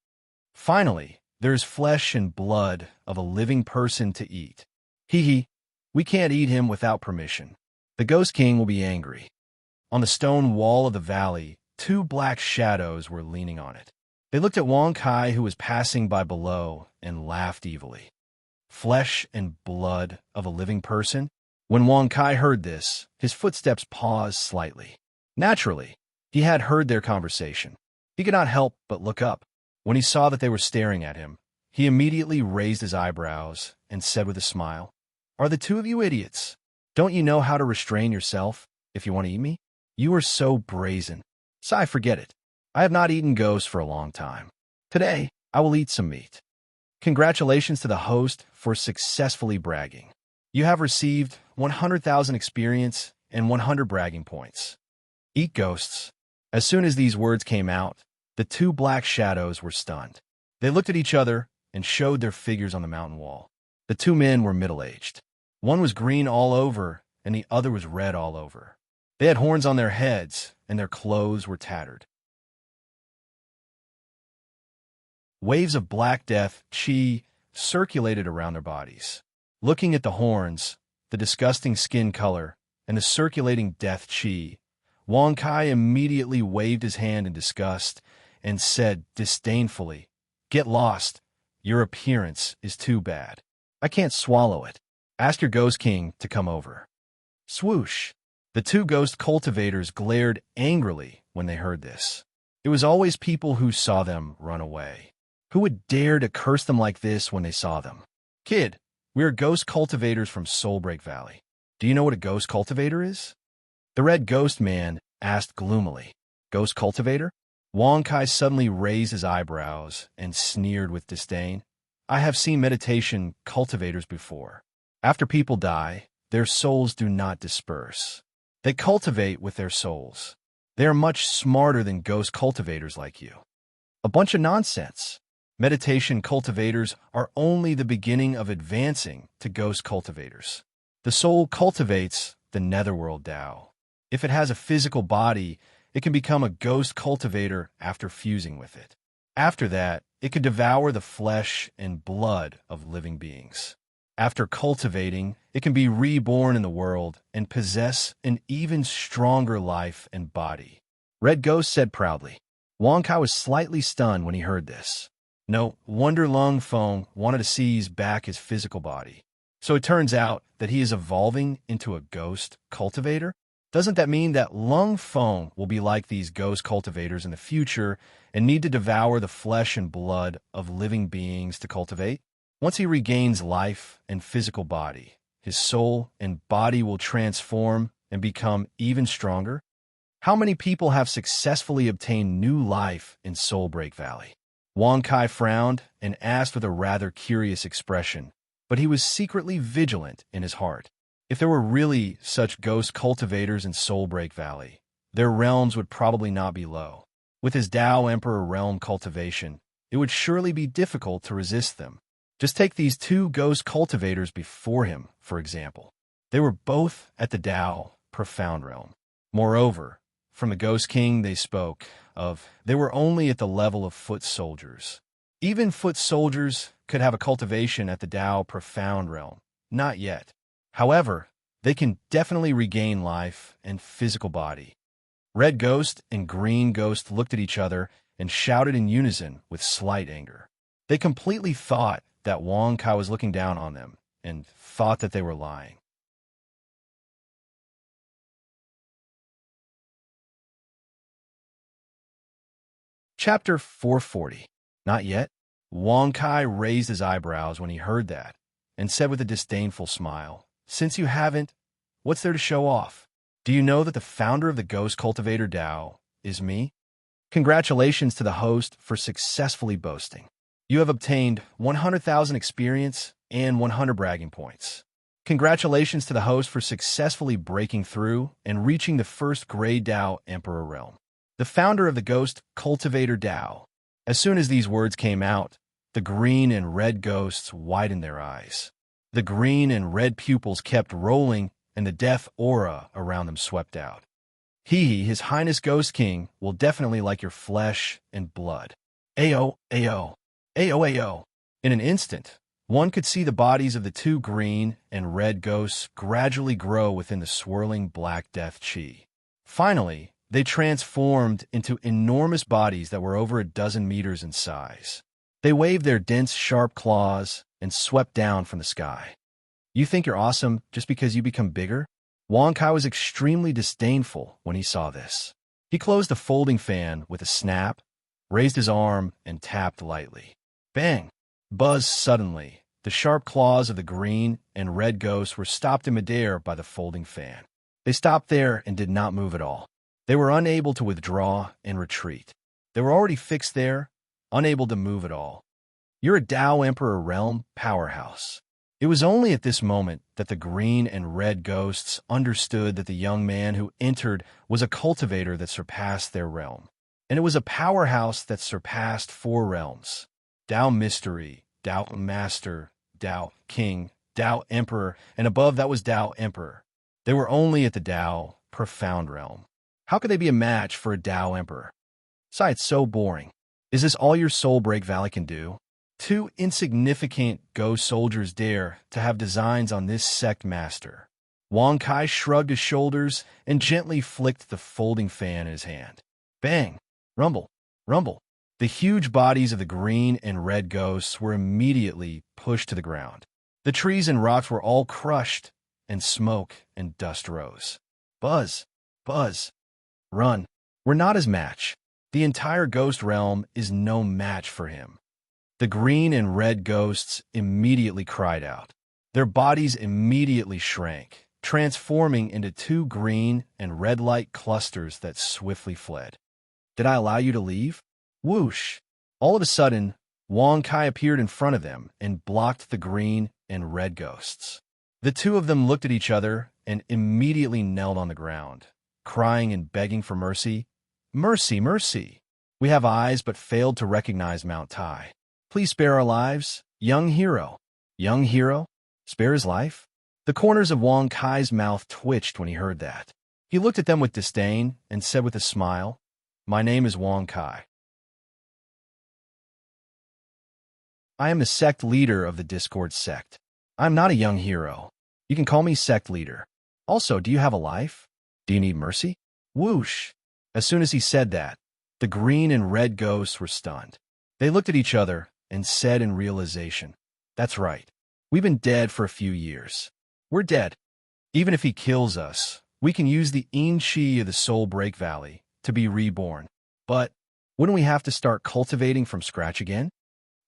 "Finally, there is flesh and blood of a living person to eat. Hee, we can't eat him without permission. The Ghost King will be angry." On the stone wall of the valley, 2 black shadows were leaning on it. They looked at Wang Kai, who was passing by below, and laughed evilly. Flesh and blood of a living person? When Wang Kai heard this, his footsteps paused slightly. Naturally, he had heard their conversation. He could not help but look up. When he saw that they were staring at him, he immediately raised his eyebrows and said with a smile, Are the two of you idiots? Don't you know how to restrain yourself if you want to eat me? You are so brazen. Sigh, forget it. I have not eaten ghosts for a long time. Today, I will eat some meat. Congratulations to the host for successfully bragging. You have received 100,000 experience and 100 bragging points. Eat ghosts. As soon as these words came out, the two black shadows were stunned. They looked at each other and showed their figures on the mountain wall. The two men were middle-aged. One was green all over, and the other was red all over. They had horns on their heads, and their clothes were tattered. Waves of black death, chi, circulated around their bodies. Looking at the horns, the disgusting skin color, and the circulating death chi, Wang Kai immediately waved his hand in disgust and said disdainfully, "Get lost. Your appearance is too bad. I can't swallow it. Ask your ghost king to come over." Swoosh! The two ghost cultivators glared angrily when they heard this. It was always people who saw them run away. Who would dare to curse them like this when they saw them? Kid, we are ghost cultivators from Soulbreak Valley. Do you know what a ghost cultivator is? The red ghost man asked gloomily. Ghost cultivator? Wang Kai suddenly raised his eyebrows and sneered with disdain. I have seen meditation cultivators before. After people die, their souls do not disperse. They cultivate with their souls. They are much smarter than ghost cultivators like you. A bunch of nonsense. Meditation cultivators are only the beginning of advancing to ghost cultivators. The soul cultivates the netherworld Tao. If it has a physical body, it can become a ghost cultivator after fusing with it. After that, it could devour the flesh and blood of living beings. After cultivating, it can be reborn in the world and possess an even stronger life and body. Red Ghost said proudly. Wang Kai was slightly stunned when he heard this. No wonder Lung Feng wanted to seize back his physical body. So it turns out that he is evolving into a ghost cultivator? Doesn't that mean that Lung Feng will be like these ghost cultivators in the future and need to devour the flesh and blood of living beings to cultivate? Once he regains life and physical body, his soul and body will transform and become even stronger? How many people have successfully obtained new life in Soulbreak Valley? Wang Kai frowned and asked with a rather curious expression, but he was secretly vigilant in his heart. If there were really such ghost cultivators in Soulbreak Valley, their realms would probably not be low. With his Tao Emperor realm cultivation, it would surely be difficult to resist them. Just take these two ghost cultivators before him, for example. They were both at the Tao Profound Realm. Moreover, from the Ghost King they spoke of, they were only at the level of foot soldiers. Even foot soldiers could have a cultivation at the Tao Profound Realm. Not yet. However, they can definitely regain life and physical body. Red Ghost and Green Ghost looked at each other and shouted in unison with slight anger. They completely thought that Wang Kai was looking down on them and thought that they were lying. Chapter 440. Not yet? Wang Kai raised his eyebrows when he heard that and said with a disdainful smile, "Since you haven't, what's there to show off? Do you know that the founder of the Ghost Cultivator Tao is me? Congratulations to the host for successfully boasting. You have obtained 100,000 experience and 100 bragging points. Congratulations to the host for successfully breaking through and reaching the first grade Tao Emperor realm. The founder of the Ghost Cultivator Tao." As soon as these words came out, the green and red ghosts widened their eyes. The green and red pupils kept rolling, and the death aura around them swept out. His Highness Ghost King, will definitely like your flesh and blood. Ayo, ayo, ayo, ayo. In an instant, one could see the bodies of the two green and red ghosts gradually grow within the swirling black death chi. Finally, they transformed into enormous bodies that were over a dozen meters in size. They waved their dense, sharp claws and swept down from the sky. You think you're awesome just because you become bigger? Wang Kai was extremely disdainful when he saw this. He closed the folding fan with a snap, raised his arm, and tapped lightly. Bang! Buzz suddenly, The sharp claws of the green and red ghosts were stopped in midair by the folding fan. They stopped there and did not move at all. They were unable to withdraw and retreat. They were already fixed there, unable to move at all. You're a Tao Emperor Realm powerhouse. It was only at this moment that the green and red ghosts understood that the young man who entered was a cultivator that surpassed their realm. And it was a powerhouse that surpassed 4 realms. Tao Mystery, Tao Master, Tao King, Tao Emperor, and above that was Tao Emperor. They were only at the Tao Profound Realm. How could they be a match for a Tao Emperor? Sigh, it's so boring. Is this all your Soul Break Valley can do? 2 insignificant ghost soldiers dare to have designs on this sect master. Wang Kai shrugged his shoulders and gently flicked the folding fan in his hand. Bang! Rumble! Rumble! The huge bodies of the green and red ghosts were immediately pushed to the ground. The trees and rocks were all crushed, and smoke and dust rose. Buzz! Buzz! Run! We're not his match. The entire ghost realm is no match for him. The green and red ghosts immediately cried out. Their bodies immediately shrank, transforming into 2 green and red light clusters that swiftly fled. Did I allow you to leave? Whoosh! All of a sudden, Wang Kai appeared in front of them and blocked the green and red ghosts. The 2 of them looked at each other and immediately knelt on the ground, crying and begging for mercy. Mercy, mercy! We have eyes but failed to recognize Mount Tai. Please spare our lives, young hero. Young hero? Spare his life? The corners of Wang Kai's mouth twitched when he heard that. He looked at them with disdain and said with a smile, My name is Wang Kai. I am the sect leader of the Discord sect. I am not a young hero. You can call me sect leader. Also, do you have a life? Do you need mercy? Whoosh! As soon as he said that, the green and red ghosts were stunned. They looked at each other and said in realization, That's right. We've been dead for a few years. We're dead. Even if he kills us, we can use the Yin-Chi of the Soul Break Valley to be reborn. But wouldn't we have to start cultivating from scratch again?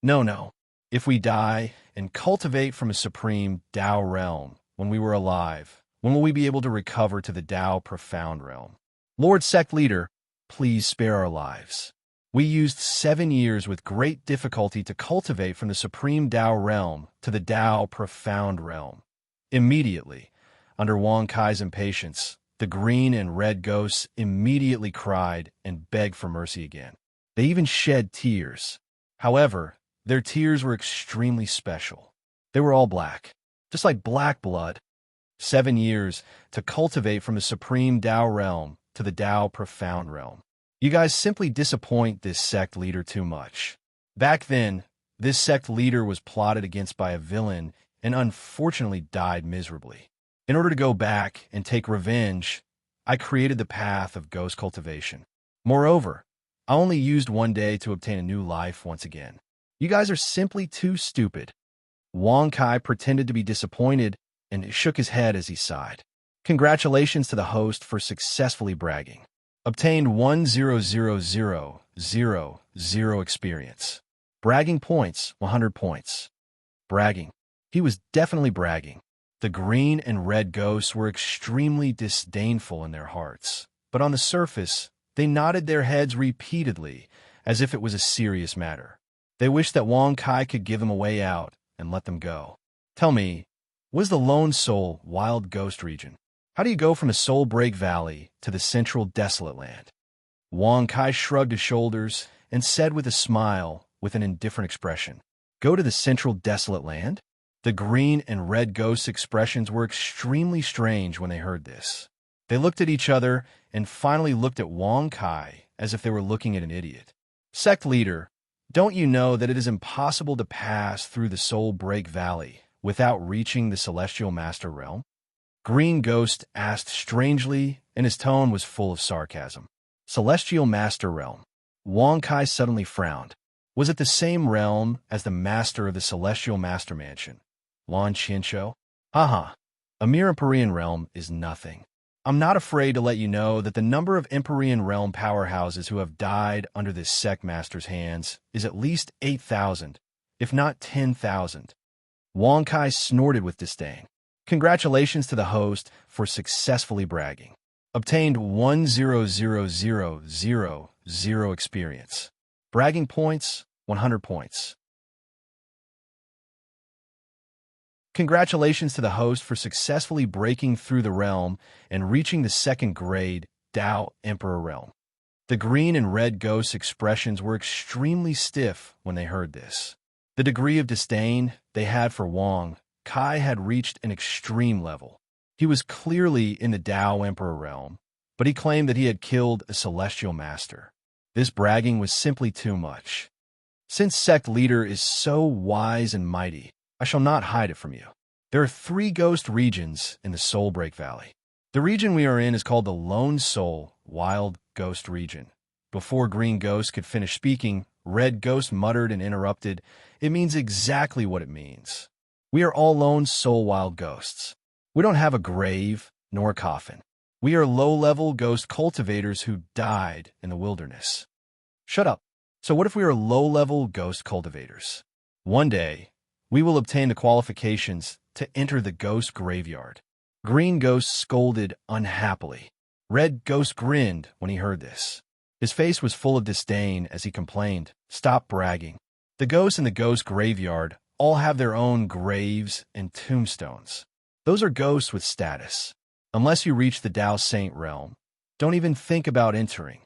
No. If we die and cultivate from a supreme Tao realm when we were alive, when will we be able to recover to the Tao Profound Realm? Lord Sect Leader, please spare our lives. We used 7 years with great difficulty to cultivate from the supreme Tao realm to the Tao Profound Realm. Immediately, under Wang Kai's impatience, the green and red ghosts immediately cried and begged for mercy again. They even shed tears. However, their tears were extremely special. They were all black, just like black blood. 7 years to cultivate from the supreme Tao realm to the Tao Profound Realm. You guys simply disappoint this sect leader too much. Back then, this sect leader was plotted against by a villain and unfortunately died miserably. In order to go back and take revenge, I created the path of ghost cultivation. Moreover, I only used 1 day to obtain a new life once again. You guys are simply too stupid. Wang Kai pretended to be disappointed and shook his head as he sighed. Congratulations to the host for successfully bragging. Obtained 1,000,000 experience. Bragging points, 100 points. Bragging. He was definitely bragging. The green and red ghosts were extremely disdainful in their hearts, but on the surface, they nodded their heads repeatedly as if it was a serious matter. They wished that Wang Kai could give them a way out and let them go. Tell me, what is the Lone Soul Wild Ghost region? How do you go from the Soul Break Valley to the Central Desolate Land? Wang Kai shrugged his shoulders and said with a smile, with an indifferent expression, Go to the Central Desolate Land? The green and red ghosts' expressions were extremely strange when they heard this. They looked at each other and finally looked at Wang Kai as if they were looking at an idiot. Sect leader, don't you know that it is impossible to pass through the Soul Break Valley without reaching the Celestial Master Realm? Green Ghost asked strangely, and his tone was full of sarcasm. Celestial Master Realm. Wang Kai suddenly frowned. Was it the same realm as the master of the Celestial Master Mansion? Lan Qinsho? Haha. A mere Empyrean realm is nothing. I'm not afraid to let you know that the number of Empyrean realm powerhouses who have died under this sect master's hands is at least 8,000, if not 10,000. Wong Kai snorted with disdain. Congratulations to the host for successfully bragging. Obtained 100,000 experience. Bragging points, 100 points. Congratulations to the host for successfully breaking through the realm and reaching the second grade Tao Emperor realm. The green and red ghosts' expressions were extremely stiff when they heard this. The degree of disdain they had for Wong Kai had reached an extreme level. He was clearly in the Tao Emperor realm, but he claimed that he had killed a celestial master. This bragging was simply too much. Since sect leader is so wise and mighty, I shall not hide it from you. There are 3 ghost regions in the Soulbreak Valley. The region we are in is called the Lone Soul Wild Ghost region. Before Green Ghost could finish speaking, Red Ghost muttered and interrupted. It means exactly what it means. We are all lone soul wild ghosts. We don't have a grave nor a coffin. We are low-level ghost cultivators who died in the wilderness. Shut up. So what if we are low-level ghost cultivators? One day, we will obtain the qualifications to enter the ghost graveyard. Green Ghost scolded unhappily. Red Ghost grinned when he heard this. His face was full of disdain as he complained, "Stop bragging. The ghosts in the ghost graveyard all have their own graves and tombstones. Those are ghosts with status. Unless you reach the Tao Saint realm, don't even think about entering.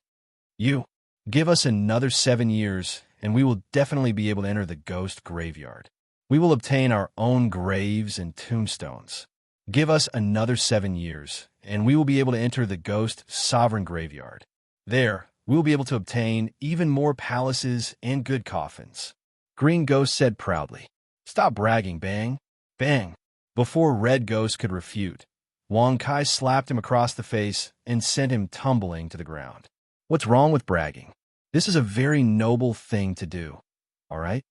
You, give us another 7 years, and we will definitely be able to enter the ghost graveyard. We will obtain our own graves and tombstones. Give us another 7 years, and we will be able to enter the ghost sovereign graveyard. There, we will be able to obtain even more palaces and good coffins." Green Ghost said proudly. "Stop bragging, Bang." Bang. Before Red Ghost could refute, Wong Kai slapped him across the face and sent him tumbling to the ground. What's wrong with bragging? This is a very noble thing to do, all right?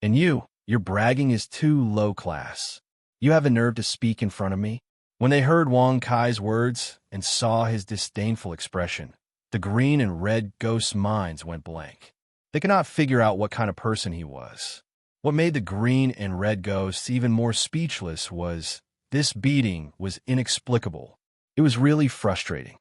And your bragging is too low class. You have the nerve to speak in front of me? When they heard Wong Kai's words and saw his disdainful expression, the green and red ghosts' minds went blank. They could not figure out what kind of person he was. What made the green and red ghosts even more speechless was this beating was inexplicable. It was really frustrating.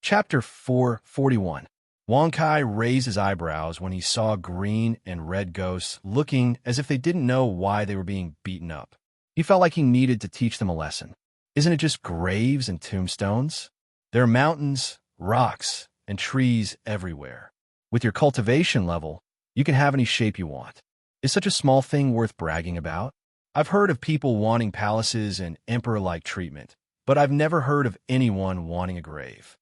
Chapter 441. Wong Kai raised his eyebrows when he saw green and red ghosts looking as if they didn't know why they were being beaten up. He felt like he needed to teach them a lesson. Isn't it just graves and tombstones? There are mountains, rocks, and trees everywhere. With your cultivation level, you can have any shape you want. Is such a small thing worth bragging about? I've heard of people wanting palaces and emperor-like treatment, but I've never heard of anyone wanting a grave.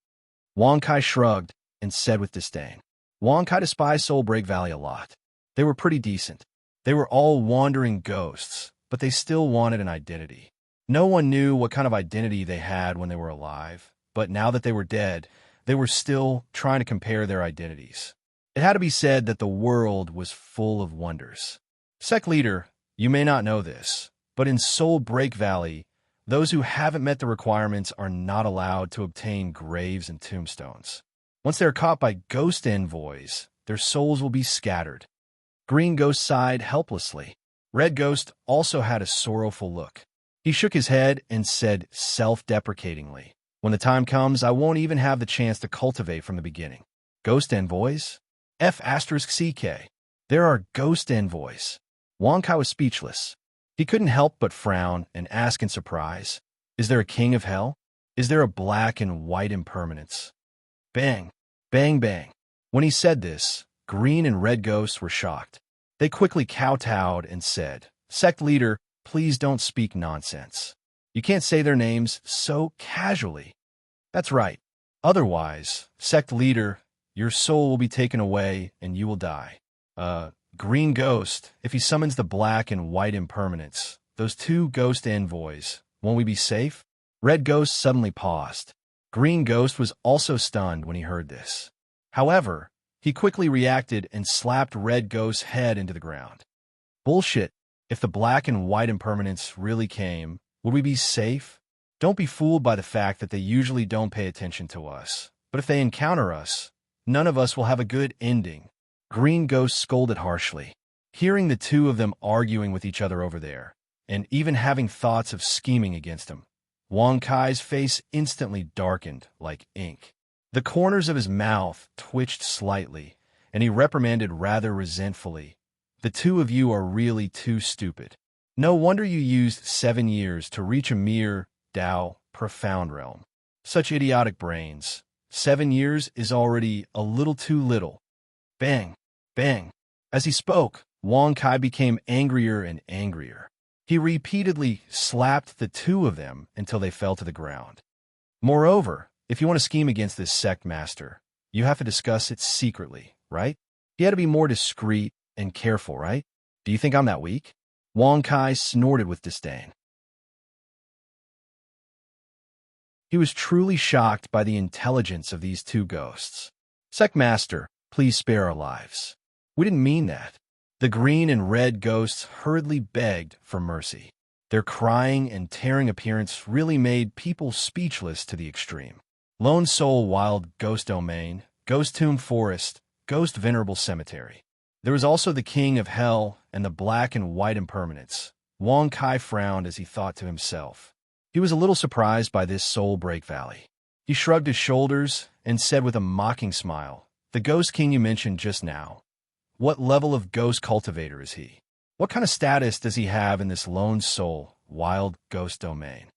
Wong Kai shrugged and said with disdain. Wong Kai despised Soulbreak Valley a lot. They were pretty decent. They were all wandering ghosts, but they still wanted an identity. No one knew what kind of identity they had when they were alive, but now that they were dead, they were still trying to compare their identities. It had to be said that the world was full of wonders. Sect leader, you may not know this, but in Soulbreak Valley, those who haven't met the requirements are not allowed to obtain graves and tombstones. Once they are caught by ghost envoys, their souls will be scattered. Green Ghost sighed helplessly. Red Ghost also had a sorrowful look. He shook his head and said self-deprecatingly, "When the time comes, I won't even have the chance to cultivate from the beginning." Ghost envoys? F***CK. There are ghost envoys. Wong Kai was speechless. He couldn't help but frown and ask in surprise, "Is there a king of hell? Is there a black and white impermanence?" Bang, bang, bang. When he said this, green and red ghosts were shocked. They quickly kowtowed and said, "Sect leader, please don't speak nonsense. You can't say their names so casually." That's right. Otherwise, sect leader, your soul will be taken away and you will die. Green Ghost, if he summons the black and white impermanence, those 2 ghost envoys, won't we be safe? Red Ghost suddenly paused. Green Ghost was also stunned when he heard this. However, he quickly reacted and slapped Red Ghost's head into the ground. Bullshit. If the black and white impermanence really came, would we be safe? Don't be fooled by the fact that they usually don't pay attention to us. But if they encounter us, none of us will have a good ending. Green Ghost scolded harshly. Hearing the two of them arguing with each other over there, and even having thoughts of scheming against him, Wang Kai's face instantly darkened like ink. The corners of his mouth twitched slightly, and he reprimanded rather resentfully. The two of you are really too stupid. No wonder you used 7 years to reach a mere Dao profound realm. Such idiotic brains. 7 years is already a little too little. Bang! Bang! As he spoke, Wang Kai became angrier and angrier. He repeatedly slapped the two of them until they fell to the ground. Moreover, if you want to scheme against this sect master, you have to discuss it secretly, right? He had to be more discreet and careful, right? Do you think I'm that weak? Wang Kai snorted with disdain. He was truly shocked by the intelligence of these two ghosts. Sect master, please spare our lives. We didn't mean that. The green and red ghosts hurriedly begged for mercy. Their crying and tearing appearance really made people speechless to the extreme. Lone Soul Wild Ghost Domain, Ghost Tomb Forest, Ghost Venerable Cemetery. There was also the King of Hell and the Black and White Impermanence. Wang Kai frowned as he thought to himself. He was a little surprised by this Soul Break Valley. He shrugged his shoulders and said with a mocking smile, "The Ghost King you mentioned just now. What level of ghost cultivator is he? What kind of status does he have in this Lone Soul Wild Ghost Domain?"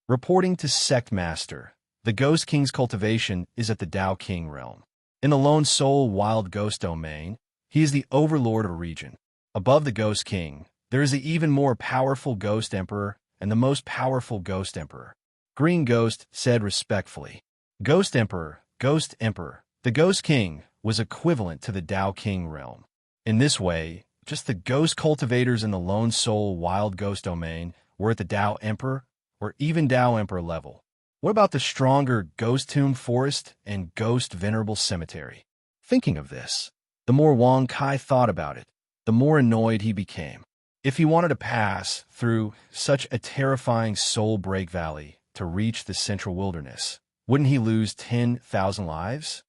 Reporting to Sect Master, the Ghost King's cultivation is at the Dao King realm. In the Lone Soul Wild Ghost Domain, he is the overlord of a region. Above the Ghost King, there is the even more powerful Ghost Emperor and the most powerful Ghost Emperor. Green Ghost said respectfully. Ghost Emperor, Ghost Emperor. The Ghost King was equivalent to the Dao King realm. In this way, just the ghost cultivators in the Lone Soul Wild Ghost Domain were at the Dao Emperor or even Dao Emperor level. What about the stronger Ghost Tomb Forest and Ghost Venerable Cemetery? Thinking of this, the more Wang Kai thought about it, the more annoyed he became. If he wanted to pass through such a terrifying Soul Break Valley to reach the Central Wilderness, wouldn't he lose 10,000 lives?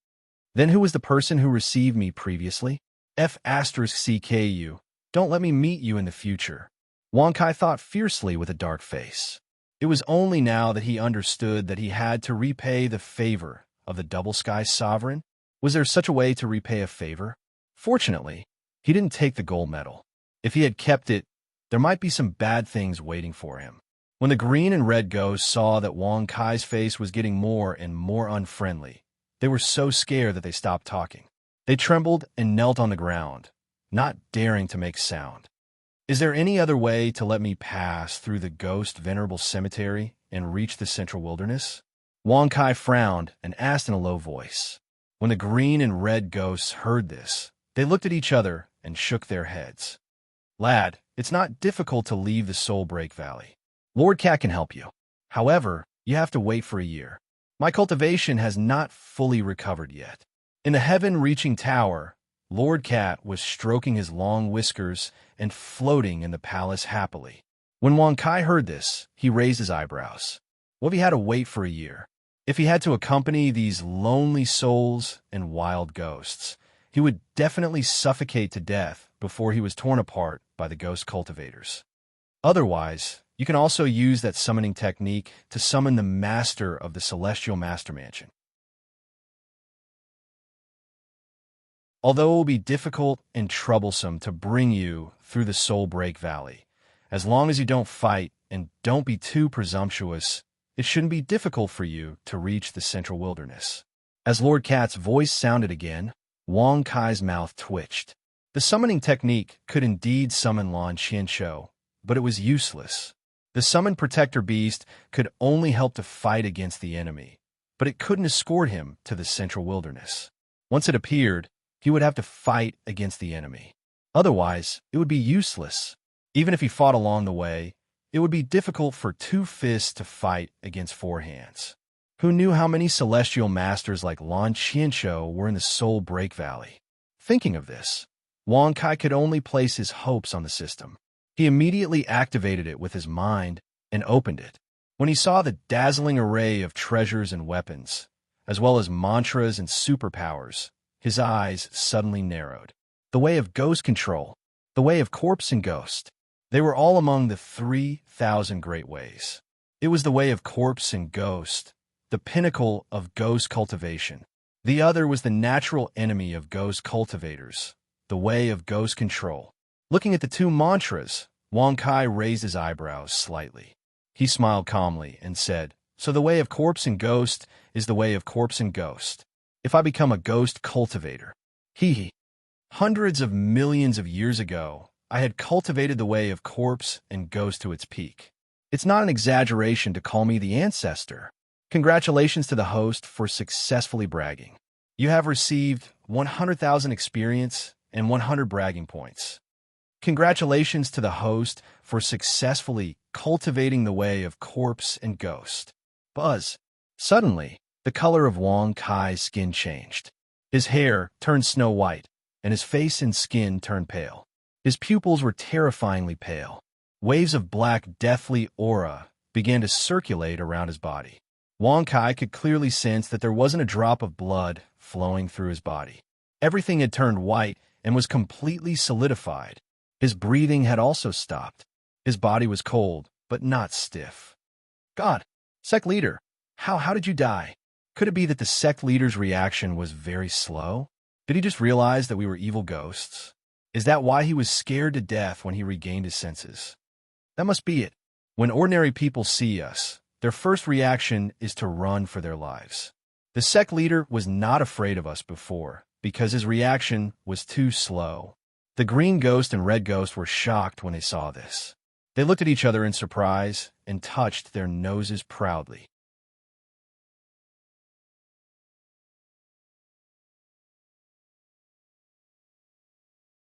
Then who was the person who received me previously? F*CKU. Don't let me meet you in the future. Wang Kai thought fiercely with a dark face. It was only now that he understood that he had to repay the favor of the Double Sky Sovereign. Was there such a way to repay a favor? Fortunately, he didn't take the gold medal. If he had kept it, there might be some bad things waiting for him. When the green and red ghosts saw that Wang Kai's face was getting more and more unfriendly, they were so scared that they stopped talking. They trembled and knelt on the ground, not daring to make sound. Is there any other way to let me pass through the Ghost Venerable Cemetery and reach the Central Wilderness? Wang Kai frowned and asked in a low voice. When the green and red ghosts heard this, they looked at each other and shook their heads. Lad, it's not difficult to leave the Soul Break Valley. Lord Cat can help you. However, you have to wait for a year. My cultivation has not fully recovered yet. In the heaven-reaching tower, Lord Cat was stroking his long whiskers and floating in the palace happily. When Wang Kai heard this, he raised his eyebrows. What if he had to wait for a year? If he had to accompany these lonely souls and wild ghosts, he would definitely suffocate to death before he was torn apart by the ghost cultivators. Otherwise, you can also use that summoning technique to summon the master of the Celestial Master Mansion. Although it will be difficult and troublesome to bring you through the Soul Break Valley, as long as you don't fight and don't be too presumptuous, it shouldn't be difficult for you to reach the Central Wilderness. As Lord Cat's voice sounded again, Wang Kai's mouth twitched. The summoning technique could indeed summon Lan Qianshou, but it was useless. The summoned protector beast could only help to fight against the enemy, but it couldn't escort him to the Central Wilderness. Once it appeared, he would have to fight against the enemy. Otherwise, it would be useless. Even if he fought along the way, it would be difficult for 2 fists to fight against 4 hands. Who knew how many celestial masters like Lan Qianshou were in the Soul Break Valley? Thinking of this, Wang Kai could only place his hopes on the system. He immediately activated it with his mind and opened it. When he saw the dazzling array of treasures and weapons, as well as mantras and superpowers, His eyes suddenly narrowed. The way of ghost control. The way of corpse and ghost. They were all among the 3,000 great ways. It was the way of corpse and ghost, the pinnacle of ghost cultivation. The other was the natural enemy of ghost cultivators, the way of ghost control. Looking at the two mantras, Wang Kai raised his eyebrows slightly. He smiled calmly and said, "So the way of corpse and ghost is the way of corpse and ghost. If I become a ghost cultivator." He. Hundreds of millions of years ago, I had cultivated the way of corpse and ghost to its peak. It's not an exaggeration to call me the ancestor. Congratulations to the host for successfully bragging. You have received 100,000 experience and 100 bragging points. Congratulations to the host for successfully cultivating the way of corpse and ghost. Buzz. Suddenly, the color of Wang Kai's skin changed. His hair turned snow white, and his face and skin turned pale. His pupils were terrifyingly pale. Waves of black, deathly aura began to circulate around his body. Wang Kai could clearly sense that there wasn't a drop of blood flowing through his body. Everything had turned white and was completely solidified. His breathing had also stopped. His body was cold, but not stiff. God, sect leader, how did you die? Could it be that the sect leader's reaction was very slow? Did he just realize that we were evil ghosts? Is that why he was scared to death when he regained his senses? That must be it. When ordinary people see us, their first reaction is to run for their lives. The sect leader was not afraid of us before, because his reaction was too slow. The green ghost and red ghost were shocked when they saw this. They looked at each other in surprise and touched their noses proudly.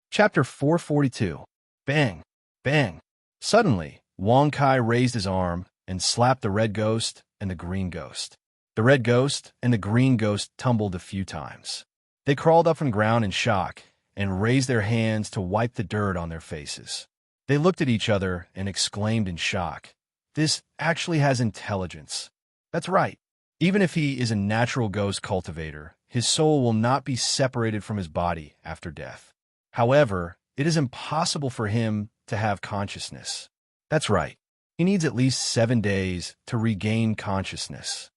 Chapter 442. Bang! Bang! Suddenly, Wang Kai raised his arm and slapped the red ghost and the green ghost. The red ghost and the green ghost tumbled a few times. They crawled up from the ground in shock and raised their hands to wipe the dirt on their faces. They looked at each other and exclaimed in shock, "This actually has intelligence." That's right. Even if he is a natural ghost cultivator, his soul will not be separated from his body after death. However, it is impossible for him to have consciousness. That's right. He needs at least 7 days to regain consciousness.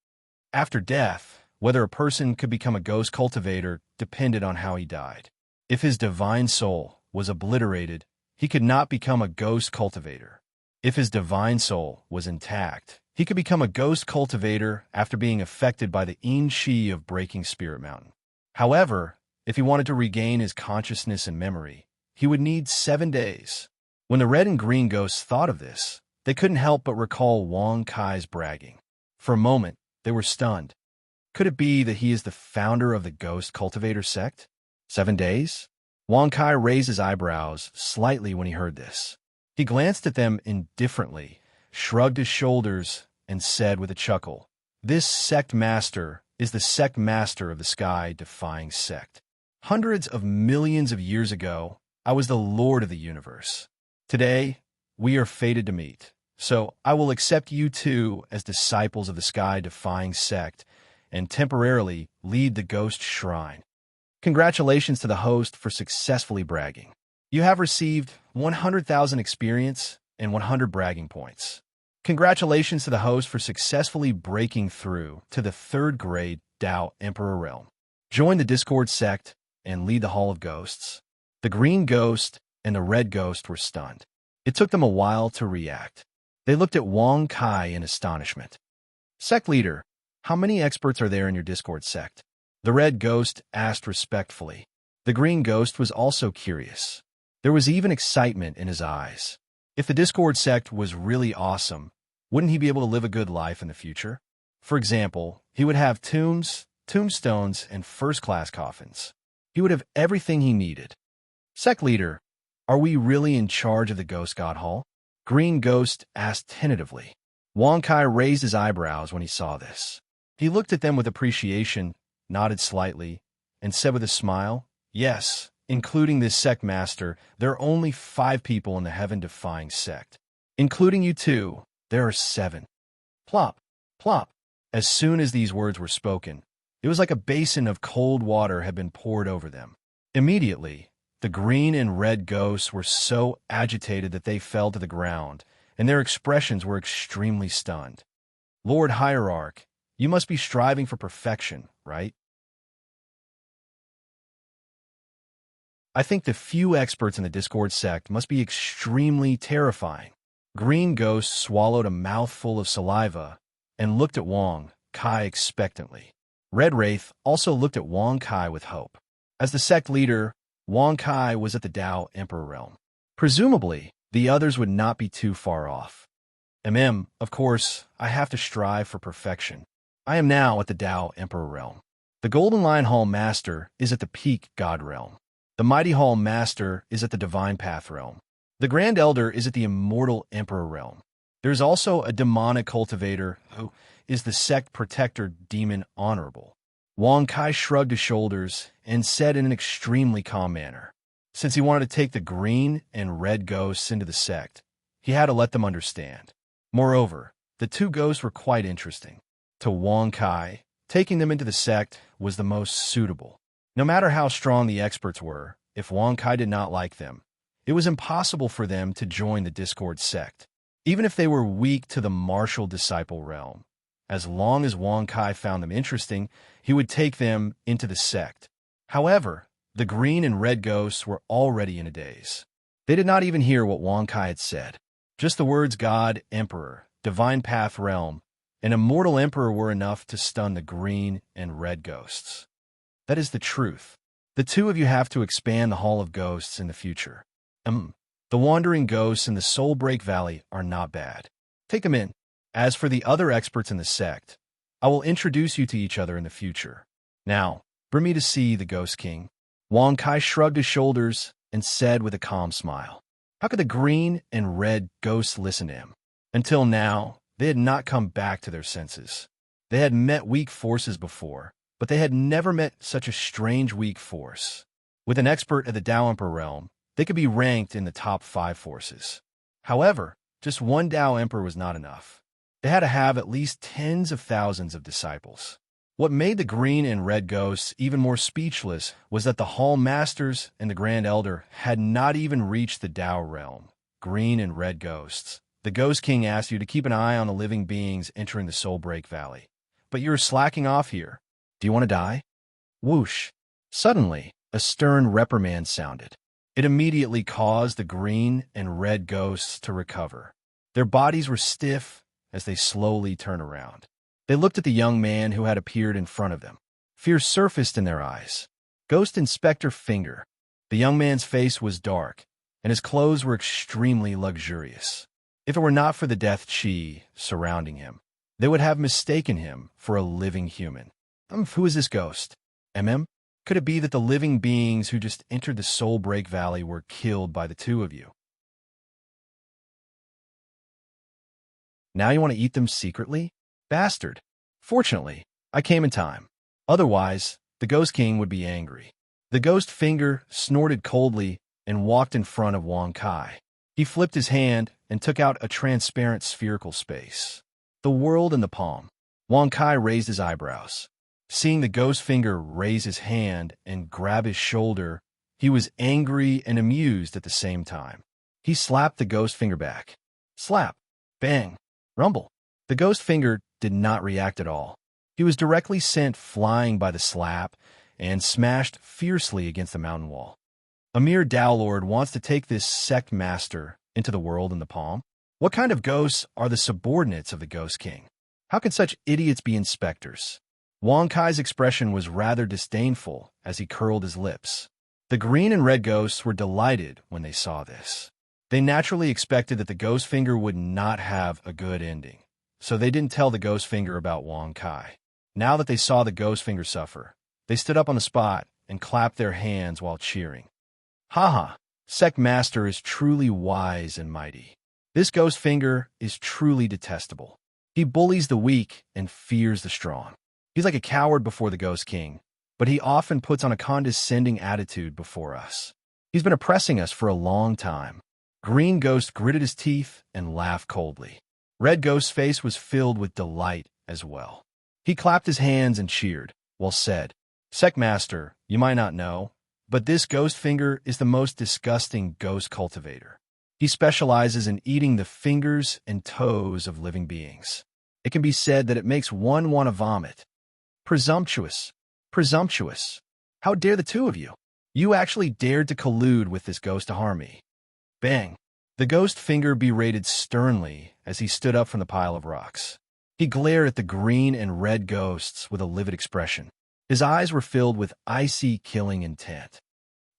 After death, whether a person could become a ghost cultivator depended on how he died. If his divine soul was obliterated, he could not become a ghost cultivator. If his divine soul was intact, he could become a ghost cultivator after being affected by the yin-chi of breaking Spirit Mountain. However, if he wanted to regain his consciousness and memory, he would need 7 days. When the red and green ghosts thought of this, they couldn't help but recall Wang Kai's bragging. For a moment, they were stunned. Could it be that he is the founder of the Ghost Cultivator sect? 7 days? Wang Kai raised his eyebrows slightly when he heard this. He glanced at them indifferently, shrugged his shoulders, and said with a chuckle, "This sect master is the sect master of the sky-defying sect. Hundreds of millions of years ago, I was the Lord of the universe. Today, we are fated to meet. So I will accept you two as disciples of the sky-defying sect and temporarily lead the ghost shrine. Congratulations to the host for successfully bragging. You have received 100,000 experience and 100 bragging points. Congratulations to the host for successfully breaking through to the 3rd grade Tao Emperor realm. Join the Discord sect and lead the Hall of Ghosts." The green ghost and the red ghost were stunned. It took them a while to react. They looked at Wang Kai in astonishment. "Sect leader, how many experts are there in your Discord sect?" The red ghost asked respectfully. The green ghost was also curious. There was even excitement in his eyes. If the Discord sect was really awesome, wouldn't he be able to live a good life in the future? For example, he would have tombstones, and first-class coffins. He would have everything he needed. "Sect leader, are we really in charge of the Ghost God Hall?" Green Ghost asked tentatively. Wang Kai raised his eyebrows when he saw this. He looked at them with appreciation, nodded slightly, and said with a smile, "Yes, including this sect master, there are only 5 people in the heaven-defying sect. Including you two, there are 7. Plop, plop. As soon as these words were spoken, It was like a basin of cold water had been poured over them. Immediately, the green and red ghosts were so agitated that they fell to the ground, and their expressions were extremely stunned. Lord Hierarch, you must be striving for perfection, right? I think the few experts in the Discord sect must be extremely terrifying. Green Ghost swallowed a mouthful of saliva and looked at Wang Kai expectantly. Red Wraith also looked at Wang Kai with hope. As the sect leader, Wang Kai was at the Tao Emperor realm. Presumably, the others would not be too far off. Of course, I have to strive for perfection. I am now at the Tao Emperor realm. The Golden Lion Hall Master is at the Peak God realm. The Mighty Hall Master is at the Divine Path realm. The Grand Elder is at the Immortal Emperor realm. There's also a demonic cultivator who is the sect protector demon Honorable. Wang Kai shrugged his shoulders and said in an extremely calm manner, since he wanted to take the green and red ghosts into the sect, he had to let them understand. Moreover, the two ghosts were quite interesting. To Wang Kai, taking them into the sect was the most suitable. No matter how strong the experts were, if Wang Kai did not like them, it was impossible for them to join the Discord sect, even if they were weak to the martial disciple realm. As long as Wang Kai found them interesting, he would take them into the sect. However, the green and red ghosts were already in a daze. They did not even hear what Wang Kai had said. Just the words God, Emperor, Divine Path Realm, and Immortal Emperor were enough to stun the green and red ghosts. That is the truth. The two of you have to expand the Hall of Ghosts in the future. The wandering ghosts in the Soul Break Valley are not bad. Take them in. As for the other experts in the sect, I will introduce you to each other in the future. Now, bring me to see the Ghost King. Wang Kai shrugged his shoulders and said with a calm smile. How could the green and red ghosts listen to him? Until now, they had not come back to their senses. They had met weak forces before, but they had never met such a strange weak force. With an expert at the Tao Emperor realm, they could be ranked in the top 5 forces. However, just one Tao Emperor was not enough. They had to have at least tens of thousands of disciples. What made the green and red ghosts even more speechless was that the Hall Masters and the Grand Elder had not even reached the Tao realm. Green and red ghosts. The Ghost King asked you to keep an eye on the living beings entering the Soul Break Valley. But you're slacking off here. Do you want to die? Whoosh. Suddenly, a stern reprimand sounded. It immediately caused the green and red ghosts to recover. Their bodies were stiff as they slowly turned around. They looked at the young man who had appeared in front of them. Fear surfaced in their eyes. Ghost Inspector Finger. The young man's face was dark, and his clothes were extremely luxurious. If it were not for the death chi surrounding him, they would have mistaken him for a living human. Who is this ghost? Could it be that the living beings who just entered the Soul Break Valley were killed by the two of you? Now you want to eat them secretly? Bastard. Fortunately, I came in time. Otherwise, the Ghost King would be angry. The Ghost Finger snorted coldly and walked in front of Wang Kai. He flipped his hand and took out a transparent spherical space. The world in the palm. Wang Kai raised his eyebrows. Seeing the Ghost Finger raise his hand and grab his shoulder, he was angry and amused at the same time. He slapped the Ghost Finger back. Slap. Bang. Rumble. The Ghost Finger did not react at all. He was directly sent flying by the slap and smashed fiercely against the mountain wall. A mere Tao Lord wants to take this sect master into the world in the palm? What kind of ghosts are the subordinates of the Ghost King? How can such idiots be inspectors? Wang Kai's expression was rather disdainful as he curled his lips. The green and red ghosts were delighted when they saw this. They naturally expected that the Ghost Finger would not have a good ending, so they didn't tell the Ghost Finger about Wang Kai. Now that they saw the Ghost Finger suffer, they stood up on the spot and clapped their hands while cheering. Haha, Sect Master is truly wise and mighty. This Ghost Finger is truly detestable. He bullies the weak and fears the strong. He's like a coward before the Ghost King, but he often puts on a condescending attitude before us. He's been oppressing us for a long time. Green Ghost gritted his teeth and laughed coldly. Red Ghost's face was filled with delight as well. He clapped his hands and cheered. Well said. Master, you might not know, but this ghost finger is the most disgusting ghost cultivator. He specializes in eating the fingers and toes of living beings. It can be said that it makes one want to vomit. Presumptuous. Presumptuous. How dare the two of you? You actually dared to collude with this ghost to harm me. Bang. The ghost finger berated sternly as he stood up from the pile of rocks. He glared at the green and red ghosts with a livid expression. His eyes were filled with icy, killing intent.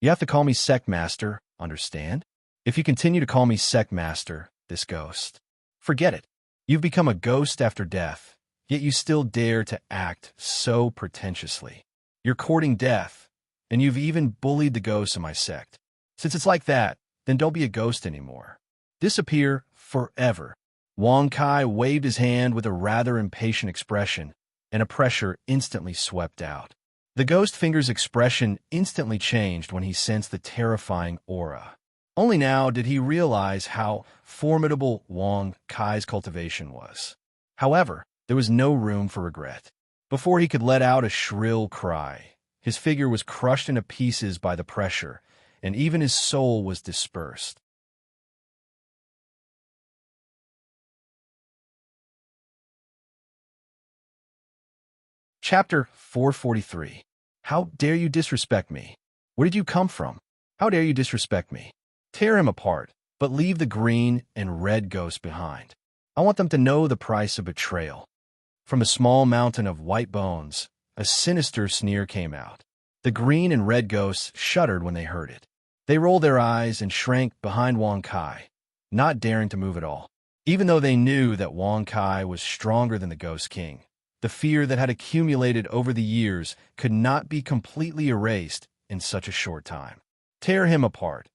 You have to call me Master, understand? If you continue to call me Master, this ghost, forget it. You've become a ghost after death, yet you still dare to act so pretentiously. You're courting death, and you've even bullied the ghosts of my sect. Since it's like that, then don't be a ghost anymore. Disappear forever. Wang Kai waved his hand with a rather impatient expression, and a pressure instantly swept out. The ghost finger's expression instantly changed when he sensed the terrifying aura. Only now did he realize how formidable Wang Kai's cultivation was. However, there was no room for regret. Before he could let out a shrill cry, his figure was crushed into pieces by the pressure, and even his soul was dispersed. Chapter 443. How dare you disrespect me? Where did you come from? How dare you disrespect me? Tear him apart, but leave the green and red ghosts behind. I want them to know the price of betrayal. From a small mountain of white bones, a sinister sneer came out. The green and red ghosts shuddered when they heard it. They rolled their eyes and shrank behind Wang Kai, not daring to move at all. Even though they knew that Wang Kai was stronger than the Ghost King, the fear that had accumulated over the years could not be completely erased in such a short time. Tear him apart.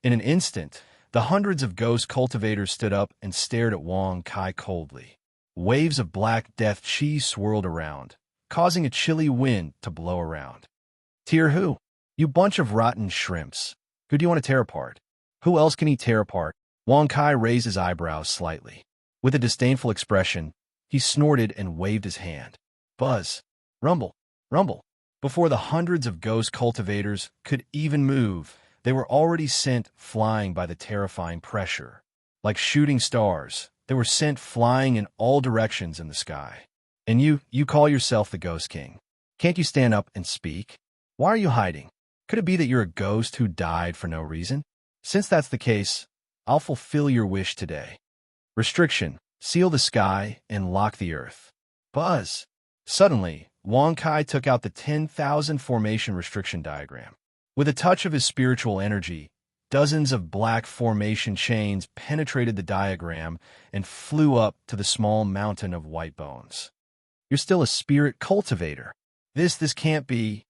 In an instant, the hundreds of ghost cultivators stood up and stared at Wang Kai coldly. Waves of black death chi swirled around, causing a chilly wind to blow around. Tear who? You bunch of rotten shrimps. Who do you want to tear apart? Who else can he tear apart? Wang Kai raised his eyebrows slightly. With a disdainful expression, he snorted and waved his hand. Buzz. Rumble. Rumble. Before the hundreds of ghost cultivators could even move, they were already sent flying by the terrifying pressure. Like shooting stars, they were sent flying in all directions in the sky. And you call yourself the Ghost King. Can't you stand up and speak? Why are you hiding? Could it be that you're a ghost who died for no reason? Since that's the case, I'll fulfill your wish today. Restriction. Seal the sky and lock the earth. Buzz. Suddenly, Wang Kai took out the 10,000 formation restriction diagram. With a touch of his spiritual energy, dozens of black formation chains penetrated the diagram and flew up to the small mountain of white bones. You're still a spirit cultivator. This can't be.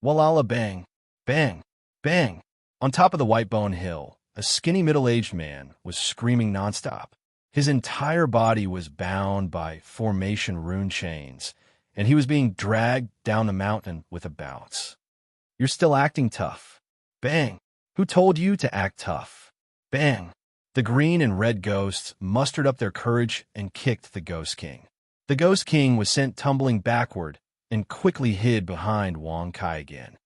Walala bang, bang, bang. On top of the white bone hill, a skinny middle-aged man was screaming nonstop. His entire body was bound by formation rune chains, and he was being dragged down the mountain with a bounce. You're still acting tough. Bang. Who told you to act tough? Bang. The green and red ghosts mustered up their courage and kicked the Ghost King. The Ghost King was sent tumbling backward and quickly hid behind Wang Kai again.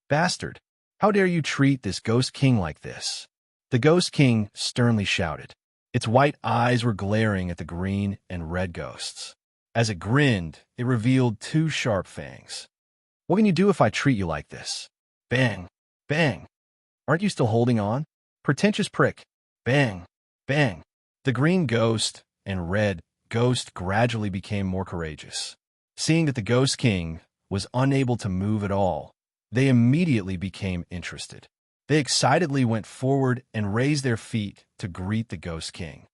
Bastard. How dare you treat this Ghost King like this? The Ghost King sternly shouted. Its white eyes were glaring at the green and red ghosts. As it grinned, it revealed two sharp fangs. What can you do if I treat you like this? Bang, bang. Aren't you still holding on? Pretentious prick. Bang, bang. The green ghost and red ghost gradually became more courageous. Seeing that the Ghost King was unable to move at all, they immediately became interested. They excitedly went forward and raised their feet to greet the Ghost King.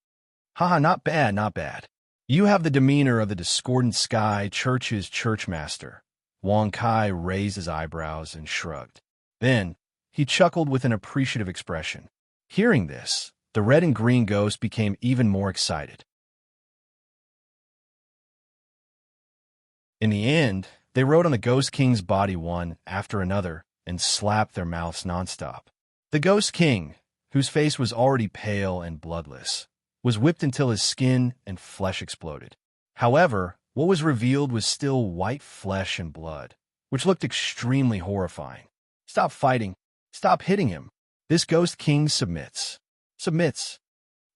Haha, not bad, not bad. You have the demeanor of the discordant sky church's churchmaster. Wang Kai raised his eyebrows and shrugged. Then, he chuckled with an appreciative expression. Hearing this, the red and green ghost became even more excited. In the end, they rode on the Ghost King's body one after another and slapped their mouths nonstop. The Ghost King, whose face was already pale and bloodless, was whipped until his skin and flesh exploded. However, What was revealed was still white flesh and blood, which looked extremely horrifying. Stop fighting. Stop hitting him. This Ghost King submits. Submits.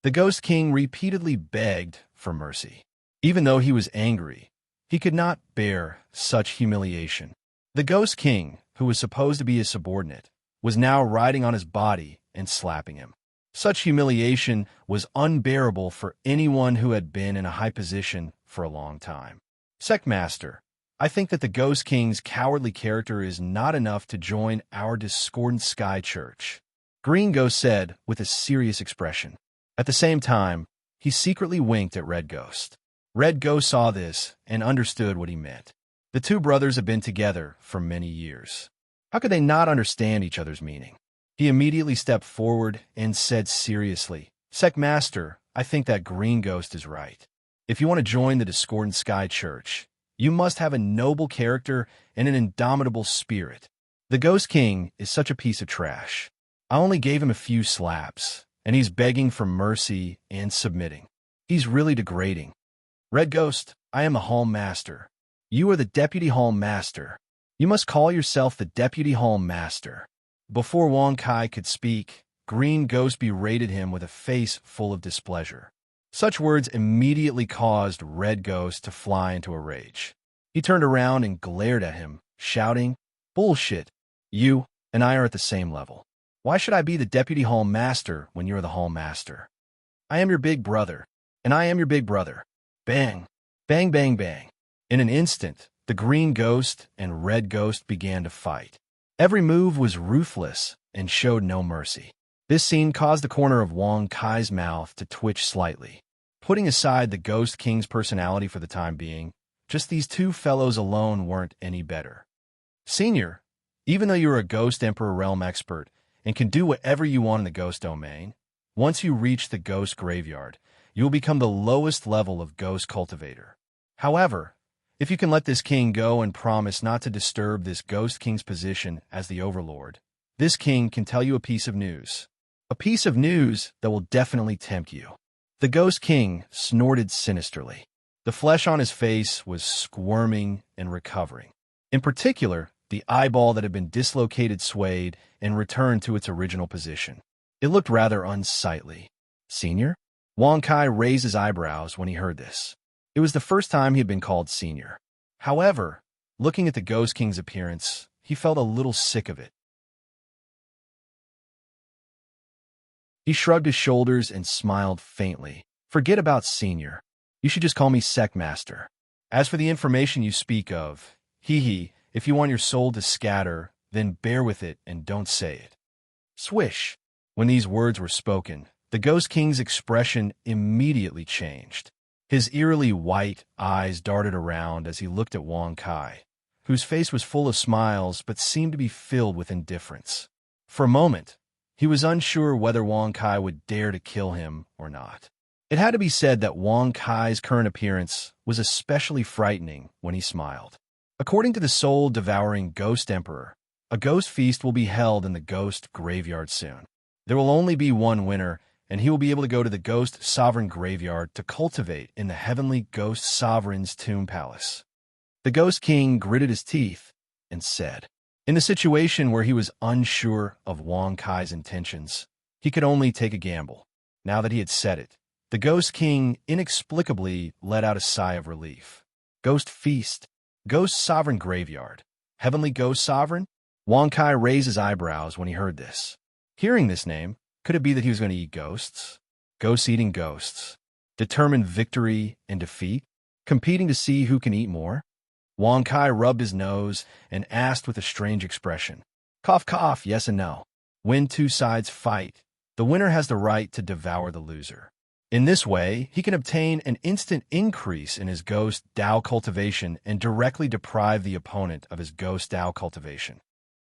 The Ghost King repeatedly begged for mercy. Even though he was angry, he could not bear such humiliation. The Ghost King, who was supposed to be his subordinate, was now riding on his body and slapping him. Such humiliation was unbearable for anyone who had been in a high position for a long time. Sectmaster, I think that the Ghost King's cowardly character is not enough to join our discordant sky church, Green Ghost said with a serious expression. At the same time, he secretly winked at Red Ghost. Red Ghost saw this and understood what he meant. The two brothers had been together for many years. How could they not understand each other's meaning? He immediately stepped forward and said seriously, Sectmaster, I think that Green Ghost is right. If you want to join the Discordant Sky Church, you must have a noble character and an indomitable spirit. The Ghost King is such a piece of trash. I only gave him a few slaps, and he's begging for mercy and submitting. He's really degrading. Red Ghost, I am the Hall Master. You are the Deputy Hall Master. You must call yourself the Deputy Hall Master. Before Wong Kai could speak, Green Ghost berated him with a face full of displeasure. Such words immediately caused Red Ghost to fly into a rage. He turned around and glared at him, shouting, Bullshit! You and I are at the same level. Why should I be the Deputy Hall Master when you're the Hall Master? I am your big brother, and I am your big brother. Bang! Bang, bang, bang. In an instant, the Green Ghost and Red Ghost began to fight. Every move was ruthless and showed no mercy. This scene caused the corner of Wong Kai's mouth to twitch slightly. Putting aside the Ghost King's personality for the time being, just these two fellows alone weren't any better. Senior, even though you're a Ghost Emperor realm expert and can do whatever you want in the Ghost domain, once you reach the Ghost Graveyard, you will become the lowest level of Ghost Cultivator. However, if you can let this king go and promise not to disturb this Ghost King's position as the Overlord, this king can tell you a piece of news. A piece of news that will definitely tempt you. The Ghost King snorted sinisterly. The flesh on his face was squirming and recovering. In particular, the eyeball that had been dislocated swayed and returned to its original position. It looked rather unsightly. Senior? Wong Kai raised his eyebrows when he heard this. It was the first time he had been called senior. However, looking at the Ghost King's appearance, he felt a little sick of it. He shrugged his shoulders and smiled faintly. Forget about senior. You should just call me Sectmaster. As for the information you speak of, if you want your soul to scatter, then bear with it and don't say it. Swish. When these words were spoken, the Ghost King's expression immediately changed. His eerily white eyes darted around as he looked at Wong Kai, whose face was full of smiles but seemed to be filled with indifference. For a moment, he was unsure whether Wong Kai would dare to kill him or not. It had to be said that Wong Kai's current appearance was especially frightening when he smiled. According to the soul-devouring Ghost Emperor, a ghost feast will be held in the Ghost Graveyard soon. There will only be one winner, and he will be able to go to the Ghost Sovereign Graveyard to cultivate in the Heavenly Ghost Sovereign's Tomb Palace. The Ghost King gritted his teeth and said, in the situation where he was unsure of Wong Kai's intentions, he could only take a gamble. Now that he had said it, the Ghost King inexplicably let out a sigh of relief. Ghost Feast, Ghost Sovereign Graveyard, Heavenly Ghost Sovereign? Wong Kai raised his eyebrows when he heard this. Hearing this name, could it be that he was going to eat ghosts? Ghosts eating ghosts. Determined victory and defeat? Competing to see who can eat more? Wong Kai rubbed his nose and asked with a strange expression. Cough, cough, yes and no. When two sides fight, the winner has the right to devour the loser. In this way, he can obtain an instant increase in his Ghost Dao cultivation and directly deprive the opponent of his Ghost Dao cultivation.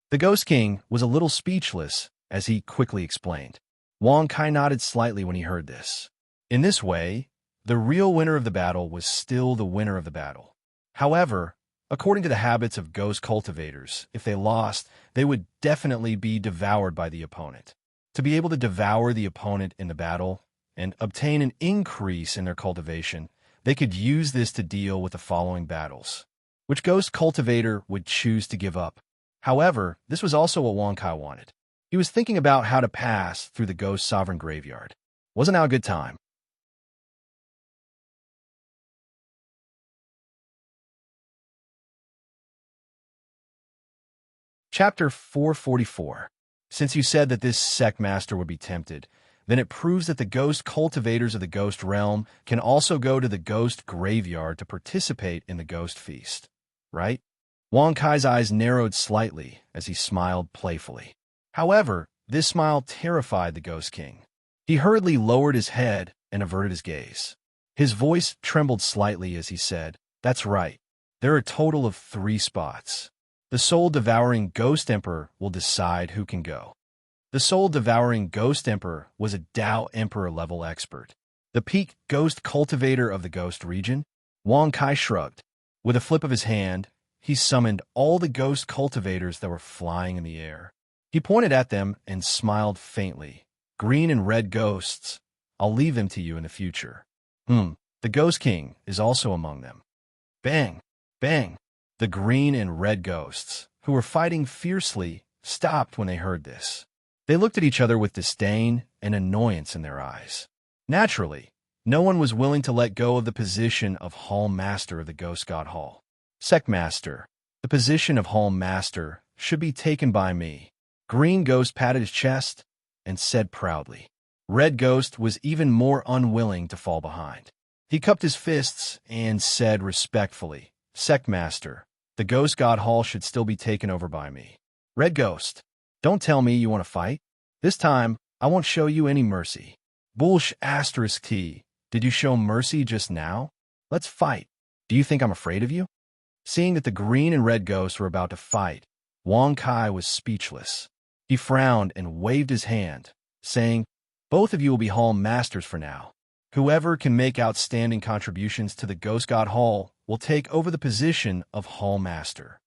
The Ghost King was a little speechless as he quickly explained. Wong Kai nodded slightly when he heard this. In this way, the real winner of the battle was still the winner of the battle. However, according to the habits of ghost cultivators, if they lost, they would definitely be devoured by the opponent. To be able to devour the opponent in the battle and obtain an increase in their cultivation, They could use this to deal with the following battles. Which ghost cultivator would choose to give up? However, this was also what Wong Kai wanted. He was thinking about how to pass through the ghost sovereign graveyard. Wasn't now a good time? Chapter 444. Since you said that this sect master would be tempted, then it proves that the ghost cultivators of the ghost realm can also go to the ghost graveyard to participate in the ghost feast. Right? Wong Kai's eyes narrowed slightly as he smiled playfully. However, this smile terrified the Ghost King. He hurriedly lowered his head and averted his gaze. His voice trembled slightly as he said, "That's right. There are a total of 3 spots. The soul-devouring Ghost Emperor will decide who can go." The soul-devouring Ghost Emperor was a Tao Emperor-level expert. The peak ghost cultivator of the ghost region. Wong Kai shrugged. With a flip of his hand, he summoned all the ghost cultivators that were flying in the air. He pointed at them and smiled faintly. "Green and red ghosts. I'll leave them to you in the future." The Ghost King is also among them. Bang! Bang! The green and red ghosts, who were fighting fiercely, stopped when they heard this. They looked at each other with disdain and annoyance in their eyes. Naturally, no one was willing to let go of the position of Hall Master of the Ghost God Hall. Sect Master, the position of Hall Master should be taken by me. Green Ghost patted his chest and said proudly. Red Ghost was even more unwilling to fall behind. He cupped his fists and said respectfully, "Sect Master, the Ghost God Hall should still be taken over by me." Red Ghost, don't tell me you want to fight. This time, I won't show you any mercy. Bullsh asterisk T, did you show mercy just now? Let's fight. Do you think I'm afraid of you? Seeing that the green and red ghosts were about to fight, Wong Kai was speechless. He frowned and waved his hand, saying, "Both of you will be Hall Masters for now. Whoever can make outstanding contributions to the Ghost God Hall will take over the position of Hall Master."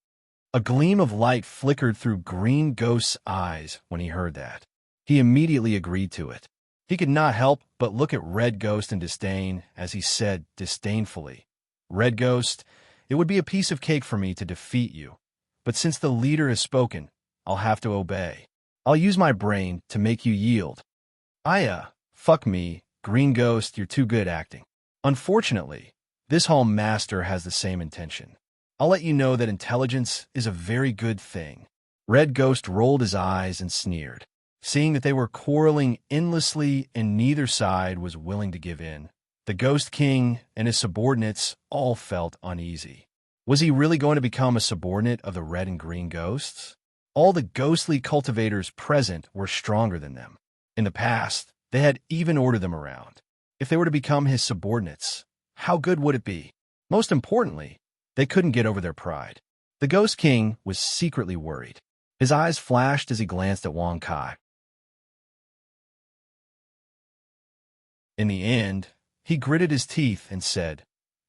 A gleam of light flickered through Green Ghost's eyes when he heard that. He immediately agreed to it. He could not help but look at Red Ghost in disdain as he said disdainfully, "Red Ghost, it would be a piece of cake for me to defeat you, but since the leader has spoken, I'll have to obey. I'll use my brain to make you yield." Fuck me, Green Ghost, you're too good acting. Unfortunately, this Hall Master has the same intention. I'll let you know that intelligence is a very good thing. Red Ghost rolled his eyes and sneered. Seeing that they were quarreling endlessly and neither side was willing to give in, the Ghost King and his subordinates all felt uneasy. Was he really going to become a subordinate of the red and green ghosts? All the ghostly cultivators present were stronger than them. In the past, they had even ordered them around. If they were to become his subordinates, how good would it be? Most importantly, they couldn't get over their pride. The Ghost King was secretly worried. His eyes flashed as he glanced at Wong Kai. In the end, he gritted his teeth and said,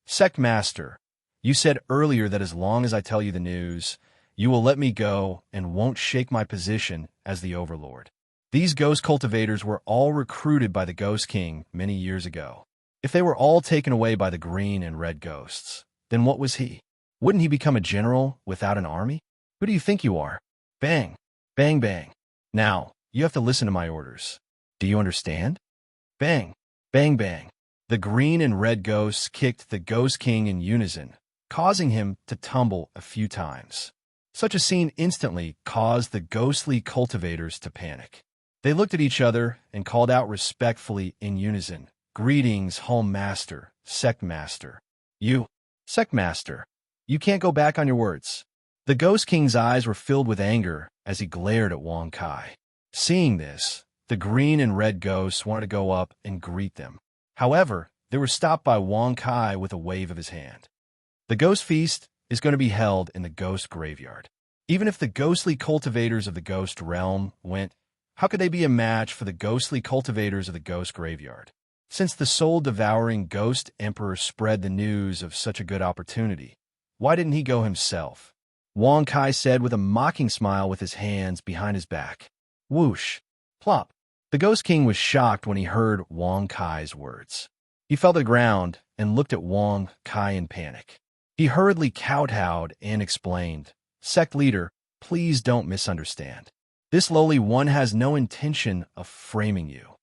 "Sect Master, you said earlier that as long as I tell you the news, you will let me go and won't shake my position as the Overlord. These ghost cultivators were all recruited by the Ghost King many years ago. If they were all taken away by the green and red ghosts, then what was he? Wouldn't he become a general without an army? Who do you think you are? Bang, bang, bang. Now, you have to listen to my orders. Do you understand? Bang, bang, bang." The green and red ghosts kicked the Ghost King in unison, causing him to tumble a few times. Such a scene instantly caused the ghostly cultivators to panic. They looked at each other and called out respectfully in unison, "Greetings, Hall Master, Sect Master." "You, Sect Master, you can't go back on your words." The Ghost King's eyes were filled with anger as he glared at Wong Kai. Seeing this, the green and red ghosts wanted to go up and greet them. However, they were stopped by Wong Kai with a wave of his hand. The Ghost Feast is going to be held in the Ghost Graveyard. Even if the ghostly cultivators of the Ghost Realm went, how could they be a match for the ghostly cultivators of the Ghost Graveyard? Since the soul-devouring Ghost Emperor spread the news of such a good opportunity, why didn't he go himself? Wong Kai said with a mocking smile with his hands behind his back. Whoosh! Plop! The Ghost King was shocked when he heard Wong Kai's words. He fell to the ground and looked at Wang Kai in panic. He hurriedly kowtowed and explained, "Sect leader, please don't misunderstand. This lowly one has no intention of framing you."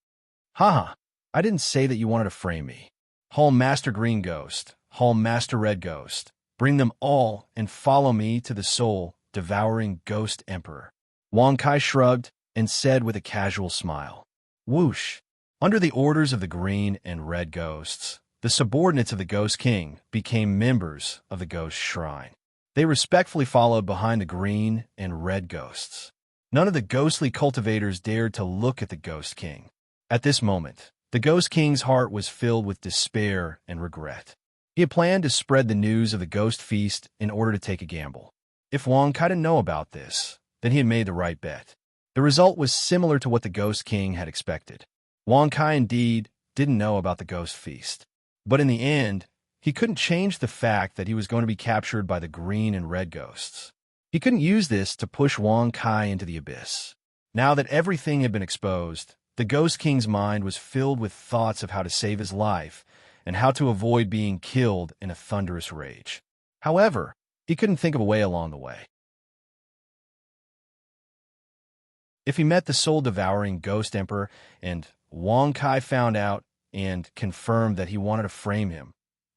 Haha, I didn't say that you wanted to frame me. Haul Master Green Ghost, haul Master Red Ghost. Bring them all and follow me to the soul-devouring Ghost Emperor. Wang Kai shrugged and said with a casual smile, "Whoosh." Under the orders of the Green and Red Ghosts, the subordinates of the Ghost King became members of the Ghost Shrine. They respectfully followed behind the Green and Red Ghosts. None of the ghostly cultivators dared to look at the Ghost King. At this moment, the Ghost King's heart was filled with despair and regret. He had planned to spread the news of the Ghost Feast in order to take a gamble. If Wang Kai didn't know about this, then he had made the right bet. The result was similar to what the Ghost King had expected. Wang Kai indeed didn't know about the Ghost Feast. But in the end, he couldn't change the fact that he was going to be captured by the Green and Red Ghosts. He couldn't use this to push Wang Kai into the abyss. Now that everything had been exposed, the Ghost King's mind was filled with thoughts of how to save his life and how to avoid being killed in a thunderous rage. However, he couldn't think of a way along the way. If he met the soul-devouring Ghost Emperor and Wang Kai found out and confirmed that he wanted to frame him,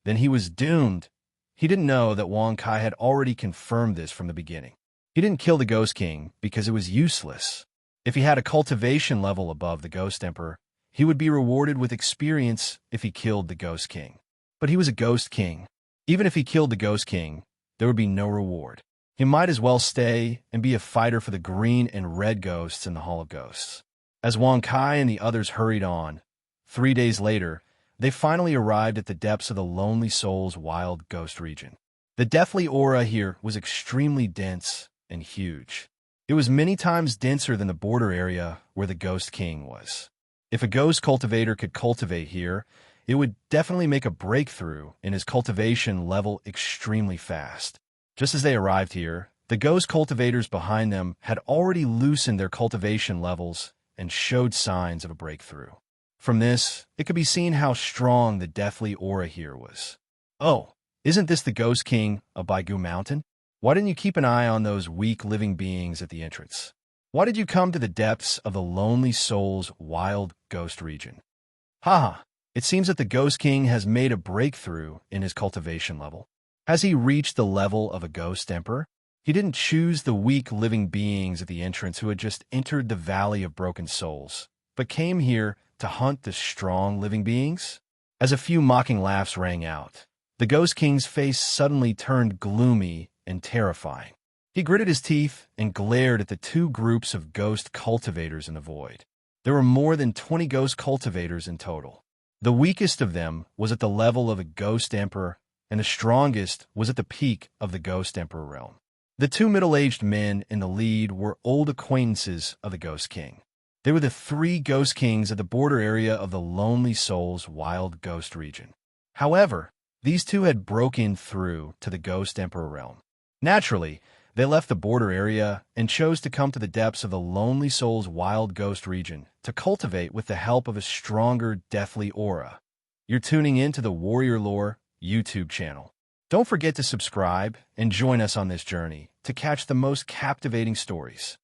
then he was doomed. He didn't know that Wang Kai had already confirmed this from the beginning. He didn't kill the Ghost King because it was useless. If he had a cultivation level above the Ghost Emperor, he would be rewarded with experience if he killed the Ghost King. But he was a Ghost King. Even if he killed the Ghost King, there would be no reward. He might as well stay and be a fighter for the Green and Red Ghosts in the Hall of Ghosts. As Wang Kai and the others hurried on, 3 days later, they finally arrived at the depths of the Lonely Soul's wild ghost region. The deathly aura here was extremely dense and huge. It was many times denser than the border area where the Ghost King was. If a ghost cultivator could cultivate here, it would definitely make a breakthrough in his cultivation level extremely fast. Just as they arrived here, the ghost cultivators behind them had already loosened their cultivation levels and showed signs of a breakthrough. From this, it could be seen how strong the deathly aura here was. "Oh, isn't this the Ghost King of Baigu Mountain? Why didn't you keep an eye on those weak living beings at the entrance? Why did you come to the depths of the Lonely Soul's wild ghost region?" Haha, it seems that the Ghost King has made a breakthrough in his cultivation level. Has he reached the level of a Ghost Emperor? He didn't choose the weak living beings at the entrance who had just entered the Valley of Broken Souls, but came here to hunt the strong living beings? As a few mocking laughs rang out, the Ghost King's face suddenly turned gloomy and terrifying. He gritted his teeth and glared at the two groups of ghost cultivators in the void. There were more than 20 ghost cultivators in total. The weakest of them was at the level of a Ghost Emperor, and the strongest was at the peak of the Ghost Emperor realm. The two middle-aged men in the lead were old acquaintances of the Ghost King. They were the 3 Ghost Kings at the border area of the Lonely Soul's wild ghost region. However, these two had broken through to the Ghost Emperor realm. Naturally, they left the border area and chose to come to the depths of the Lonely Soul's wild ghost region to cultivate with the help of a stronger deathly aura. You're tuning in to the Warrior Lore YouTube channel. Don't forget to subscribe and join us on this journey to catch the most captivating stories.